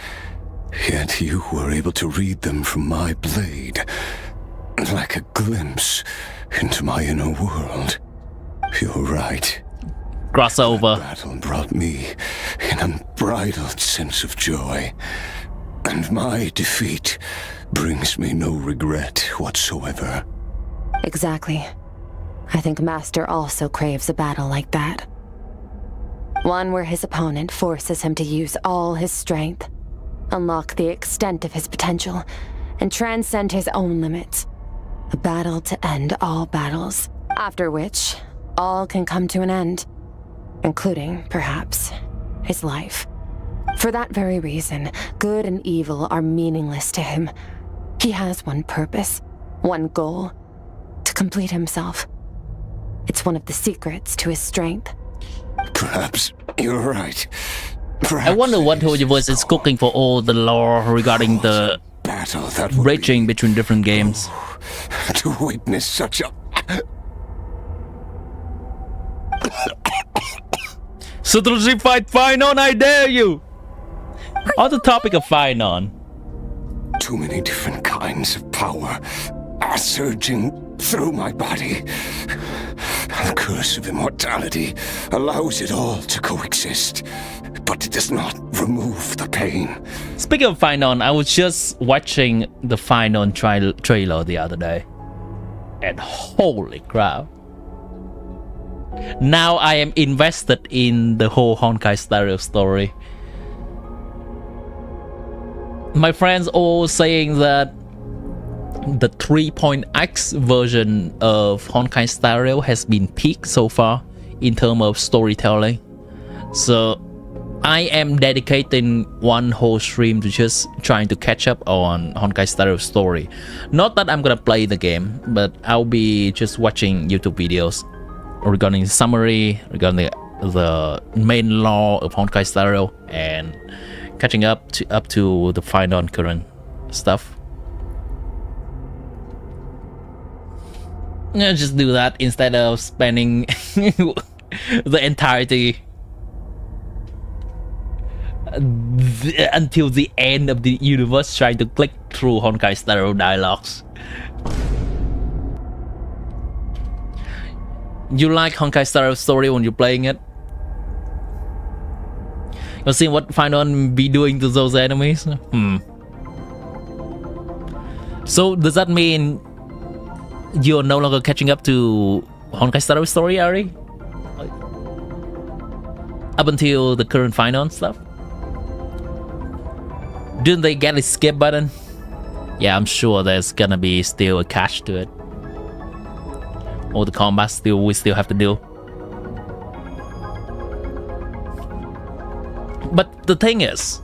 Yet you were able to read them from my blade, like a glimpse into my inner world. You're right. Crossover. That battle brought me an unbridled sense of joy, and my defeat brings me no regret whatsoever. Exactly. I think Master also craves a battle like that. One where his opponent forces him to use all his strength, unlock the extent of his potential, and transcend his own limits. A battle to end all battles, after which all can come to an end, including, perhaps, his life. For that very reason, good and evil are meaningless to him. He has one purpose, one goal, to complete himself. It's one of the secrets to his strength. Perhaps you're right. I wonder what universe is cooking for all the lore regarding the battle that bridging between different games. To witness such a... Subtlety fight Finon, I dare you! On the topic of Finon. Too many different kinds of power are surging through my body. The curse of immortality allows it all to coexist, but it does not remove the pain. Speaking of Finon, I was just watching the Finon trailer the other day. And holy crap. Now I am invested in the whole Honkai Star Rail story. My friends all saying that the 3.x version of Honkai Star Rail has been peaked so far in terms of storytelling. So I am dedicating one whole stream to just trying to catch up on Honkai Star Rail story. Not that I'm gonna play the game, but I'll be just watching YouTube videos regarding the summary, regarding the main lore of Honkai Star Rail, and catching up to the final current stuff. Yeah, just do that instead of spending the entirety until the end of the universe trying to click through Honkai Star Rail dialogues. You like Honkai Star Rail story when you're playing it? You've seen what Finon be doing to those enemies? So does that mean you're no longer catching up to Honkai Star Rail story, Ari? Up until the current Finon stuff? Didn't they get a skip button? Yeah, I'm sure there's gonna be still a catch to it. All the combat we still have to do. But the thing is,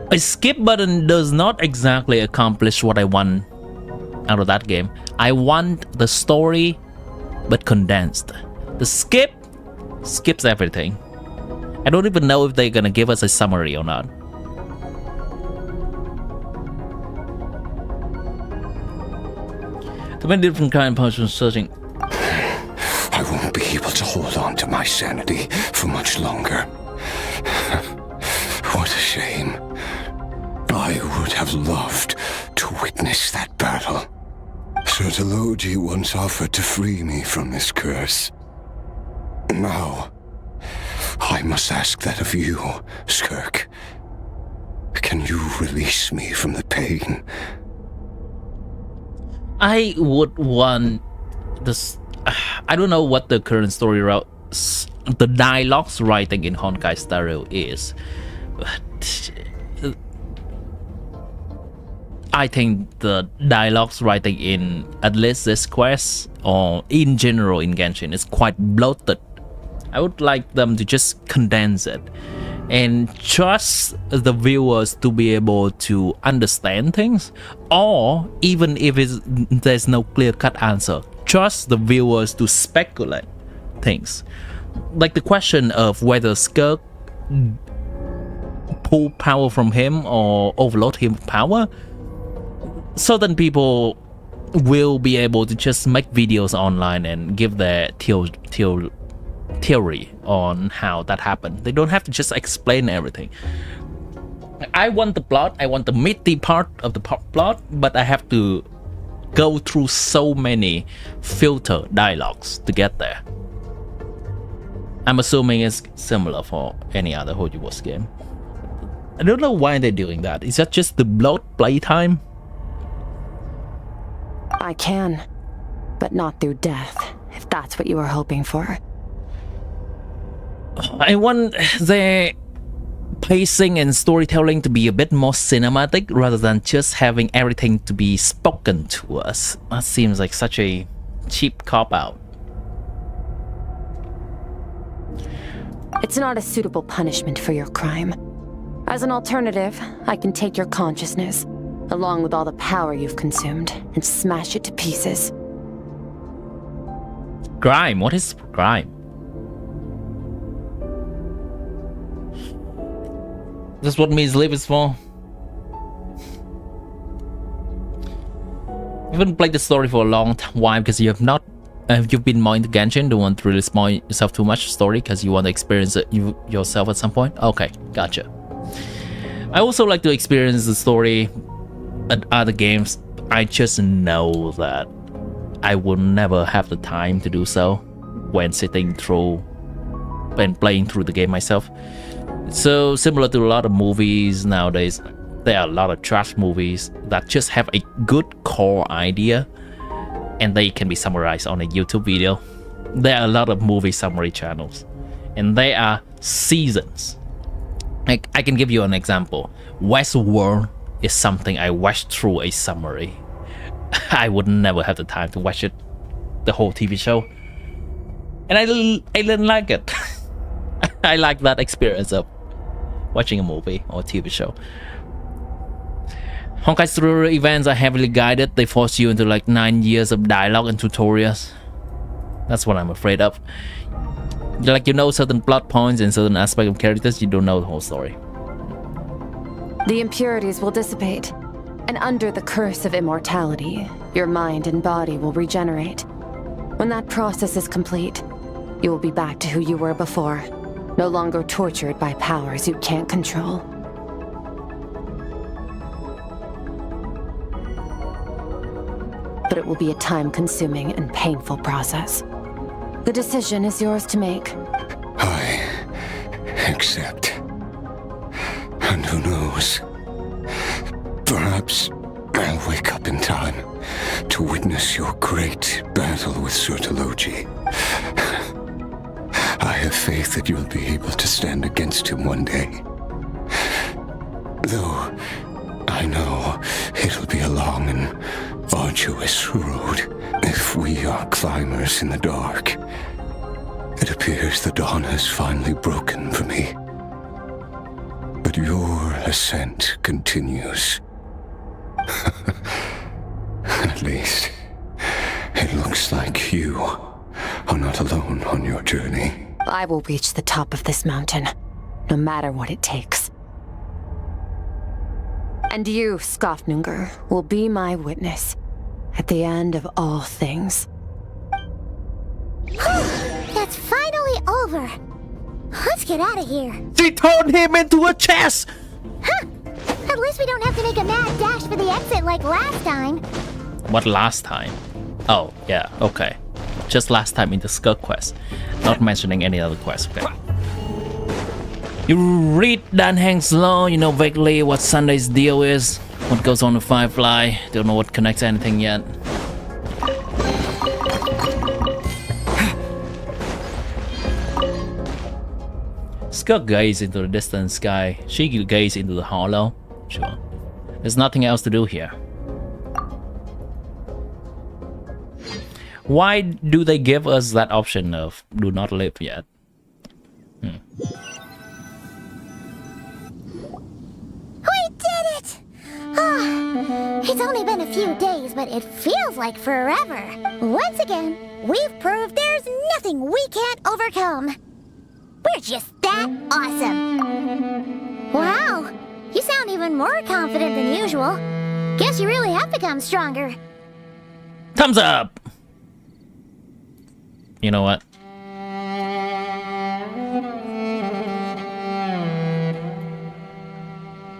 a skip button does not exactly accomplish what I want out of that game. I want the story, but condensed. The skip skips everything. I don't even know if they're gonna give us a summary or not. Too many different kind of potions searching. I won't be able to hold on to my sanity for much longer. What a shame. I would have loved to witness that battle. Subtlety once offered to free me from this curse. Now, I I must ask that of you, SKIRK. Can you release me from the pain? I would want this. I don't know what the current story route, the dialogues writing in Honkai Star Rail is, but I think the dialogues writing in at least this quest or in general in Genshin is quite bloated. I would like them to just condense it and trust the viewers to be able to understand things, or even if there's no clear-cut answer, trust the viewers to speculate things. Like the question of whether SKIRK pull power from him or overload him power. Certain people will be able to just make videos online and give their theory on how that happened. They don't have to just explain everything. I want the plot, I want the meaty part of the plot, but I have to go through so many filter dialogues to get there. I'm assuming it's similar for any other Holy Wars game. I don't know why they're doing that. Is that just the bloat playtime? I can, but not through death, if that's what you were hoping for. I want the pacing and storytelling to be a bit more cinematic rather than just having everything to be spoken to us. That seems like such a cheap cop-out. It's not a suitable punishment for your crime. As an alternative, I can take your consciousness, along with all the power you've consumed, and smash it to pieces. Crime? What is crime? That's what means live is for. You haven't played the story for a long while because you have not. You've been more into Genshin. Don't want to really spoil yourself too much story because you want to experience it yourself at some point. Okay, gotcha. I also like to experience the story at other games. I just know that I will never have the time to do so when sitting through and playing through the game myself. So similar to a lot of movies nowadays, there are a lot of trash movies that just have a good core idea and they can be summarized on a YouTube video. There are a lot of movie summary channels and they are seasons. Like, I can give you an example. Westworld is something I watched through a summary. I would never have the time to watch it, the whole TV show. And I didn't like it. I like that experience of watching a movie or a TV show. Honkai Star Rail events are heavily guided. They force you into like 9 years of dialogue and tutorials. That's what I'm afraid of. Like, you know certain plot points and certain aspects of characters, you don't know the whole story. The impurities will dissipate, and under the curse of immortality, your mind and body will regenerate. When that process is complete, you will be back to who you were before, no longer tortured by powers you can't control. But it will be a time-consuming and painful process. The decision is yours to make. I accept. And who knows? Perhaps I'll wake up in time to witness your great battle with Surtology. I have faith that you'll be able to stand against him one day. Though I know it'll be a long and arduous road if we are climbers in the dark. It appears the dawn has finally broken for me. But your ascent continues. At least, it looks like you are not alone on your journey. I will reach the top of this mountain, no matter what it takes. And you, Skofnunger, will be my witness at the end of all things. That's finally over. Let's get out of here. She turned him into a chest! Huh. At least we don't have to make a mad dash for the exit like last time. What last time? Oh, yeah, okay. Just last time in the SKIRK quest. Not mentioning any other quest, okay. You read Dan Hank's Law, you know vaguely what Sunday's deal is, what goes on with Firefly, don't know what connects anything yet. SKIRK gazed into the distant sky. She gazed into the hollow. Sure. There's nothing else to do here. Why do they give us that option of do not live yet? We did it! It's only been a few days, but it feels like forever. Once again, we've proved there's nothing we can't overcome. We're just that awesome. Wow, you sound even more confident than usual. Guess you really have become stronger. Thumbs up! You know what?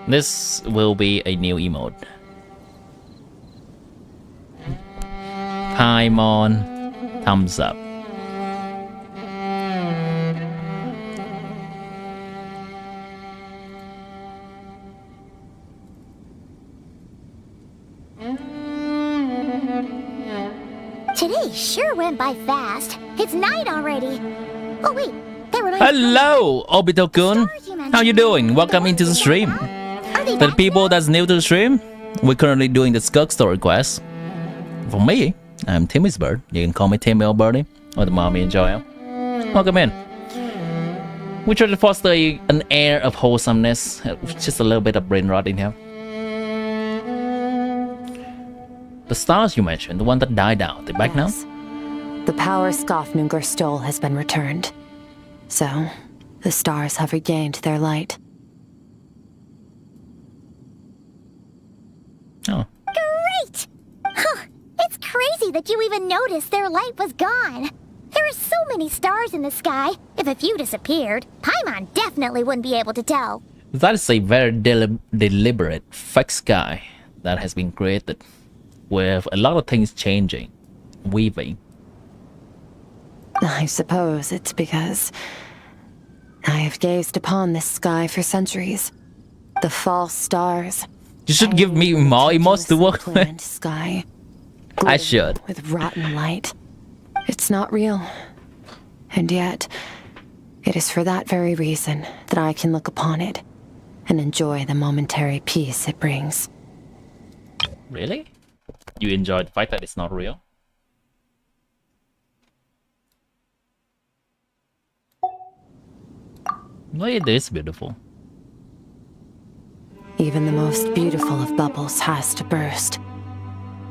This will be a new emote. Paimon, thumbs up. Today sure went by fast. It's night already. Oh wait, that reminds me. Hello, Obito-kun. How you doing? Welcome into the stream. For the people that's new to the stream, we're currently doing the SKIRK story quest. For me, I'm Timmy's bird. You can call me Timmy or Birdie, or the mommy and Joel. Welcome in. We try to foster an air of wholesomeness, just a little bit of brain rot in here. The stars you mentioned, the one that died out, they're back now? The power Skofnungur stole has been returned. So, the stars have regained their light. Oh. Great! Huh, it's crazy that you even noticed their light was gone. There are so many stars in the sky. If a few disappeared, Paimon definitely wouldn't be able to tell. That is a very deliberate fake sky that has been created, with a lot of things changing, weaving. I suppose it's because I have gazed upon this sky for centuries. The false stars. You should give me more emotes to work with. Sky. I should. With rotten light. It's not real. And yet, it is for that very reason that I can look upon it and enjoy the momentary peace it brings. Really? You enjoy the fact that it's not real? Well, it is beautiful. Even the most beautiful of bubbles has to burst.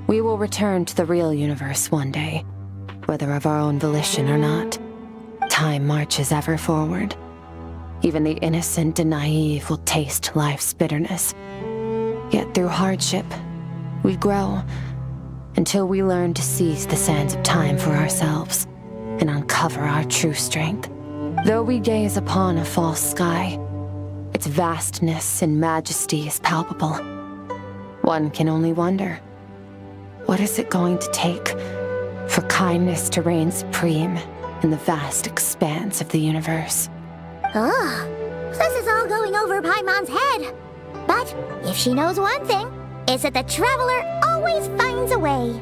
We will return to the real universe one day, whether of our own volition or not. Time marches ever forward. Even the innocent and naive will taste life's bitterness. Yet through hardship, we grow until we learn to seize the sands of time for ourselves and uncover our true strength. Though we gaze upon a false sky, its vastness and majesty is palpable. One can only wonder, what is it going to take for kindness to reign supreme in the vast expanse of the universe? This is all going over Paimon's head. But if she knows one thing, it's that the traveler always finds a way.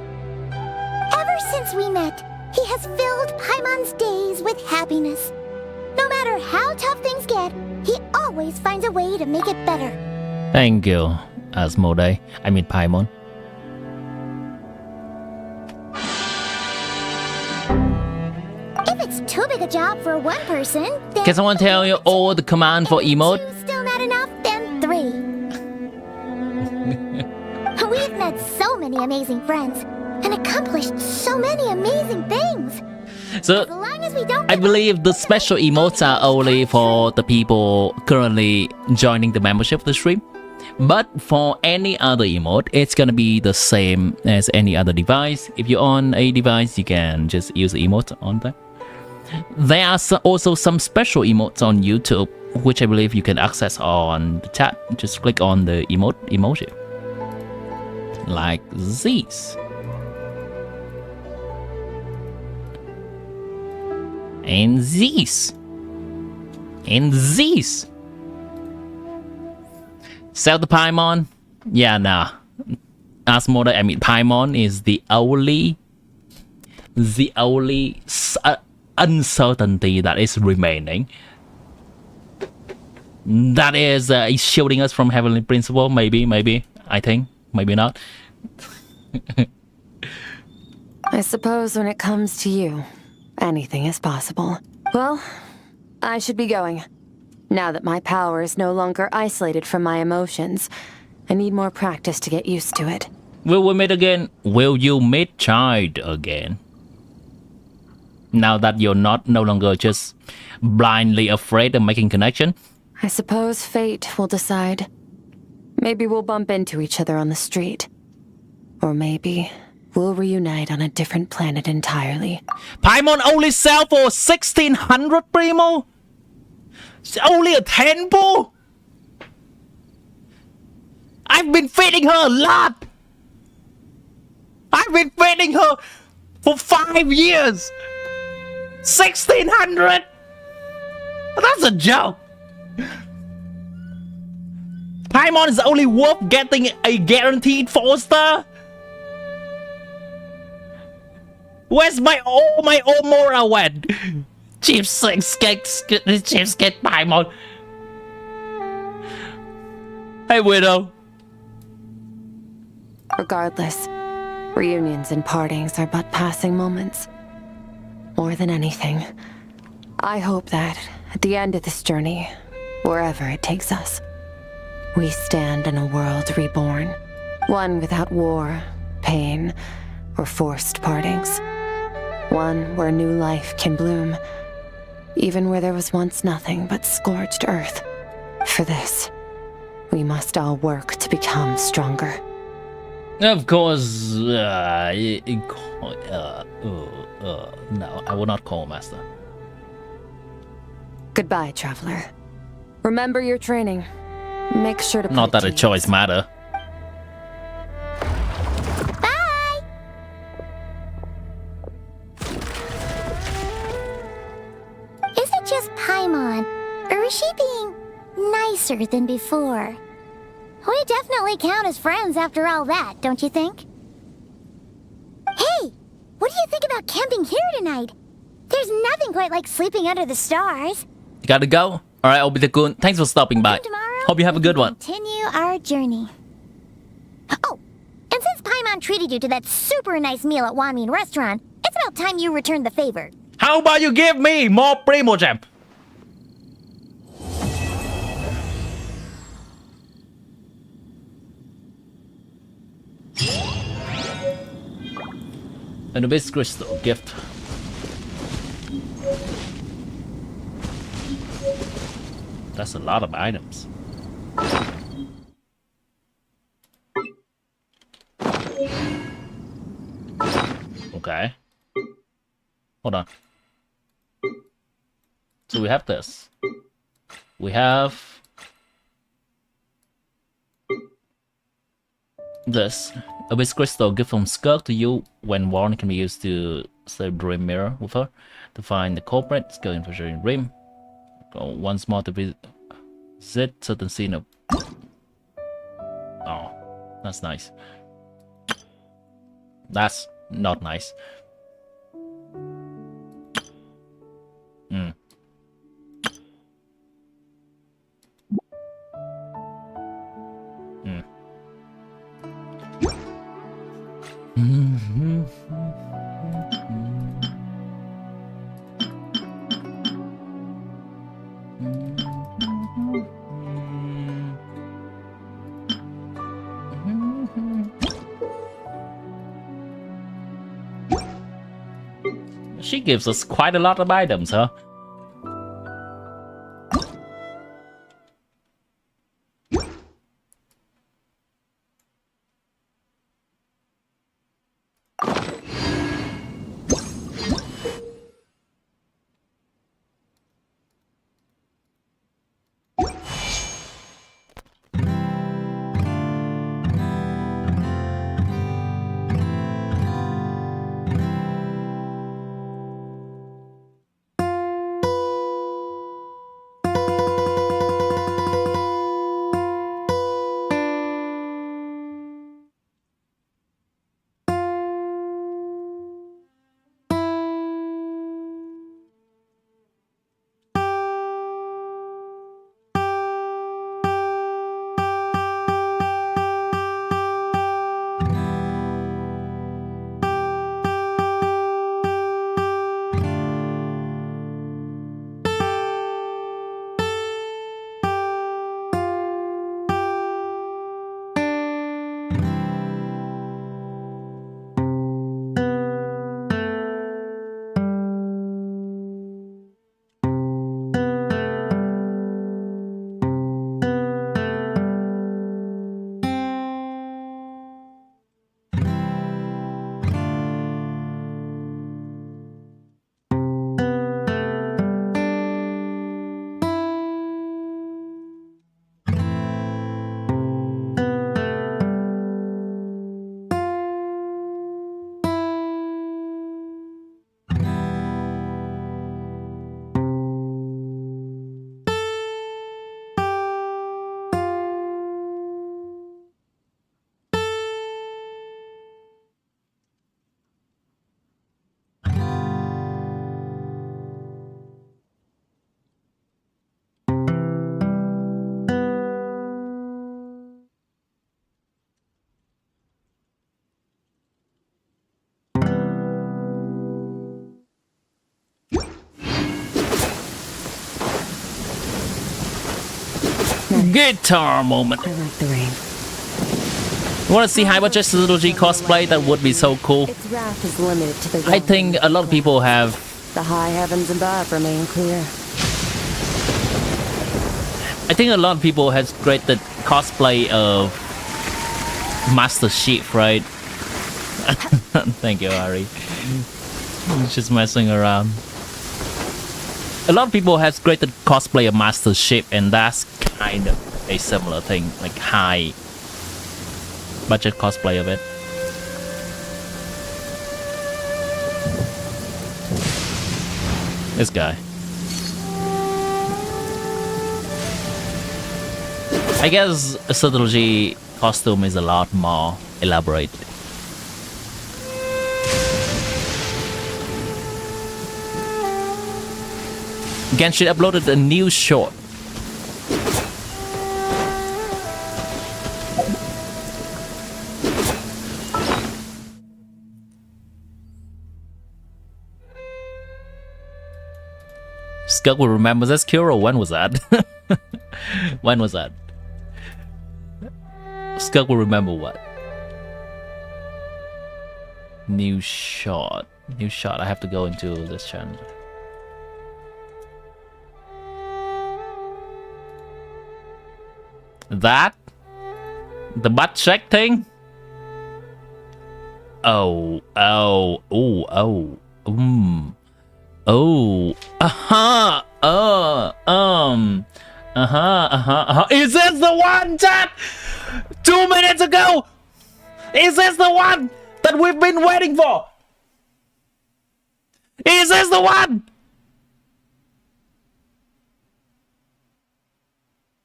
Ever since we met, he has filled Paimon's days with happiness. No matter how tough things get, he always finds a way to make it better. Thank you, Asmodee. I mean Paimon. If it's too big a job for one person, then... Can someone tell you all the command for emote? If 2's still not enough, then 3. We've met so many amazing friends and accomplished so many amazing things. So, As long as we don't I believe the special emotes are only for the people currently joining the membership of the stream. But for any other emote, it's gonna be the same as any other device. If you're on a device, you can just use the emote on there. There are also some special emotes on YouTube, which I believe you can access on the chat. Just click on the emoji. Like these. And these. And these. Sell the Paimon? Yeah, nah. Asmodee, I mean, Paimon is the only uncertainty that is remaining. That is shielding us from Heavenly Principle. Maybe. I think. Maybe not. I suppose when it comes to you, anything is possible. Well, I should be going. Now that my power is no longer isolated from my emotions, I need more practice to get used to it. Will we meet again? Will you meet Child again? Now that you're no longer just blindly afraid of making connection? I suppose fate will decide. Maybe we'll bump into each other on the street. Or maybe we'll reunite on a different planet entirely. Paimon only sell for 1600, Primo? It's only a temple? I've been feeding her a lot! I've been feeding her for 5 years! 1600! That's a joke! Paimon is only worth getting a guaranteed 4-star? Where's my Omora went? Cheapskate Paimon. Hey, Widow. Regardless, reunions and partings are but passing moments. More than anything, I hope that, at the end of this journey, wherever it takes us, we stand in a world reborn. One without war, pain, or forced partings. One where new life can bloom, even where there was once nothing but scorched earth. For this, we must all work to become stronger. Of course, no, I will not call Master. Goodbye, traveler. Remember your training. Make sure to Not that a choice matter. Bye! Is it just Paimon, or is she being nicer than before? We definitely count as friends after all that, don't you think? Hey! What do you think about camping here tonight? There's nothing quite like sleeping under the stars. You gotta go? Alright, Obita-kun, thanks for stopping by. Hope you have a good one. Continue our journey. Oh, and since Paimon treated you to that super nice meal at Wanmin restaurant, it's about time you returned the favor. How about you give me more Primo Gem? And a base crystal gift. That's a lot of items. Okay. Hold on. So we have this. We have this. Abyss crystal gift from SKIRK to you when worn can be used to save dream mirror with her. To find the culprit, go in for sharing dream. Go once more to visit certain scene of. Oh, that's nice. That's not nice. Hmm. Hmm. She gives us quite a lot of items, huh? Guitar moment. I like the rain. You want to see Hyperjust cosplay? That would be so cool. Its wrath is limited to the I think a lot of people have. The high heavens above remain clear. I think a lot of people has created cosplay of Master Chief, right? Thank you, Ari. Just messing around. A lot of people has created cosplay of Master Chief, and that's kind of a similar thing, like high budget cosplay of it. This guy. I guess a Satoshi costume is a lot more elaborate. Genshin uploaded a new short. SKIRK will remember this Kuro. When was that? When was that? SKIRK will remember what? New shot. New shot. I have to go into this channel. That? The butt check thing? Oh. Oh. Oh. Oh. Oh. Is this the one, chat? 2 minutes ago! Is this the one that we've been waiting for? Is this the one?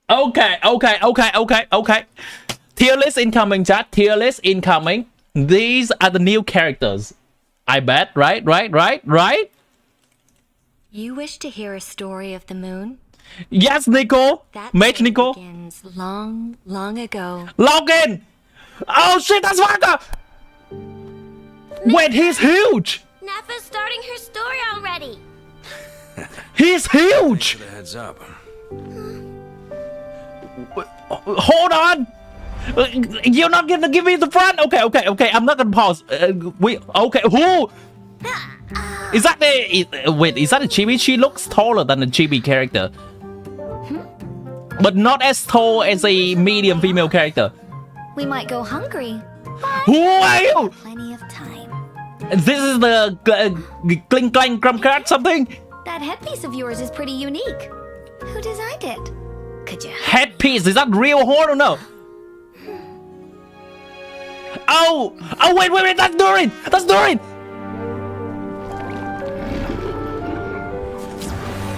Okay. Tier list incoming, chat. Tier list incoming. These are the new characters. I bet, right? You wish to hear a story of the moon? Yes, Nico. Mage Nico. Begins long, long ago. Log in. Oh shit, that's Waka. Wait, he's huge. Nafa's starting her story already. He's huge. Heads up. Hold on. You're not gonna give me the front? Okay. I'm not gonna pause. Okay. Who? Is that the? Wait, is that a chibi? She looks taller than a chibi character, but not as tall as a medium female character. We might go hungry. Who are you? Plenty of time. This is the cling clang crumb cat something. That headpiece of yours is pretty unique. Who designed it? Could you? Headpiece? Is that real horn or no? Oh, wait, that's Dorin.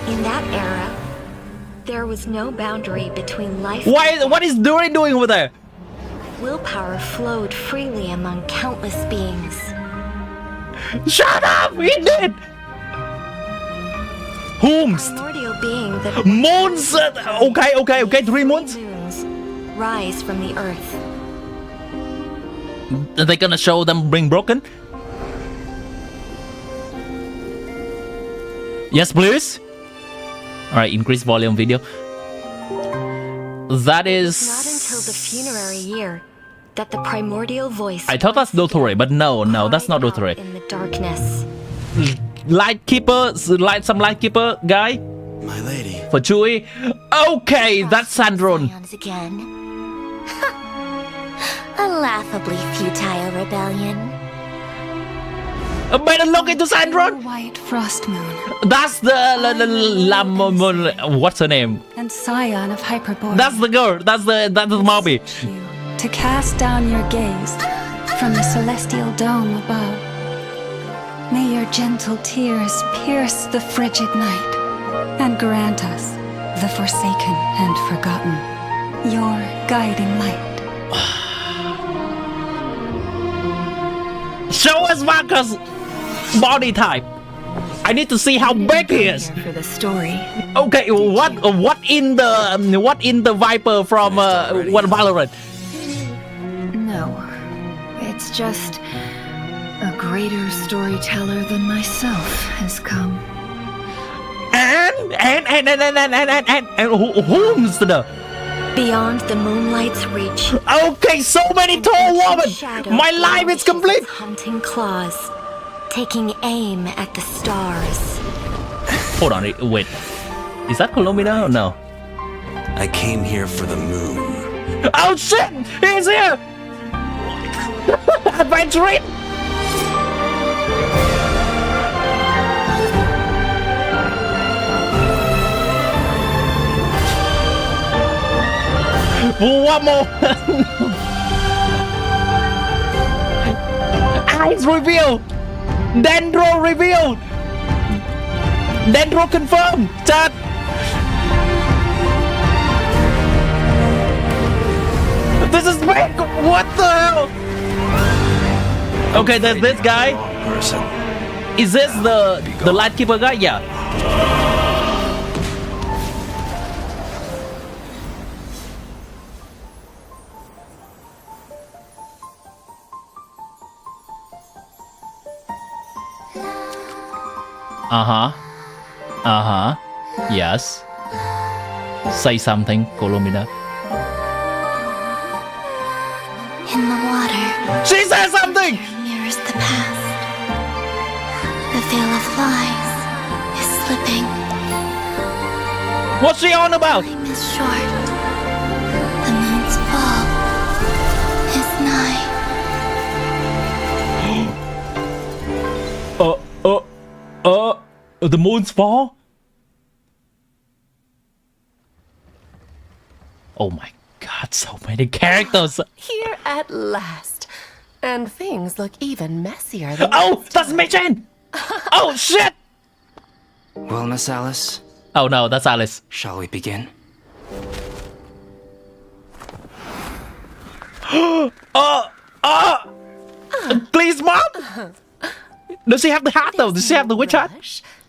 In that era, there was no boundary between life. What is Dorin doing over there? Willpower flowed freely among countless beings. Shut up! He did! Whomst? Primordial being that Moons! Okay, 3 moons? moons rise from the earth. Are they gonna show them being broken? Yes, please? Alright, increase volume video. That is... Not until the funerary year that the primordial voice... I thought that's Dothore, but no, that's not Dothore. In the darkness. Lightkeeper, some Lightkeeper guy? My lady. For Chewie? Okay, that's Sandron. Again. A laughably futile rebellion. Better look into Sandron! White frost moon. That's the what's her name? And scion of Hyperborea. That's the girl. That's the Mobby. To cast down your gaze from the celestial dome above. May your gentle tears pierce the frigid night and grant us, the forsaken and forgotten, your guiding light. Show us Marcus' body type. I need to see how big he is. For the story. Okay, what in the Viper from what Valorant? No, it's just a greater storyteller than myself has come. And who's the? Beyond the moonlight's reach. Okay, so many tall women. My life is complete. Hunting claws, taking aim at the stars. Hold on, wait. Is that Colomina or no? I came here for the moon. Oh shit! He's here! Adventuring! One more! Eyes revealed! Dendro revealed! Dendro confirmed! Chat! This is big! What the hell? Okay, there's this guy. Is this the lightkeeper guy? Yeah. Yes. Say something, Colomina. In the water. She said something! Mirrors the past. The veil of lies is slipping. What's she on about? Time is short. The moon's fall is nigh. The moon's fall? Oh my god, so many characters. Here at last. And things look even messier than Oh, that's Mei-chan! Oh shit! Well, Miss Alice? Oh no, that's Alice. Shall we begin? Please, Mom! Does she have the hat though? Does she have the witch hat?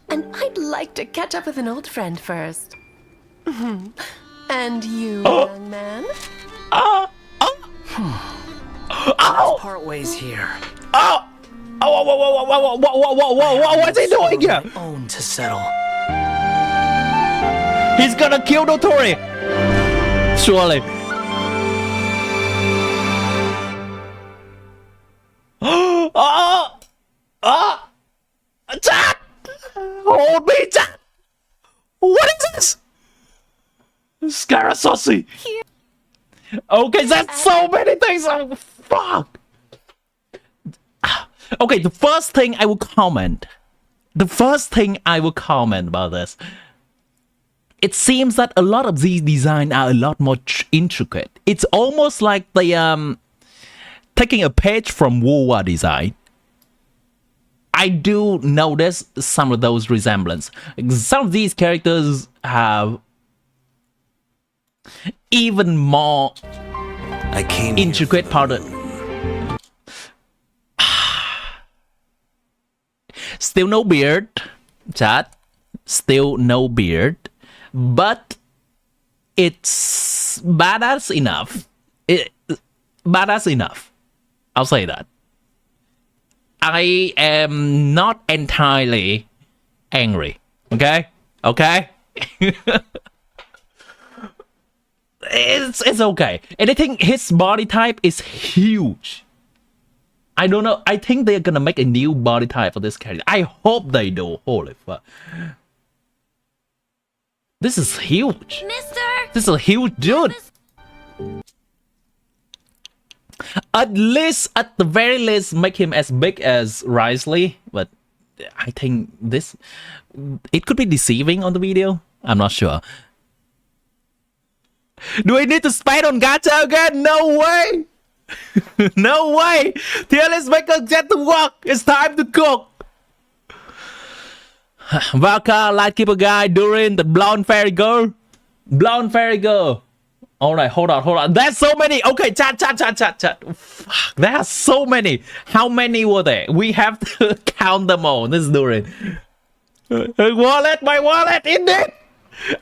And I'd like to catch up with an old friend first. And you, young man? Let's part ways here. What's he doing here? Own to settle. He's gonna kill Notori! Surely. Chat! Hold me, chat! What is this? Scarasossi! Okay, that's so many things! Oh, fuck! Okay, the first thing I will comment about this. It seems that a lot of these designs are a lot more intricate. It's almost like they taking a page from Wuwa design. I do notice some of those resemblance. Some of these characters have even more intricate part of Still no beard, chat. Still no beard. But it's badass enough. Badass enough. I'll say that. I am not entirely angry. Okay? Okay? It's okay. And I think his body type is huge. I don't know. I think they're gonna make a new body type for this character. I hope they do. Holy fuck. This is huge. Mister! This is a huge dude. At least, at the very least, make him as big as Risley. But I think this... It could be deceiving on the video. I'm not sure. Do I need to spend on gacha again? No way! No way! Here, let's make us get to work. It's time to cook. Valka, Lightkeeper guy, Durin, the blonde fairy girl. Blonde fairy girl. Alright, hold on. There's so many. Okay, chat. Fuck, there are so many. How many were there? We have to count them all. This is Durin. Wallet, my wallet, indeed.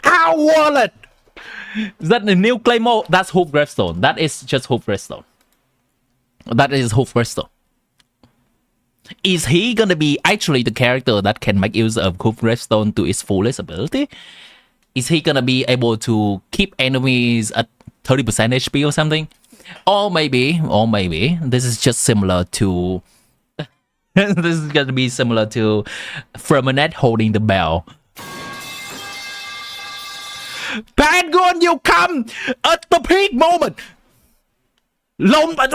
Our wallet. Is that the new Claymore? That's Hope Gravestone. That is just Hope Gravestone. That is Hope Gravestone. Is he gonna be actually the character that can make use of Hope Gravestone to its fullest ability? Is he gonna be able to keep enemies at 30% HP or something. Or maybe this is just similar to this is gonna be similar to Firmanet holding the bell. Penguin, you come at the peak moment. Loma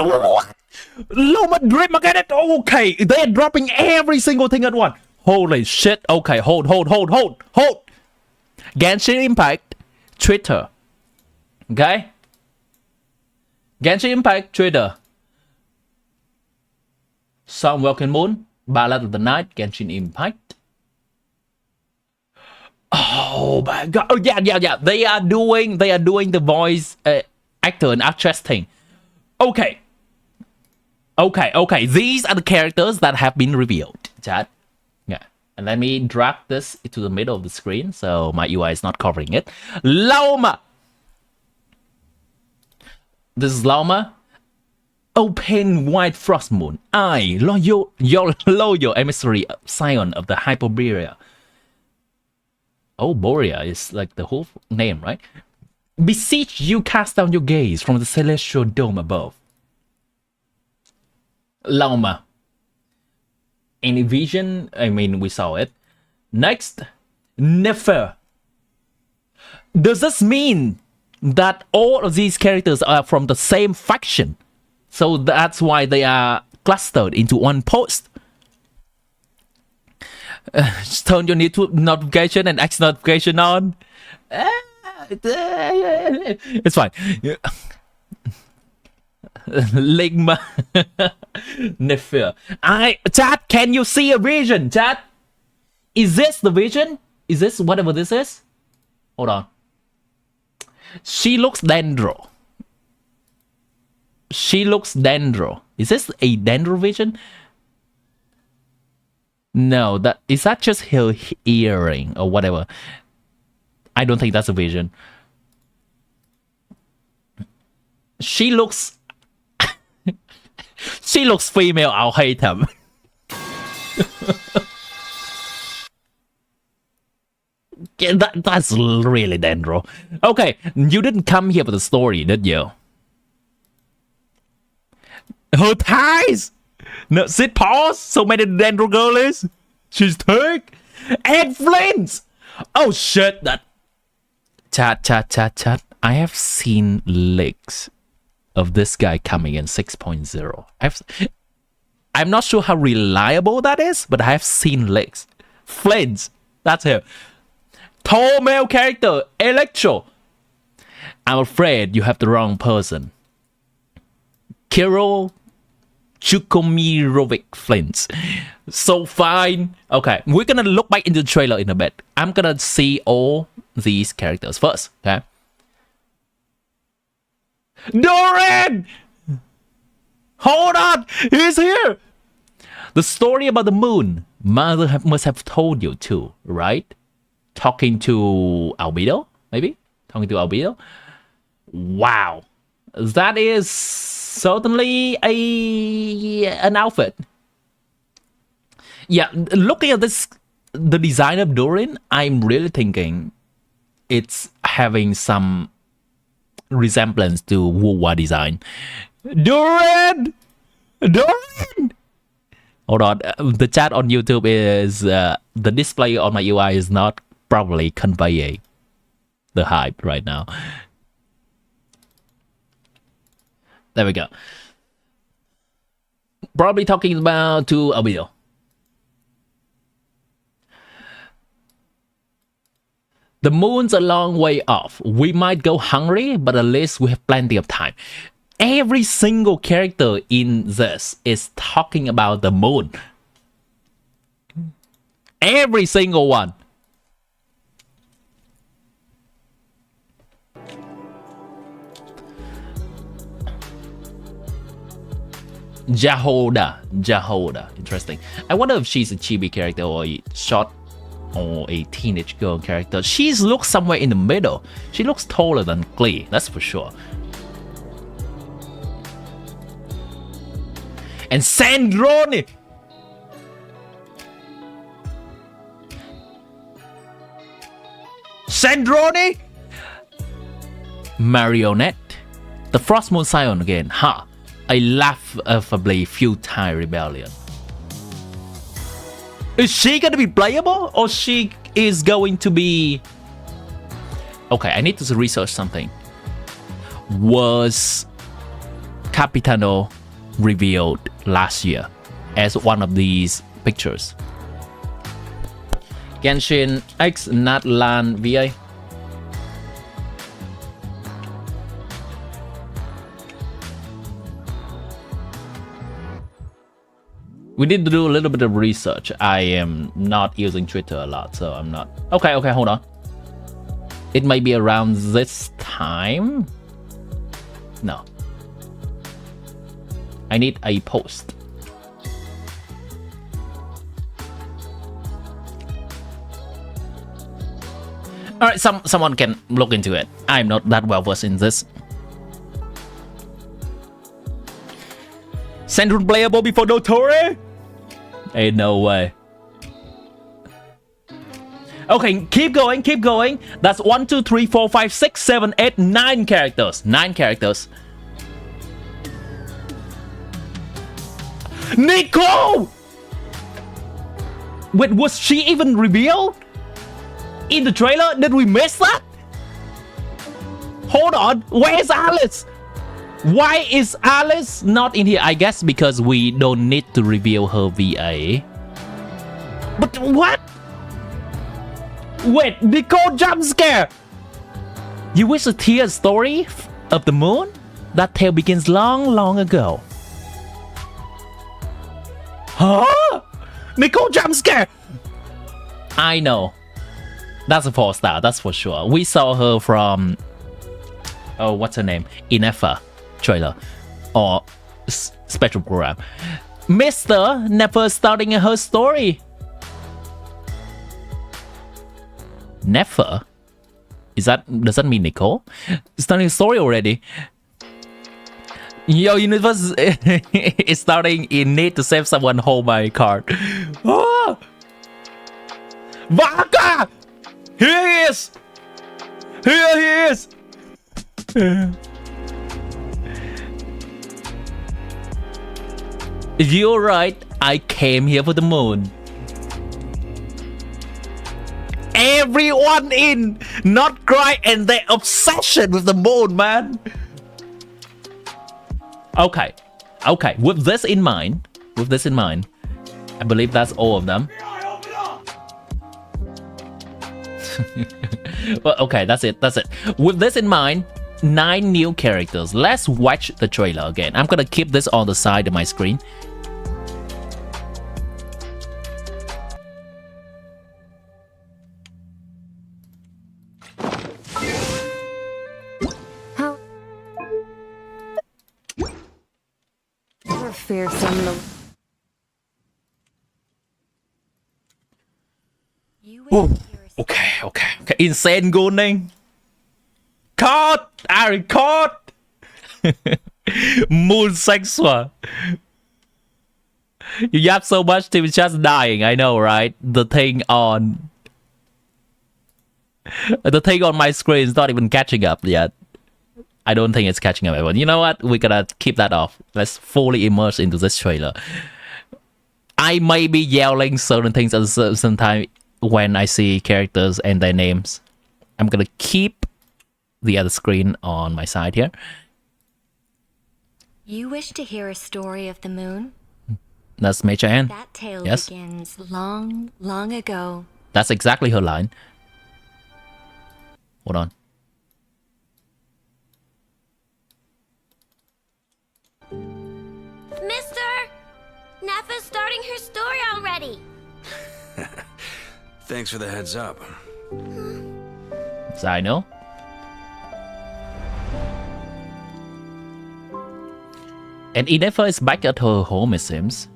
drip again. Okay, they're dropping every single thing at once. Holy shit. Okay, hold. Genshin Impact Twitter. Okay? Genshin Impact Twitter. Sun Welcome Moon, Ballad of the Night, Genshin Impact. Oh my god. Oh yeah. They are doing the voice actor and actress thing. Okay. These are the characters that have been revealed. Chat. Yeah. And let me drag this into the middle of the screen so my UI is not covering it. Loma. This is Loma. Open White Frost Moon. I, your loyal emissary, scion of the Hyperborea. Oh, Borea is like the whole name, right? Beseech you, cast down your gaze from the celestial dome above. Loma. Any vision? I mean, we saw it. Next, Nefer. Does this mean that all of these characters are from the same faction? So that's why they are clustered into one post. Just turn your notification and X notification on. It's fine. Ligma. Nefer. Chat, can you see a vision? Chat, is this the vision? Is this whatever this is? Hold on. She looks Dendro. Is this a Dendro vision? No, is that just her earring or whatever? I don't think that's a vision. She looks female. I'll hate him. Yeah, that's really Dendro. Okay, you didn't come here for the story, did you? Her ties! No, sit, pause. So many Dendro girlies. She's thick. And flints! Oh shit, that... Chat. I have seen leaks of this guy coming in 6.0. I'm not sure how reliable that is, but I have seen leaks. Flints. That's him. Tall male character, Electro. I'm afraid you have the wrong person. Kirill Chukomirovic Flints. So fine. Okay, we're gonna look back into the trailer in a bit. I'm gonna see all these characters first, okay? Doran! Hold on! He's here! The story about the moon. Mother must have told you too, right? Talking to Albedo, maybe? Talking to Albedo? Wow. That is certainly an outfit. Yeah, looking at this, the design of Doran, I'm really thinking it's having some resemblance to Wuwa design. Doran! Hold on, the chat on YouTube is, the display on my UI is not probably conveying the hype right now. There we go. Probably talking about to Albedo. The moon's a long way off. We might go hungry, but at least we have plenty of time. Every single character in this is talking about the moon. Every single one. Jahoda. Interesting. I wonder if she's a chibi character or a short or a teenage girl character. She looks somewhere in the middle. She looks taller than Klee, that's for sure. And Sandrone! Marionette. The Frost Moon Scion again. Ha! A laughably futile rebellion. Is she gonna be playable, or she is going to be... Okay, I need to research something. Was Capitano revealed last year as one of these pictures? Genshin X Natlan VA. We need to do a little bit of research. I am not using Twitter a lot, so I'm not... Okay, hold on. It might be around this time? No. I need a post. Alright, someone can look into it. I'm not that well versed in this. Central playable before Dotori? Ain't no way. Okay, keep going. That's 1, 2, 3, 4, 5, 6, 7, 8, 9 characters. 9 characters. Nico! Wait, was she even revealed? In the trailer? Did we miss that? Hold on, where's Alice? Why is Alice not in here? I guess because we don't need to reveal her VA. But what? Wait, Nicole jump scare! You wish to hear a story of the moon? That tale begins long ago. Huh? Nicole jump scare! I know. That's a 4-star, that's for sure. We saw her from... Oh, what's her name? Inefa trailer. Or special program. Mr. never starting her story. Never? Does that mean Nicole? Starting a story already. Your universe is starting in need to save someone. Hold my card. Oh! Vaka! Here he is! Here he is! You're right, I came here for the moon. Everyone in nod-krai and their obsession with the moon, man. Okay, with this in mind, I believe that's all of them. Well, okay, that's it. With this in mind, 9 new characters. Let's watch the trailer again. I'm gonna keep this on the side of my screen. Fearsome. Okay. Insane gunning. Caught! Ari caught! Moon sexual. You yap so much till it's just dying. I know, right? The thing on my screen is not even catching up yet. I don't think it's catching up, everyone. You know what? We gotta keep that off. Let's fully immerse into this trailer. I may be yelling certain things at a certain time when I see characters and their names. I'm gonna keep the other screen on my side here. You wish to hear a story of the moon? That's Major Ann. That tale yes. begins long ago. That's exactly her line. Hold on. Mister! Nefa's starting her story already. Thanks for the heads up. I know. And Inefa is back at her home, it seems.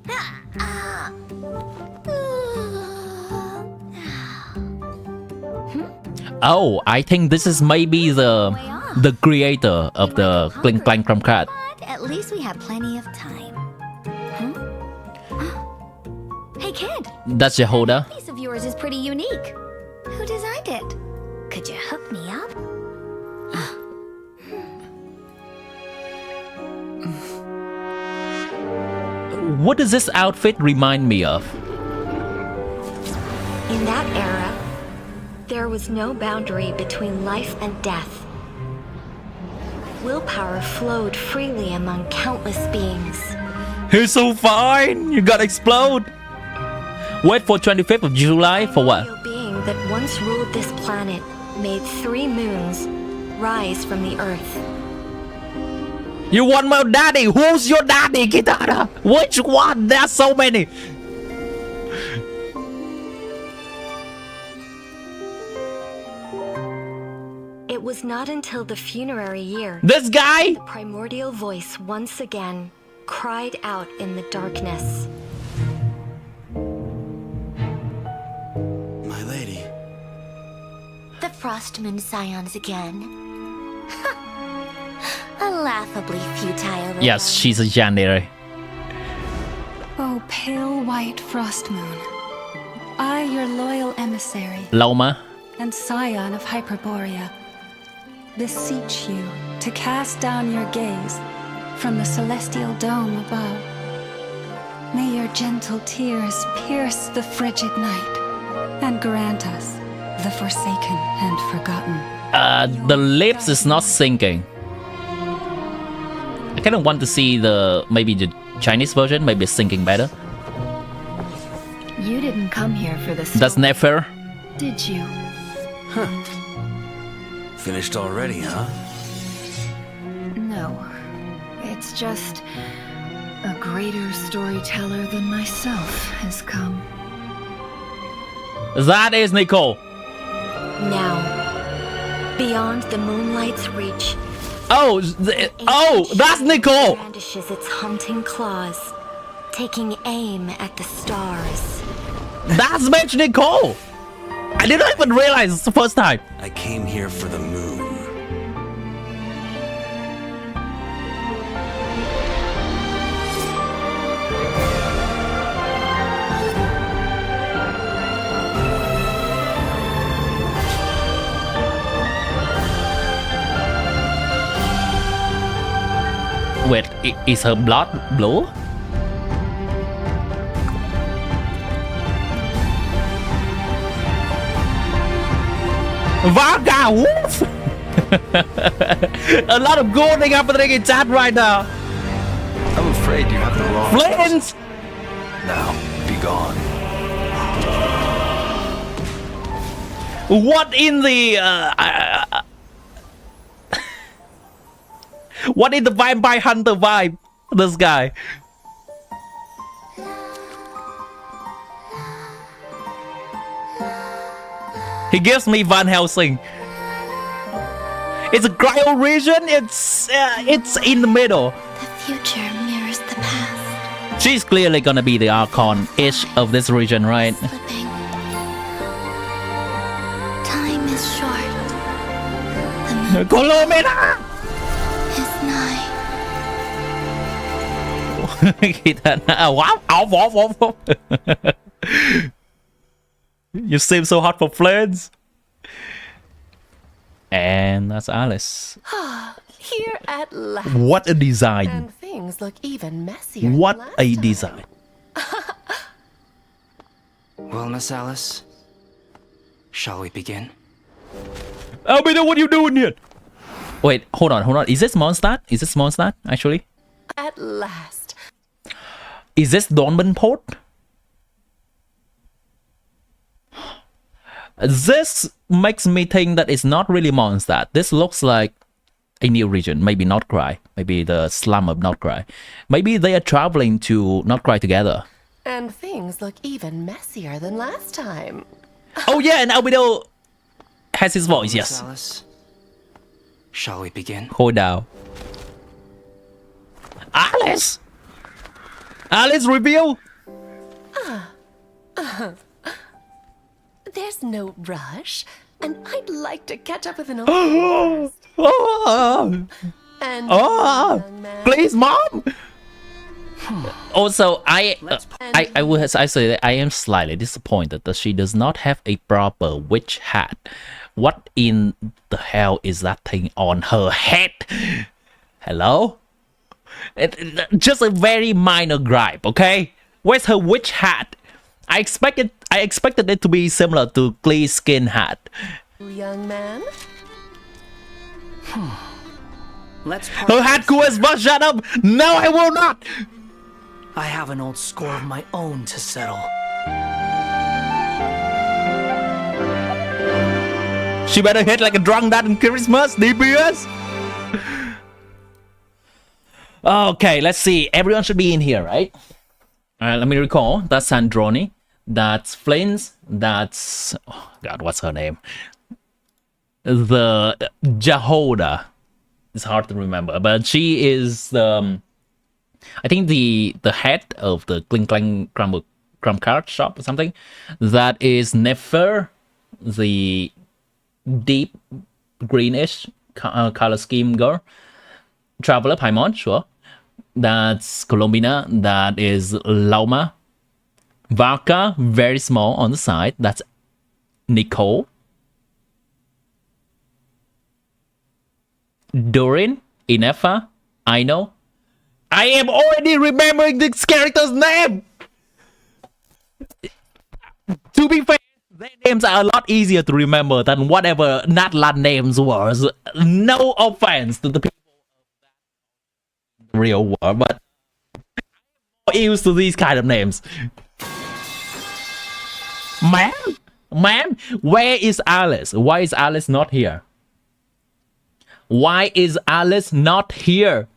Oh, I think this is maybe the creator of the Clink Clank Crumb Cat. But at least we have plenty of time. Hey kid! That's Yehoda. This piece of yours is pretty unique. Who designed it? Could you hook me up? What does this outfit remind me of? In that era, there was no boundary between life and death. Willpower flowed freely among countless beings. He's so fine! You gotta explode! Wait for 25th of July for what? A being that once ruled this planet made 3 moons rise from the earth. You want my daddy? Who's your daddy, Kitana? Which one? There's so many! It was not until the funerary year this guy, the primordial voice once again cried out in the darkness. My lady. The Frostmoon Scions again. A laughably futile. yes, she's a janitor. Oh, pale white frost moon. I, your loyal emissary Loma. and scion of Hyperborea, beseech you to cast down your gaze from the celestial dome above. May your gentle tears pierce the frigid night and grant us the forsaken and forgotten. The lips is not syncing. I kind of want to see maybe the Chinese version, maybe it's syncing better. You didn't come here for this. That's not fair. Did you? Huh. Finished already, huh? No. It's just a greater storyteller than myself has come. That is Nicole. Now, beyond the moonlight's reach, oh, that's Nicole. Brandishes its hunting claws, taking aim at the stars. That's Mitch Nicole. I didn't even realize it's the first time. I came here for the moon. Wait, is her blood blue? Vaga Wolf! A lot of golding happening in chat right now. I'm afraid you have the wrong. Flames! Now, be gone. What in the what in the vampire hunter vibe? This guy. He gives me Van Helsing. It's a cryo region. It's in the middle. The future mirrors the past. She's clearly gonna be the Archon-ish of this region, right? Slipping. Time is short. The moon Colomena! is nigh. You seem so hot for friends. And that's Alice. Here at last. What a design. And things look even messier. What than a last design. Well, Miss Alice, shall we begin? Albino, what are you doing here? Wait, hold on. Is this Mondstadt? Is this Mondstadt, actually? At last. Is this Dornburnport? This makes me think that it's not really Mondstadt. This looks like a new region. Maybe nod-krai. Maybe the slum of nod-krai. Maybe they are traveling to nod-krai together. And things look even messier than last time. Oh yeah, and Albino has his voice, yes. Miss Alice, shall we begin? Hold down. Alice! Alice, reveal! There's no rush, and I'd like to catch up with an old Oh, and young man. please, mom. Also, I say that I am slightly disappointed that she does not have a proper witch hat. What in the hell is that thing on her head? Hello? Just a very minor gripe, okay? Where's her witch hat? I expected it to be similar to Glee's skin hat. Young man. Let's Her hat cool as fuck, shut up! No, I will not! I have an old score of my own to settle. She better hit like a drunk dad on Christmas, DPS! Okay, let's see. Everyone should be in here, right? Let me recall. That's Sandroni. That's Flint. That's... Oh, God, what's her name? The Jahoda. It's hard to remember, but she is I think the head of the Kling Klang Crumb Card shop or something. That is Nefer, the deep greenish color scheme girl. Traveler Paimon, sure. That's Colombina. That is Lauma. Varka, very small on the side. That's Nicole. Dorin, Inefa, I know. I am already remembering this character's name! To be fair, their names are a lot easier to remember than whatever natlan names was. No offense to the people of the real world, but I'm more used to these kind of names. Ma'am, where is Alice? Why is Alice not here? Why is Alice not here?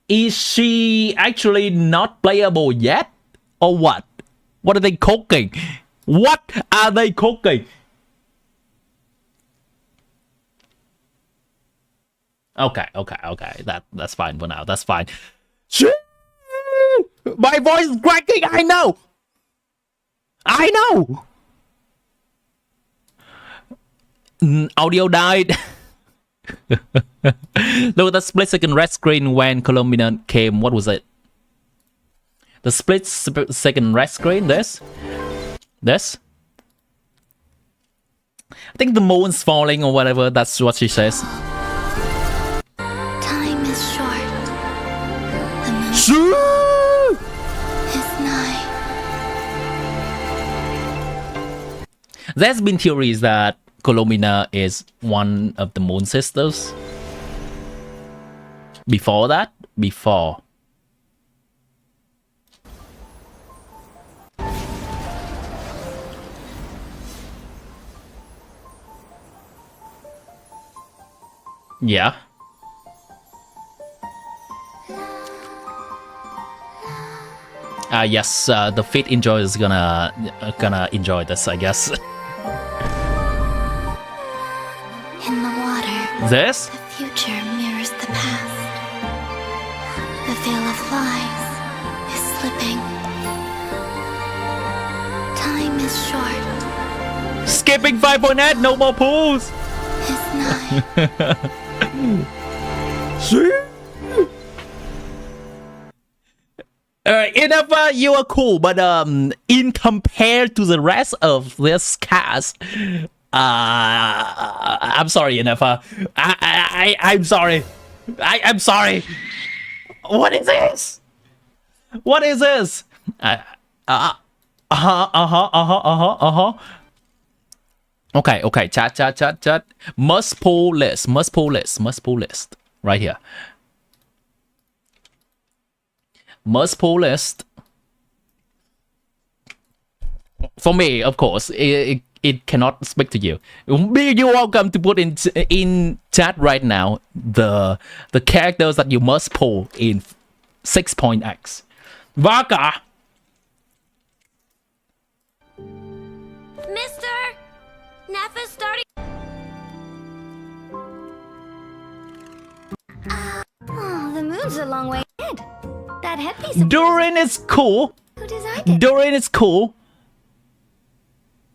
Is she actually not playable yet? Or what? What are they cooking? What are they cooking? Okay. That's fine for now. That's fine. My voice is cracking. I know. Audio died. Look at the split second red screen when Colombina came. What was it? The split second red screen. This. I think the moon's falling or whatever. That's what she says. Time is short. The moon is nigh. There's been theories that Colombina is one of the Moon Sisters. Before that? Before. Yeah. Yes, the fit enjoyer is gonna enjoy this, I guess. In the water, this? the future mirrors the past. The veil of lies is slipping. Time is short. Skipping 5.8, no more pools! Is nigh. Enough, you are cool, but in compared to the rest of this cast, I'm sorry, Inefa. I'm sorry. I'm sorry. What is this? What is this? Okay. Chat. Must pull list. Right here. Must pull list. For me, of course, it cannot speak to you. You're welcome to put in chat right now the characters that you must pull in 6.x. Varka. Mister, Nef is starting. Oh, the moon's a long way ahead. That headpiece. Durin is cool. Who designed it? Durin is cool.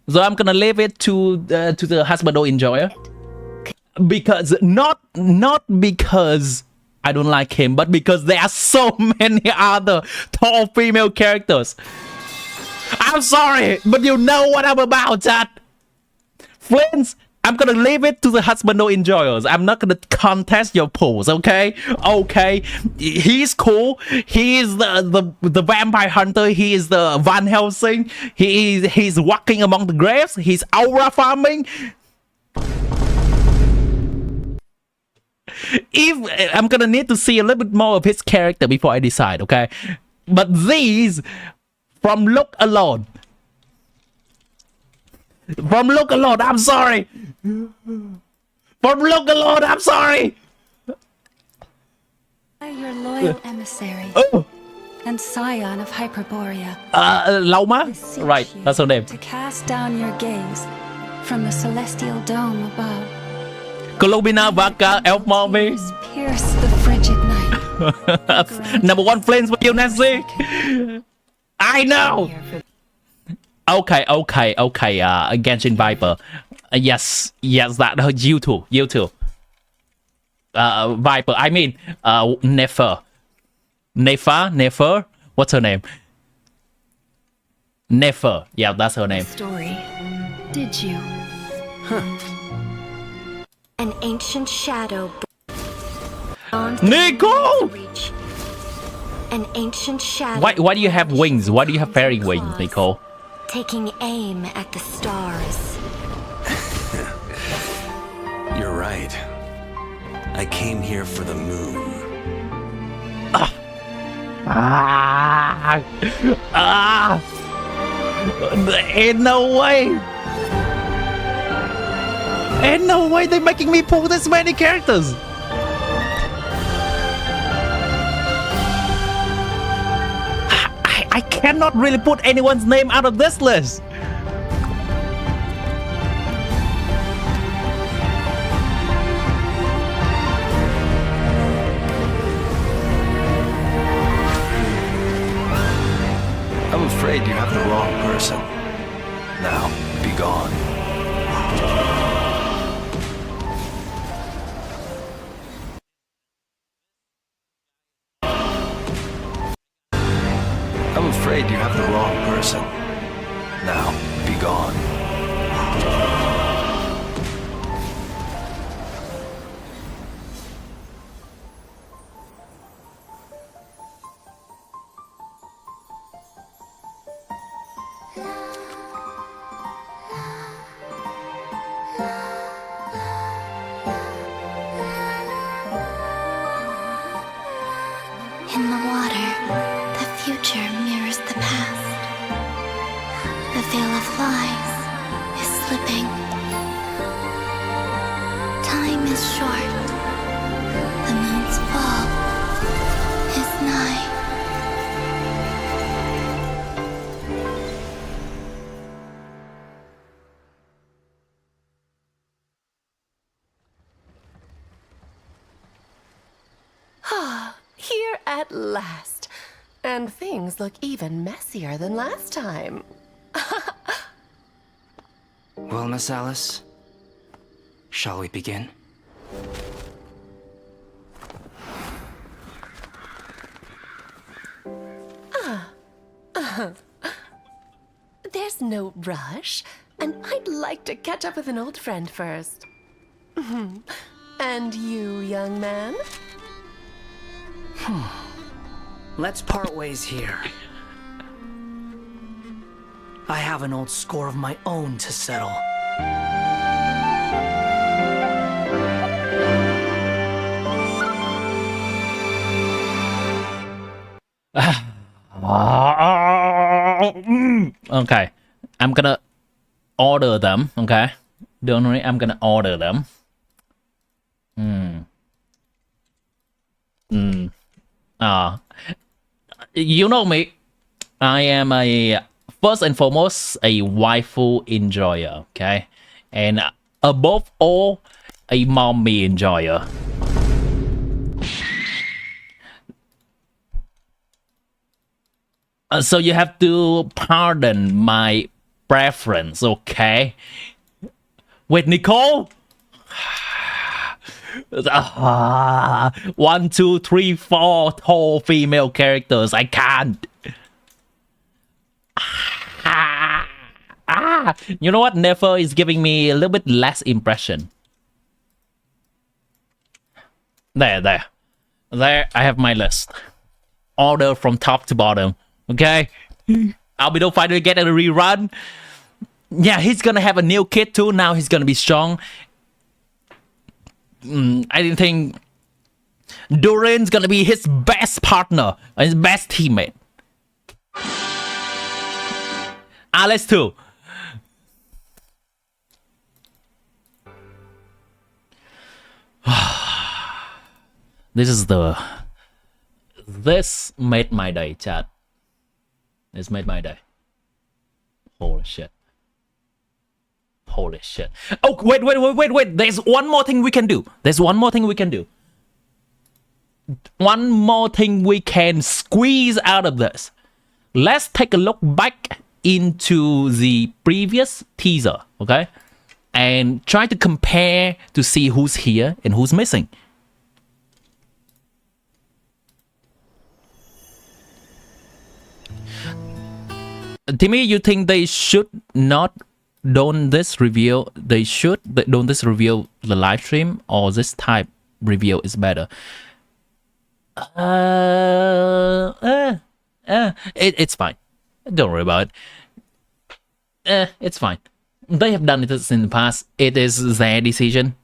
So I'm gonna leave it to the husband enjoyer. Because not because I don't like him, but because there are so many other tall female characters. I'm sorry, but you know what I'm about, chat. Friends, I'm gonna leave it to the husband enjoyers. I'm not gonna contest your polls, okay? Okay. He's cool. He is the vampire hunter. He is the Van Helsing. He's walking among the graves. He's aura farming. If I'm gonna need to see a little bit more of his character before I decide, okay? But these, from look alone, I'm sorry. From look alone, I'm sorry. Your loyal emissary and scion of Hyperborea. Lauma? Right, that's her name. To cast down your gaze from the celestial dome above. Colomina Vaca Elf Mommy. Pierce the frigid night. Number one flames for you, Nancy. I know. Okay. Genshin Viper. Yes, that you too. Viper. I mean, Nefer. What's her name? Nefer. Yeah, that's her name. Story. Did you? An ancient shadow. Nicole! An ancient shadow. Why do you have wings? Why do you have fairy wings, Nicole? Taking aim at the stars. You're right. I came here for the moon. Ain't no way they're making me pull this many characters. I cannot really put anyone's name out of this list. I'm afraid you have the wrong person. Now, be gone. I'm afraid you have the wrong person. Now, be gone. In the water, the future mirrors the past. The veil of lies is slipping. Time is short. The moon's fall is nigh. Here at last. And things look even messier than last time. Well, Miss Alice, shall we begin? There's no rush, and I'd like to catch up with an old friend first. And you, young man? Let's part ways here. I have an old score of my own to settle. Okay, I'm gonna order them. Okay, don't worry, I'm gonna order them. You know me. I am first and foremost a waifu enjoyer. Okay, and above all, a mommy enjoyer. So you have to pardon my preference, okay? Wait, Nicole? 1, 2, 3, 4 tall female characters. I can't. You know what? Never is giving me a little bit less impression. There. I have my list. Order from top to bottom. Okay? Albedo finally get a rerun. Yeah, he's gonna have a new kid too. Now he's gonna be strong. I didn't think Durin's gonna be his best partner, his best teammate. Alice too. This made my day, chat. This made my day. Holy shit. Holy shit. Oh, wait. There's one more thing we can do. One more thing we can squeeze out of this. Let's take a look back into the previous teaser, okay? And try to compare to see who's here and who's missing. Timmy, you think they should not don't this reveal? They should don't this reveal the live stream, or this type reveal is better? It's fine. Don't worry about it. It's fine. They have done it in the past. It is their decision.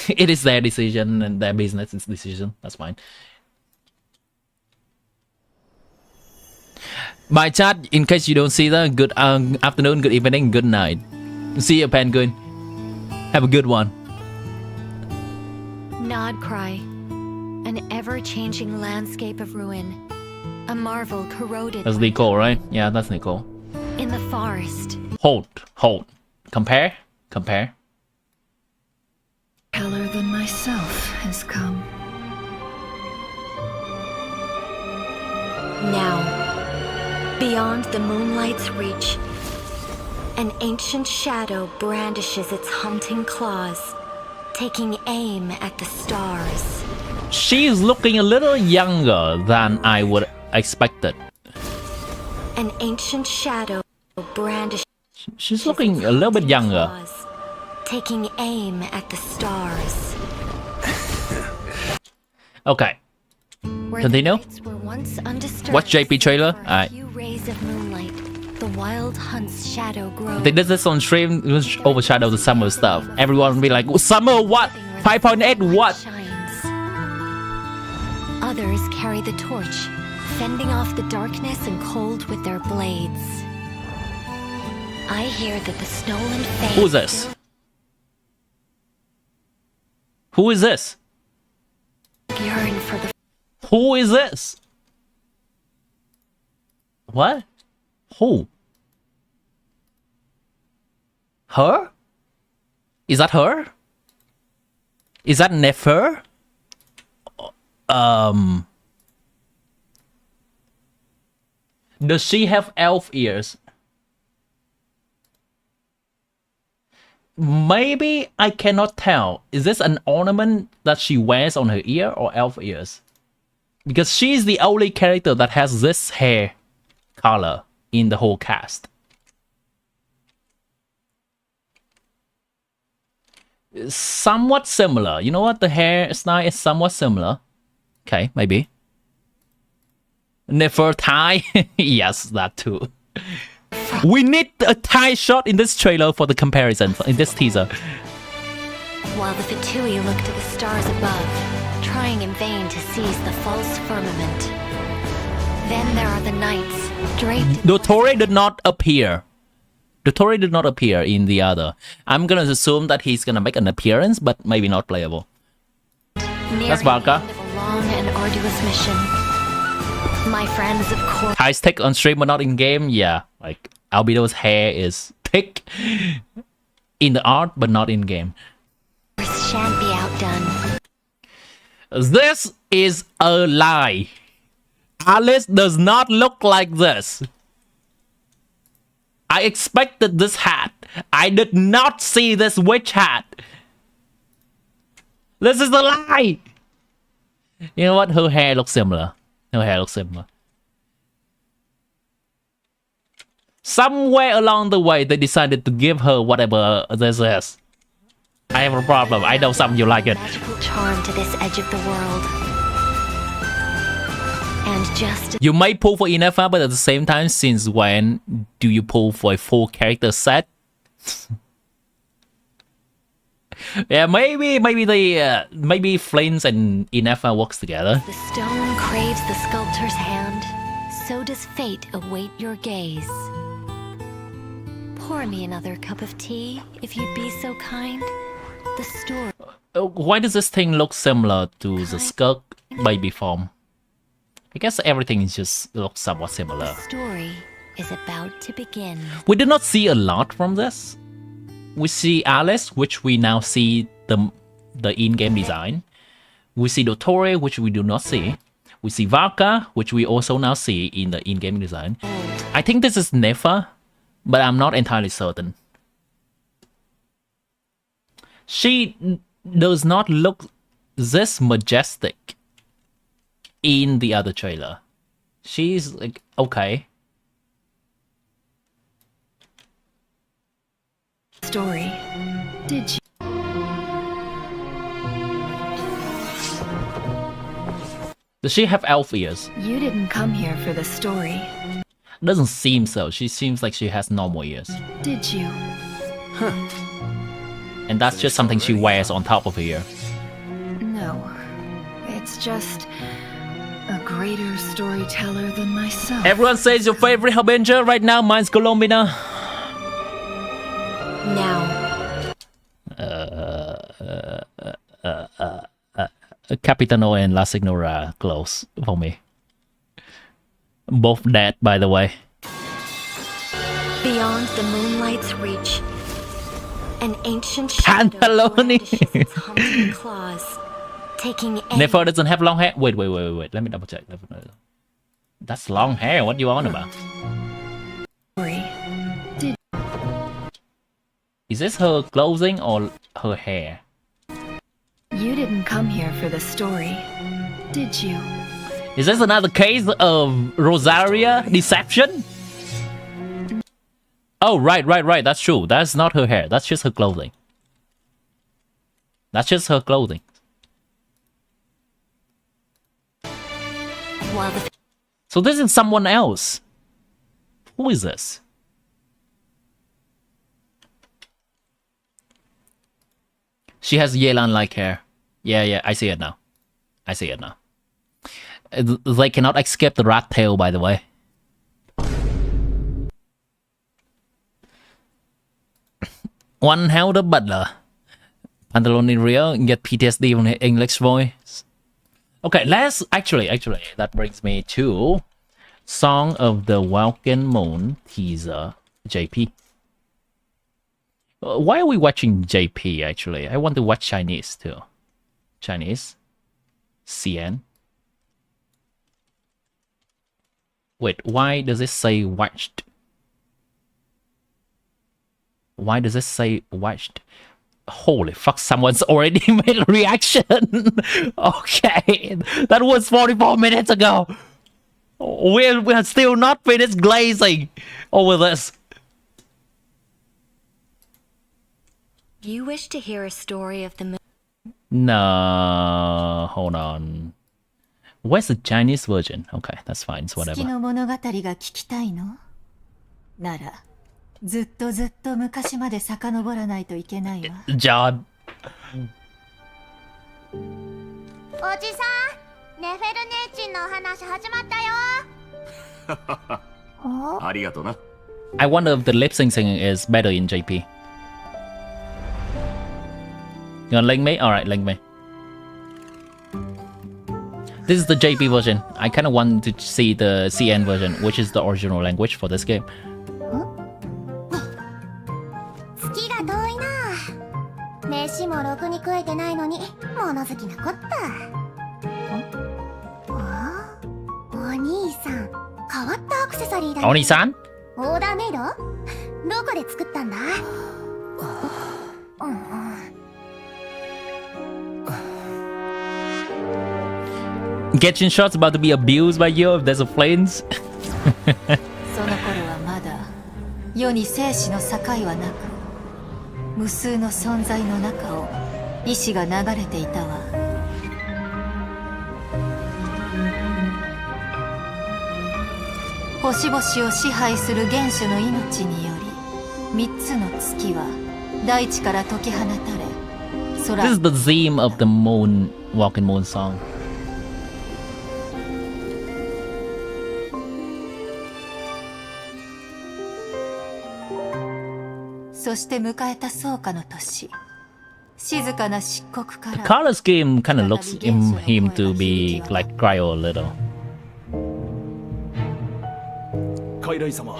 It is their decision and their business decision. That's fine. My chat, in case you don't see that, good afternoon, good evening, good night. See you, Penguin. Have a good one. Nod-krai, an ever-changing landscape of ruin. A marvel corroded. That's Nicole, right? Yeah, that's Nicole. In the forest. Hold. Compare. Paler than myself has come. Now, beyond the moonlight's reach, an ancient shadow brandishes its hunting claws, taking aim at the stars. She is looking a little younger than I would expected. An ancient shadow brandishes. She's looking a little bit younger. Taking aim at the stars. Okay. Continue. Watch JP trailer. Alright. Rays of moonlight, the wild hunt's shadow grows. They did this on stream, it was overshadow the summer stuff. Everyone will be like, summer what? 5.8 what? Others carry the torch, fending off the darkness and cold with their blades. I hear that the stolen fame. Who's this? Who is this? Yearn for the. Who is this? What? Who? Her? Is that her? Is that Nefer? Does she have elf ears? Maybe I cannot tell. Is this an ornament that she wears on her ear or elf ears? Because she's the only character that has this hair color in the whole cast. Somewhat similar. You know what? The hairstyle is somewhat similar. Okay, maybe. Nefertai? Yes, that too. We need a Thai shot in this trailer for the comparison, in this teaser. While the Fatui look to the stars above, trying in vain to seize the false firmament. Then there are the knights, draped. Dottore did not appear. Dottore did not appear in the other. I'm gonna assume that he's gonna make an appearance, but maybe not playable. That's Valka. Long and arduous mission. My friends, of course. Thai's thick on stream, but not in game. Yeah, like Albedo's hair is thick in the art, but not in game. Shan't be outdone. This is a lie. Alice does not look like this. I expected this hat. I did not see this witch hat. This is a lie. You know what? Her hair looks similar. Somewhere along the way, they decided to give her whatever this is. I have a problem. I know some of you like it. Magical charm to this edge of the world. And just you may pull for enough, but at the same time, since when do you pull for a full character set? Yeah, maybe maybe Flames and Inefa works together. the stone craves the sculptor's hand, so does fate await your gaze. Pour me another cup of tea, if you'd be so kind. The story. Why does this thing look similar to the SKIRK baby form? I guess everything just looks somewhat similar. The story is about to begin. We did not see a lot from this. We see Alice, which we now see the in-game design. We see Dottore, which we do not see. We see Valka, which we also now see in the in-game design. I think this is Nefa, but I'm not entirely certain. She does not look this majestic in the other trailer. She's like, okay. Story. Did you? Does she have elf ears? You didn't come here for the story. Doesn't seem so. She seems like she has normal ears. Did you? Huh. And that's just something she wears on top of her ear. No. It's just a greater storyteller than myself. Everyone says your favorite Harbinger right now. Mine's Colombina. Now. Capitano and La Signora are close for me. Both dead, by the way. Beyond the moonlight's reach, an ancient shadow brandishes its hunting claws, taking aim. Nefer doesn't have long hair. Wait. Let me double check. That's long hair. What do you on about? Is this her clothing or her hair? You didn't come here for the story, did you? Is this another case of Rosaria deception? Oh, right. That's true. That's not her hair. That's just her clothing. That's just her clothing. So this is someone else. Who is this? She has Yelan-like hair. Yeah, I see it now. They cannot escape the rat tail, by the way. One held the butler. Pantalone in real, get PTSD from her English voice. Okay, let's actually, that brings me to Song of the Welkin Moon teaser, JP. Why are we watching JP, actually? I want to watch Chinese, too. Chinese. CN. Wait, why does it say watched? Why does it say watched? Holy fuck, someone's already made a reaction. Okay, that was 44 minutes ago. We're still not finished glazing over this. You wish to hear a story of the moon? No, hold on. Where's the Chinese version? Okay, that's fine. It's whatever. John. おじさん、ネフェル姉ちんのお話始まったよ。ありがとな。 I wonder if the lip sync singing is better in JP. You wanna link me? Alright, link me. This is the JP version. I kinda want to see the CN version, which is the original language for this game. 月が遠いな。飯もろくに食えてないのに、物好きなこった。お兄さん、変わったアクセサリーだね。お兄さん？オーダーメイド？どこで作ったんだ？ Genshin shots about to be abused by you if there's a flames. 世に生死の境はなく、無数の存在の中を意志が流れていたわ。星々を支配する原種の命により、3つの月は大地から解き放たれ、空。 This is the theme of the moon, Walking Moon song. そして迎えた草加の年、静かな漆黒か The ら。 color scheme kind of looks him to be like Cryo a little. 傀儡様。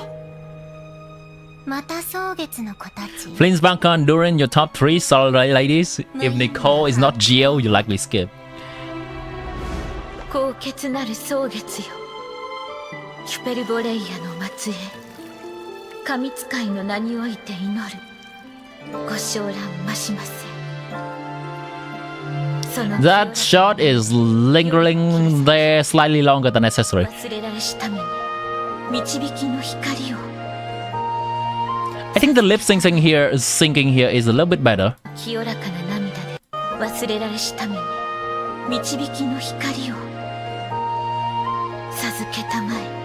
また蒼月の子たち。 Flynn's back on during your top 3 solid ladies. If Nicole is not Geo, you likely skip. 高潔なる蒼月よ、ヒュペルボレイヤの末裔、神使いの名において祈る。ご昇覧ましませ。 That shot is lingering there slightly longer than necessary. 忘れられしために導きの光を。 I think the lip syncing here is a little bit better. 清らかな涙で忘れられしために導きの光を授けたまえ。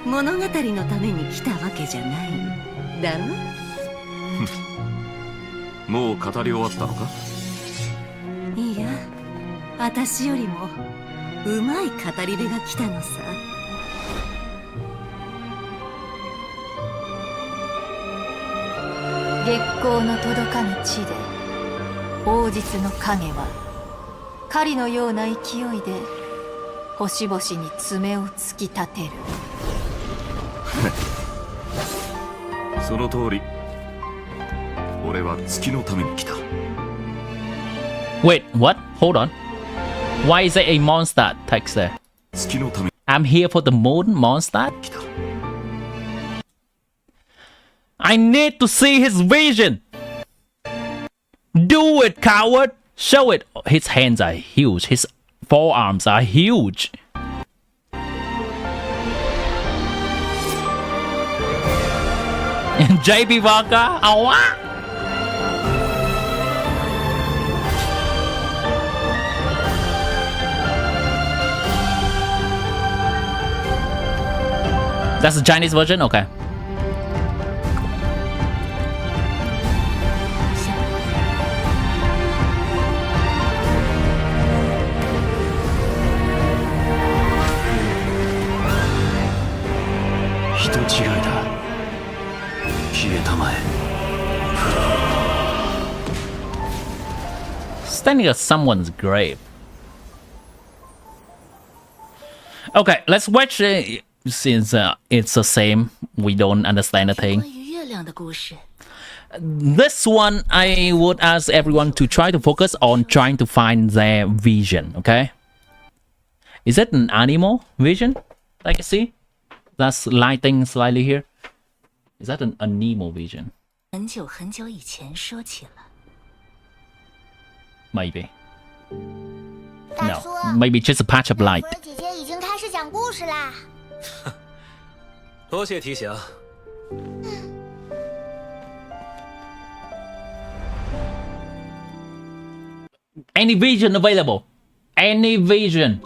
物語のために来たわけじゃないだろ。もう語り終わったのか。いや、私よりもうまい語り部が来たのさ。月光の届かぬ地で王実の影は狩りのような勢いで星々に爪を突き立てる。その通り。俺は月のために来た。 Wait, what? Hold on. Why is it a monster text there? 月のため。 I'm here for the moon monster? I need to see his vision! Do it, coward! Show it! His hands are huge. His forearms are huge. JP Walker? Oh, what? That's the Chinese version? Okay. Standing at someone's grave. Okay, let's watch it since it's the same. We don't understand a thing. This one, I would ask everyone to try to focus on trying to find their vision, okay? Is it an animal vision? I can see. That's lighting slightly here. Is that an animal vision? 很久很久以前说起了。 Maybe. No, maybe just a patch of light. 姐姐已经开始讲故事啦。多谢提醒。Any vision available? Any vision?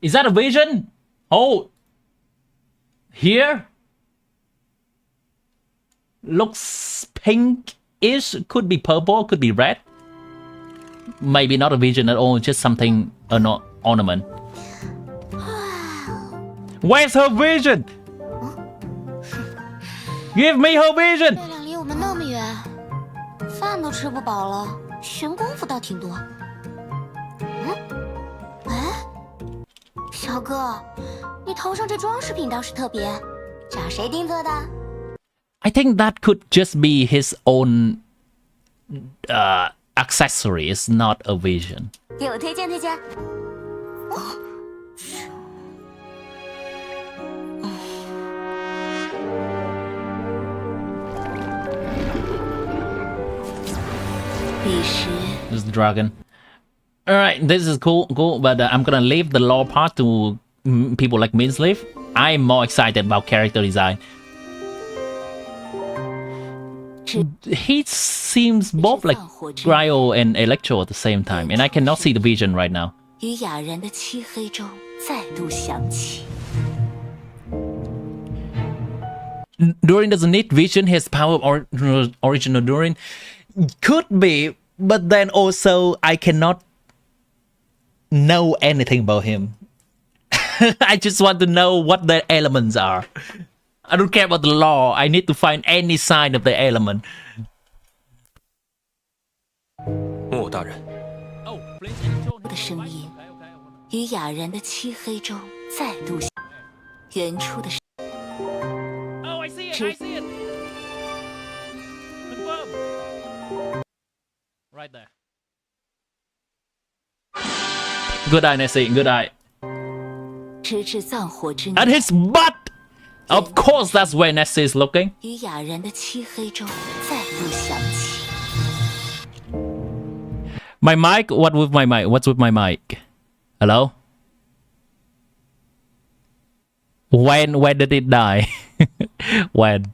Is that a vision? Oh, here looks pink-ish. Could be purple. Could be red. Maybe not a vision at all. Just something, an ornament. Where's her vision? Give me her vision. 月亮离我们那么远，饭都吃不饱了，悬功夫倒挺多。哎，小哥，你头上这装饰品倒是特别，找谁定做的？ I think that could just be his own accessory. It's not a vision. 给我推荐推荐。彼时 This dragon. Alright, this is cool, but I'm gonna leave the lore part to people like Minsleaf. I'm more excited about character design. He seems both like Cryo and Electro at the same time, and I cannot see the vision right now. During doesn't need vision, his power or original Durin could be, but then also I cannot know anything about him. I just want to know what the elements are. I don't care about the law. I need to find any sign of the element. 木偶大人。的声音于哑然的漆黑中再度响，远处的。Oh, I see it! I see it! Confirm. Right there. Good eye, Nessie. Good eye. 直至葬火之 At his butt! Of course, that's where Nessie is looking. 于哑然的漆黑中再度响起。 My mic? What with my mic? What's with my mic? Hello? When did it die? When?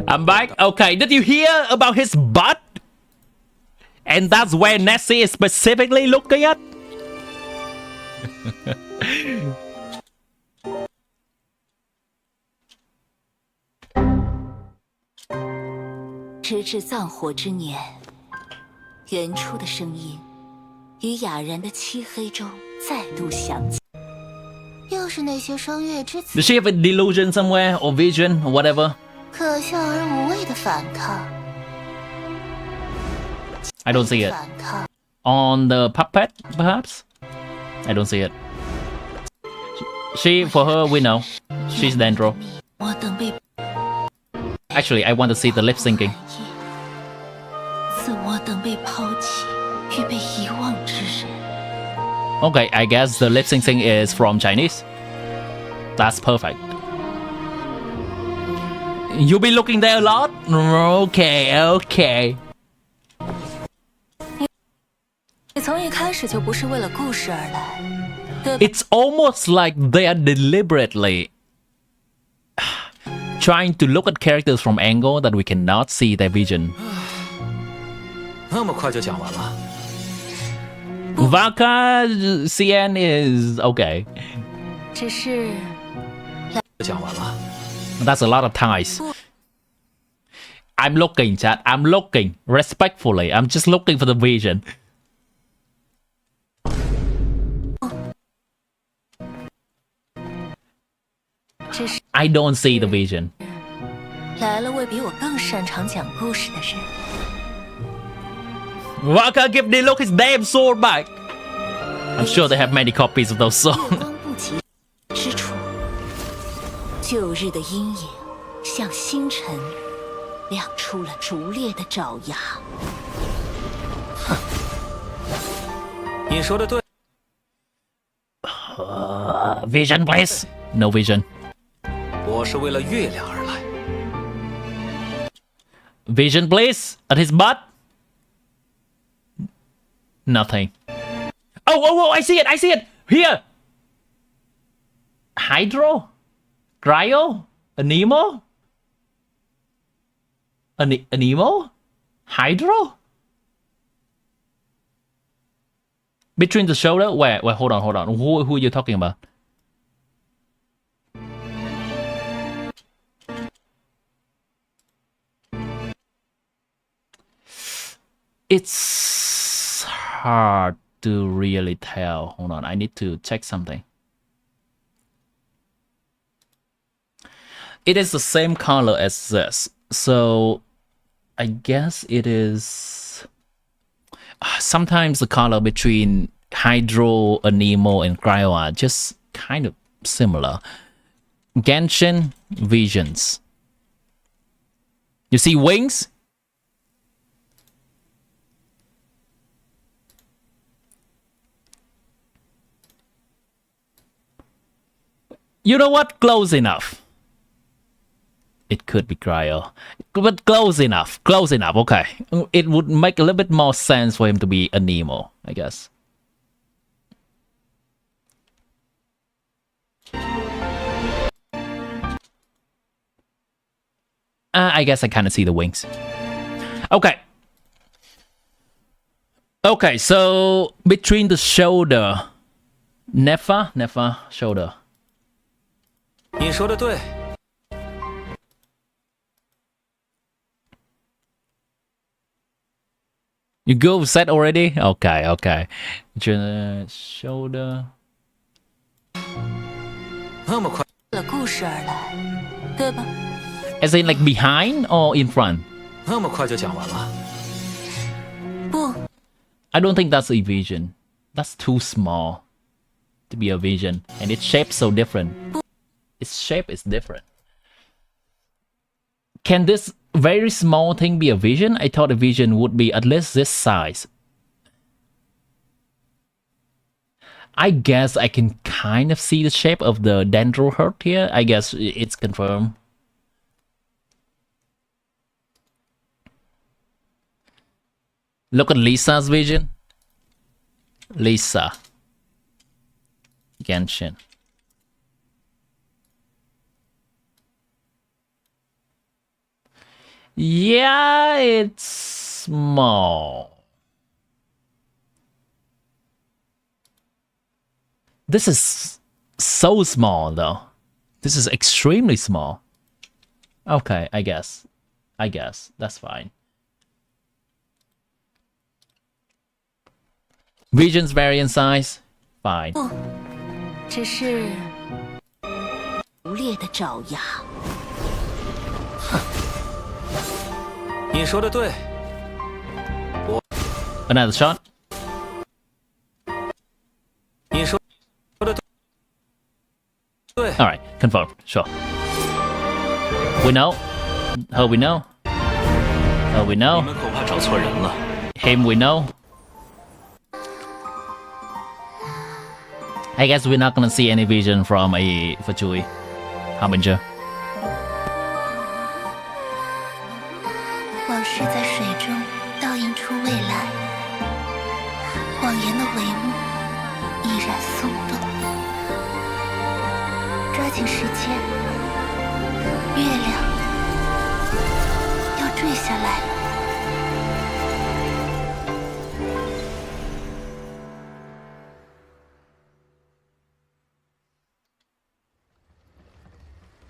I'm back. Okay, did you hear about his butt? And that's where Nessie is specifically looking at? Does she have a delusion somewhere or vision or whatever? 可笑而无谓的反抗。 I don't see it. On the puppet, perhaps? I don't see it. She, for her, we know. She's Dendro. Actually, I want to see the lip syncing. Okay, I guess the lip syncing is from Chinese. That's perfect. You'll be looking there a lot? Okay, okay. 你从一开始就不是为了故事而来，对吧？ It's almost like they are deliberately trying to look at characters from angle that we cannot see their vision. 那么快就讲完了？ Vaka CN is okay. 只是讲完了。 That's a lot of ties. I'm looking, chat. I'm looking respectfully. I'm just looking for the vision. I don't see the vision. 来了位比我更擅长讲故事的人。 Vaka, give Diluc his damn sword back. I'm sure they have many copies of those songs. 之处，旧日的阴影像星辰，亮出了逐烈的爪牙。你说的对。Vision, please. No vision. 我是为了月亮而来。 Vision, please. At his butt. Nothing. Oh, I see it. I see it. Here. Hydro? Cryo? A Nemo? A Nemo? Hydro? Between the shoulder? Where? Hold on. Who are you talking about? It's hard to really tell. Hold on, I need to check something. It is the same color as this, so I guess it is... Sometimes the color between Hydro, Anemo, and Cryo are just kind of similar. Genshin Visions. You see wings? You know what? Close enough. It could be Cryo. But close enough. Close enough. Okay. It would make a little bit more sense for him to be a Nemo, I guess. I guess I kind of see the wings. Okay. Okay, so between the shoulder. Nefa, shoulder. 你说的对。 You go set already? Okay. Shoulder. 那么快。了故事而来，对吧？ As in like behind or in front? 那么快就讲完了？不。 I don't think that's a vision. That's too small to be a vision, and its shape so different. Its shape is different. Can this very small thing be a vision? I thought a vision would be at least this size. I guess I can kind of see the shape of the dendral heart here. I guess it's confirmed. Look at Lisa's vision. Lisa. Genshin. Yeah, it's small. This is so small, though. This is extremely small. Okay, I guess. That's fine. Visions vary in size. Fine. 只是无烈的爪牙。你说的对。Another shot. 你说的对。 All right, confirmed. Sure. We know. Her we know. Her we know. 你们恐怕找错人了。 Him we know. I guess we're not gonna see any vision from a Fatui Harbinger. 往事在水中倒映出未来，谎言的帷幕依然松动。抓紧时间，月亮要坠下来了。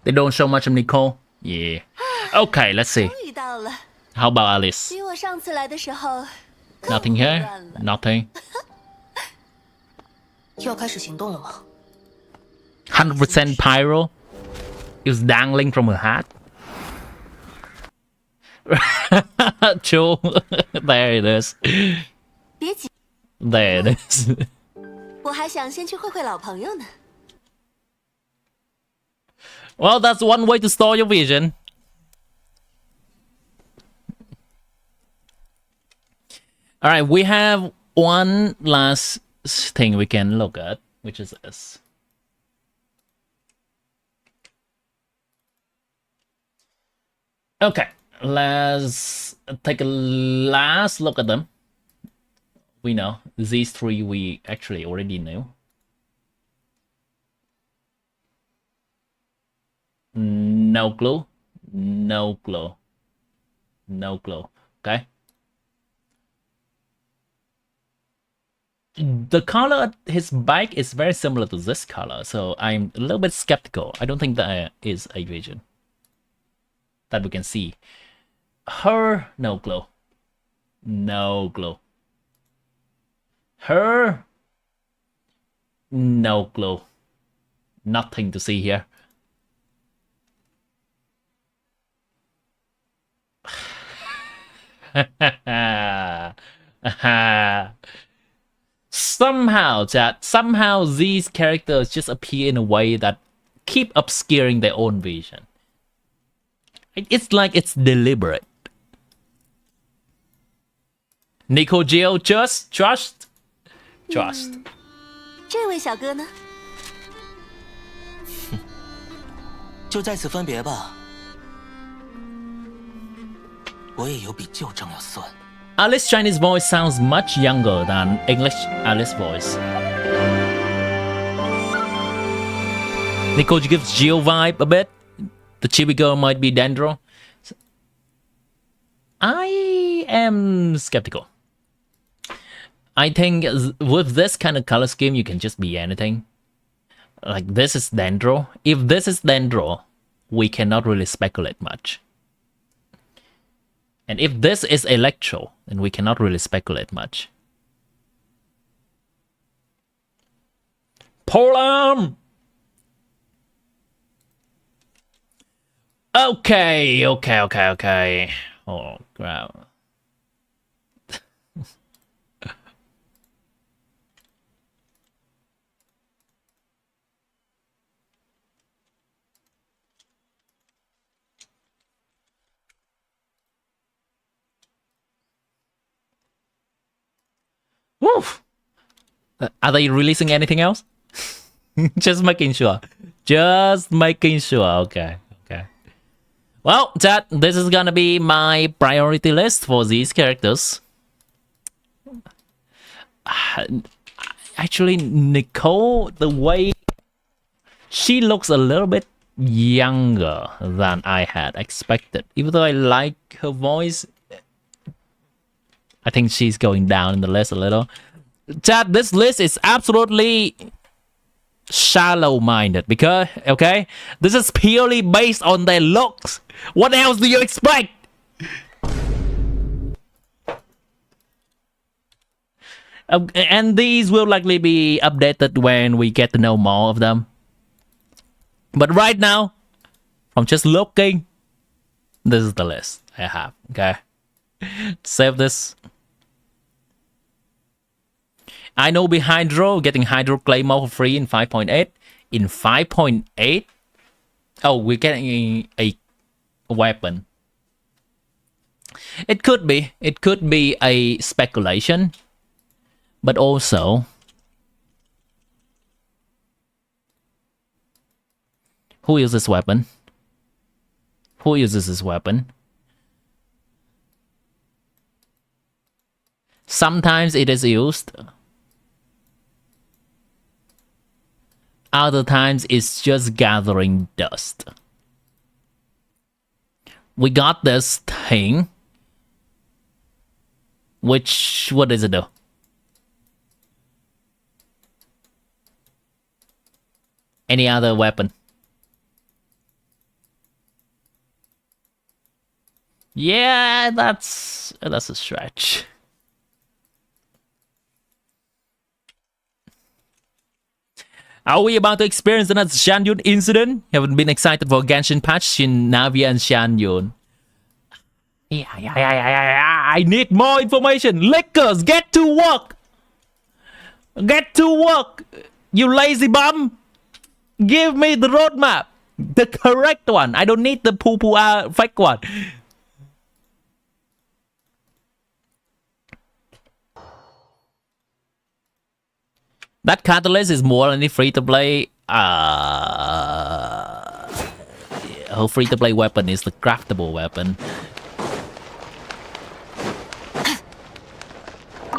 They don't show much of Nicole. Yeah. Okay, let's see. How about Alice? 比我上次来的时候 Nothing here. Nothing. 要开始行动了吗？ 100% pyro. It was dangling from her hat. True. There it is. 别急， There it is. 我还想先去会会老朋友呢。 Well, that's one way to store your vision. Alright, we have one last thing we can look at, which is this. Okay, let's take a last look at them. We know, these three we actually already knew. No glue, no glue, no glue. Okay. The color of his bike is very similar to this color, so I'm a little bit skeptical. I don't think that is a vision that we can see. Her, no glue, no glue. Her, no glue. Nothing to see here. Somehow, chat, somehow these characters just appear in a way that keep obscuring their own vision. It's like it's deliberate. Nico Geo, just trust. 这位小哥呢？就在此分别吧。我也有比旧账要算。Alice's Chinese voice sounds much younger than English Alice voice. Nicole gives Geo vibe a bit. The chibi girl might be Dendro. I am skeptical. I think with this kind of color scheme, you can just be anything. Like this is Dendro. If this is Dendro, we cannot really speculate much. And if this is Electro, then we cannot really speculate much. Polam! Okay. Oh, crap. Woof! Are they releasing anything else? Just making sure. Okay. Well, chat, this is gonna be my priority list for these characters. Actually, Nicole, the way she looks a little bit younger than I had expected. Even though I like her voice, I think she's going down in the list a little. Chat, this list is absolutely shallow-minded because, okay, this is purely based on their looks. What else do you expect? And these will likely be updated when we get to know more of them. But right now, from just looking, this is the list I have, okay? Save this. I know be Hydro, getting Hydro Claymore for free in 5.8. In 5.8? Oh, we're getting a weapon. It could be a speculation. But also, who uses this weapon? Who uses this weapon? Sometimes it is used. Other times it's just gathering dust. We got this thing. Which, what does it do? Any other weapon? Yeah, that's a stretch. Are we about to experience another Xianyun incident? Haven't been excited for Genshin patch in Navia and Xianyun. I need more information. Lickers, get to work. Get to work. You lazy bum. Give me the roadmap. The correct one. I don't need the poo-poo fake one. That catalyst is more than free-to-play. Her free-to-play weapon is the craftable weapon.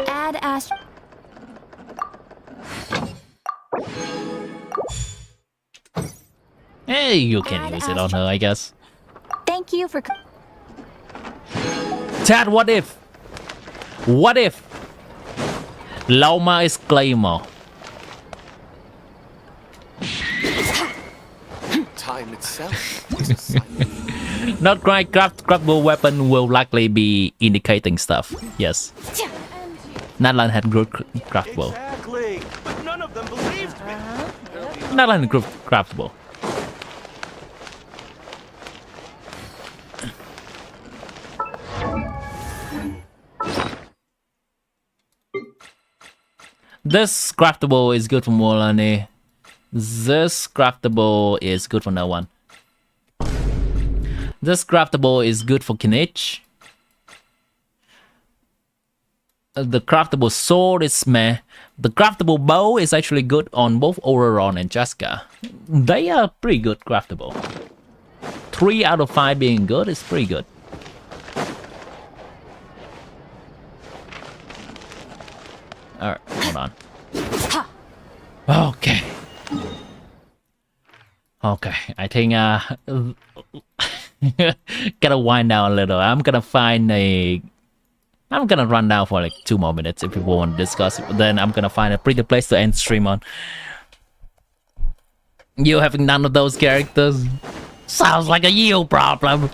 Add Ash. Hey, you can use it on her, I guess. Thank you for. Chad, what if? What if Loma is Claymore? Time itself is a silent. Nod-krai craftable weapon will likely be indicating stuff. Yes. Natlan had good craftable. Exactly, but none of them believed me. Natlan had good craftable. This craftable is good for Molani. This craftable is good for no one. This craftable is good for Kinich. The craftable sword is meh. The craftable bow is actually good on both Auroron and Jaska. They are pretty good craftable. 3 out of 5 being good is pretty good. Alright, hold on. Okay. Okay, I think gotta wind down a little. I'm gonna run down for like 2 more minutes if people want to discuss it. Then I'm gonna find a pretty place to end stream on. You having none of those characters sounds like a you problem.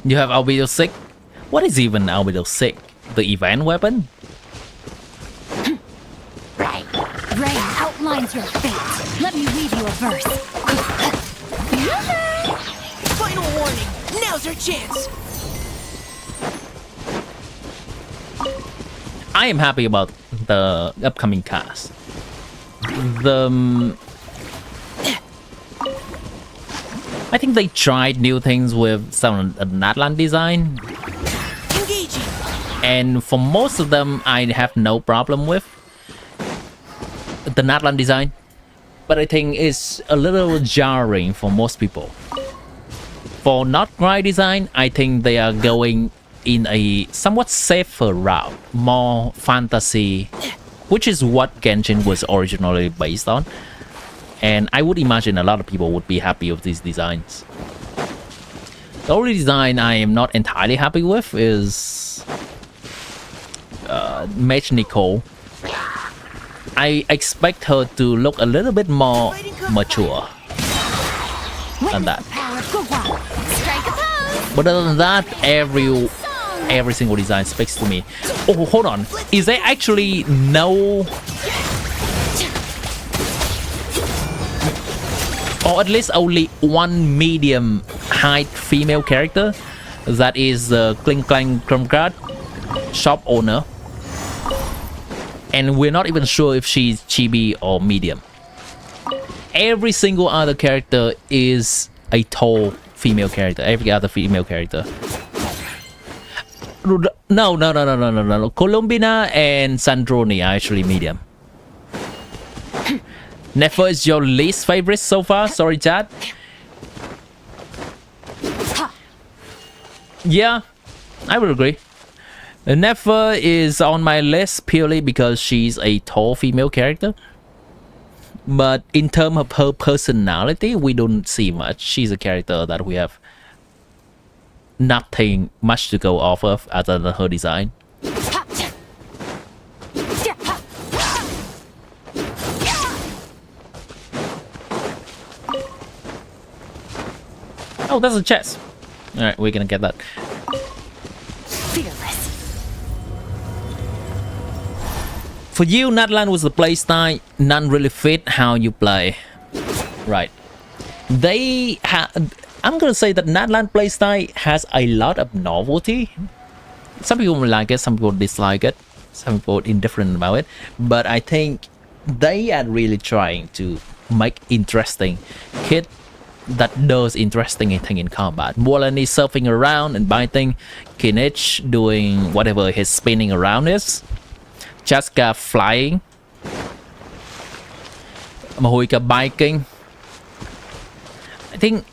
You have Albedo 6? What is even Albedo 6? The event weapon? Rain outlines your fate. Let me read you a verse. Final warning. Now's our chance. I am happy about the upcoming cast. I think they tried new things with some natlan design. Engaging. And for most of them, I have no problem with the natlan design. But I think it's a little jarring for most people. For nod-krai design, I think they are going in a somewhat safer route, more fantasy, which is what Genshin was originally based on. And I would imagine a lot of people would be happy with these designs. The only design I am not entirely happy with is Mage Nicole. I expect her to look a little bit more mature than that. But other than that, every single design speaks to me. Oh, hold on. Is there actually no... or at least only one medium height female character? That is the Kling Klang Krumgrad shop owner. And we're not even sure if she's chibi or medium. Every single other character is a tall female character. Every other female character. No. Columbina and Sandroni are actually medium. Never is your least favorite so far? Sorry, chat. Yeah, I would agree. Never is on my list purely because she's a tall female character. But in terms of her personality, we don't see much. She's a character that we have nothing much to go off of other than her design. Oh, that's a chest. Alright, we're gonna get that. Fearless. For you, natlan was the playstyle. None really fit how you play. Right. I'm gonna say that natlan playstyle has a lot of novelty. Some people will like it, some people dislike it, some people are indifferent about it. But I think they are really trying to make interesting kit that does interesting thing in combat. Morlani surfing around and biting, Kinich doing whatever his spinning around is, Chaska flying, Mahuika biking. I think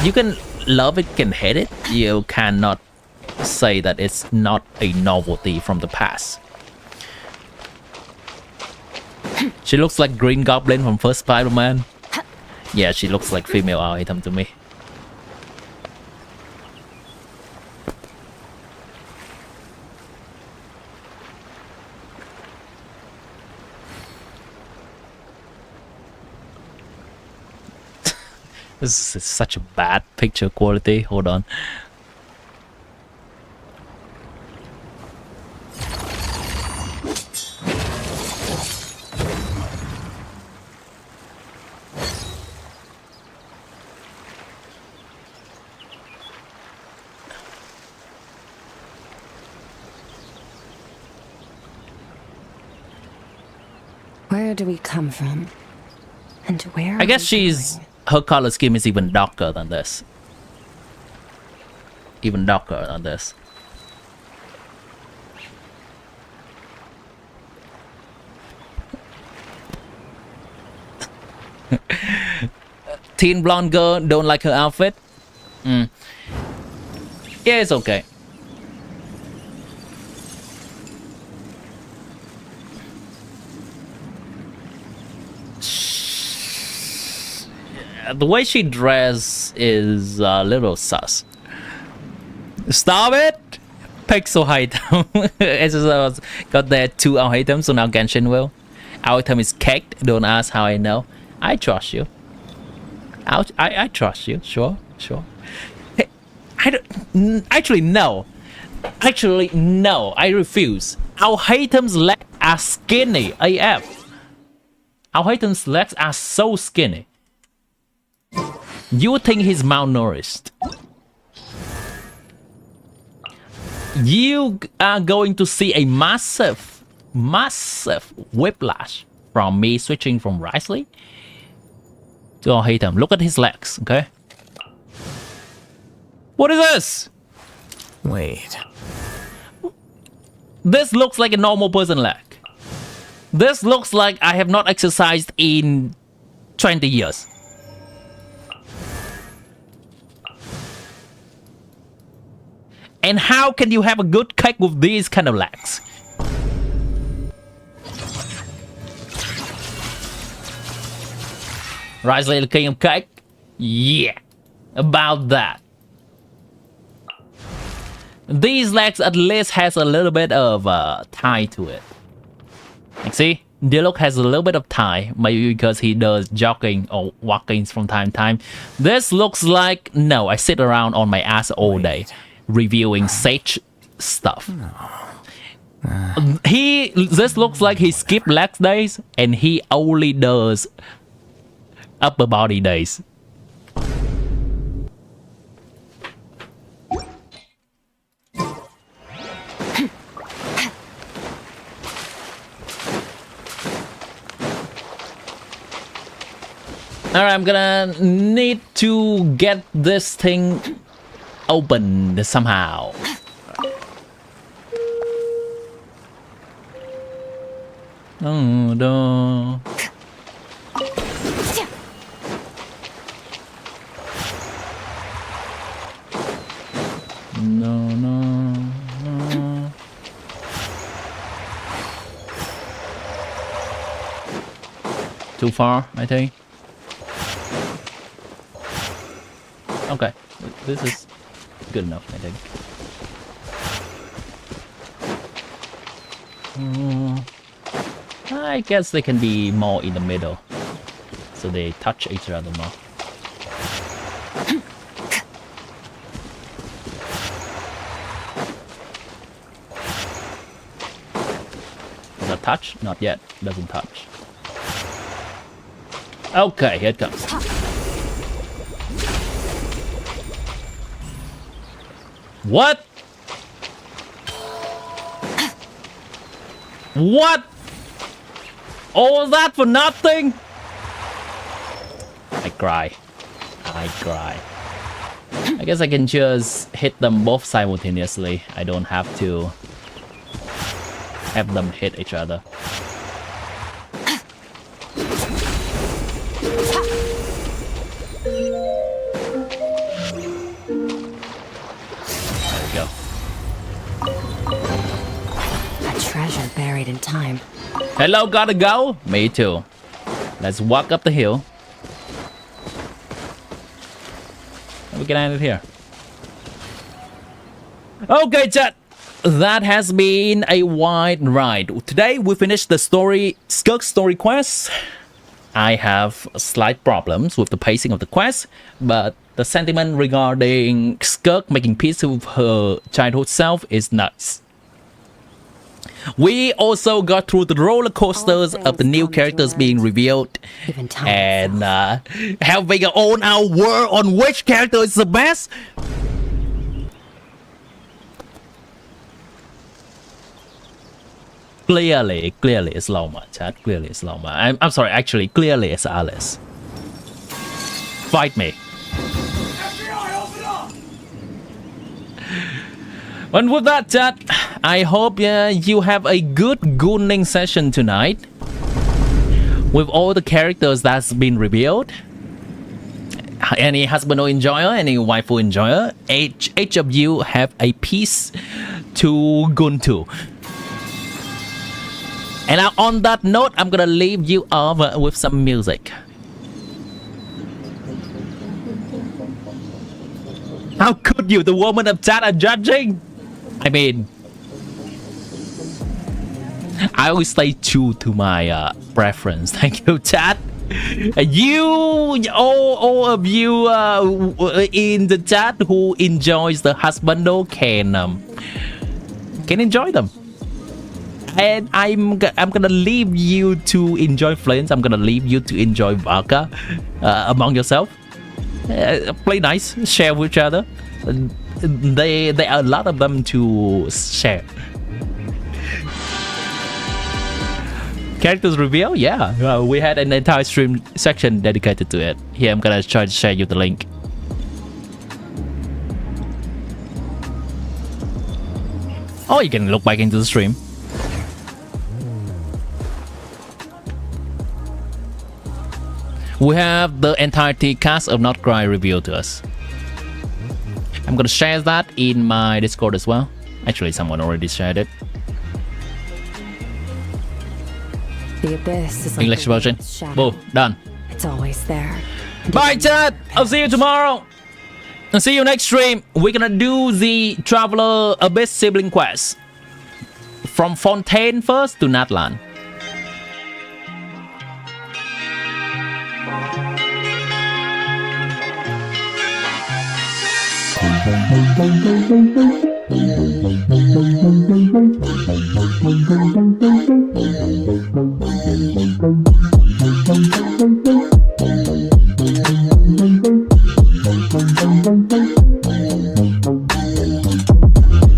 you can love it, can hate it. You cannot say that it's not a novelty from the past. She looks like Green Goblin from first Spider-Man. Yeah, she looks like female item to me. This is such a bad picture quality. Hold on. Where do we come from? And where I guess her color scheme is even darker than this. even darker on this. Teen blonde girl, don't like her outfit? Yeah, it's okay. The way she dressed is a little sus. Stop it! Pixel item. It's just got there 2 our items, so now Genshin will. Our item is caked. Don't ask how I know. I trust you. I trust you. Sure. Hey, I don't. Actually, no. Actually, no. I refuse. Our item's legs are skinny AF. Our item's legs are so skinny. You think he's malnourished? You are going to see a massive whiplash from me switching from Risley to Hatem. Look at his legs, okay? What is this? Wait. This looks like a normal person leg. This looks like I have not exercised in 20 years. And how can you have a good cake with these kind of legs? Risley, the king of cake? Yeah, about that. These legs at least has a little bit of tie to it. Like see, Dialog has a little bit of tie, maybe because he does jogging or walking from time to time. This looks like, no, I sit around on my ass all day reviewing Sage stuff. This looks like he skipped legs days and he only does upper body days. Alright, I'm gonna need to get this thing opened somehow. Oh no. No. Too far, I think. Okay, this is good enough, I think. I guess they can be more in the middle, so they touch each other more. Does that touch? Not yet. Doesn't touch. Okay, here it comes. What? What? All that for nothing? I cry. I guess I can just hit them both simultaneously. I don't have to have them hit each other. Treasure buried in time. Hello, gotta go? Me too. Let's walk up the hill. And we can end it here. Okay, chat. That has been a wide ride. Today we finished the SKIRK story quest. I have slight problems with the pacing of the quest, but the sentiment regarding SKIRK making peace with her childhood self is nice. We also got through the roller coasters of the new characters being revealed and having on our word on which character is the best. Clearly it's Loma, chat. Clearly it's Loma. I'm sorry, actually, clearly it's Alice. Fight me. And with that, chat, I hope you have a good gooning session tonight with all the characters that's been revealed. Any husband or enjoyer, any wife or enjoyer, each of you have a piece to goon to. And now on that note, I'm gonna leave you off with some music. How could you, the woman of chat, are judging? I mean, I always stay true to my preference. Thank you, chat. All of you in the chat who enjoys the husbando can enjoy them. And I'm gonna leave you to enjoy Flames. I'm gonna leave you to enjoy Vodka among yourself. Play nice, share with each other. There are a lot of them to share. Characters reveal, yeah. We had an entire stream section dedicated to it. Here, I'm gonna try to share you the link. Or you can look back into the stream. We have the entirety cast of nod-krai revealed to us. I'm gonna share that in my Discord as well. Actually, someone already shared it. The abyss is like English version. Boom, done. It's always there. Bye, chat. I'll see you tomorrow. I'll see you next stream. We're gonna do the Traveler Abyss sibling quest from Fontaine first to Natlan.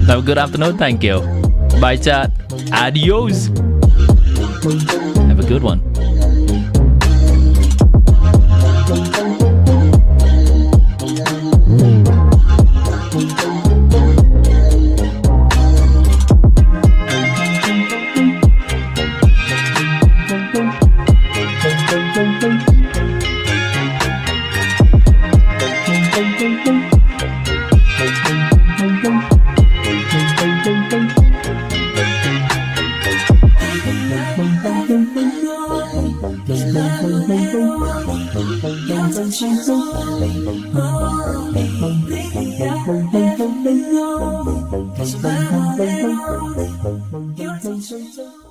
Have a good afternoon, thank you. Bye, chat. Adios. Have a good one. You're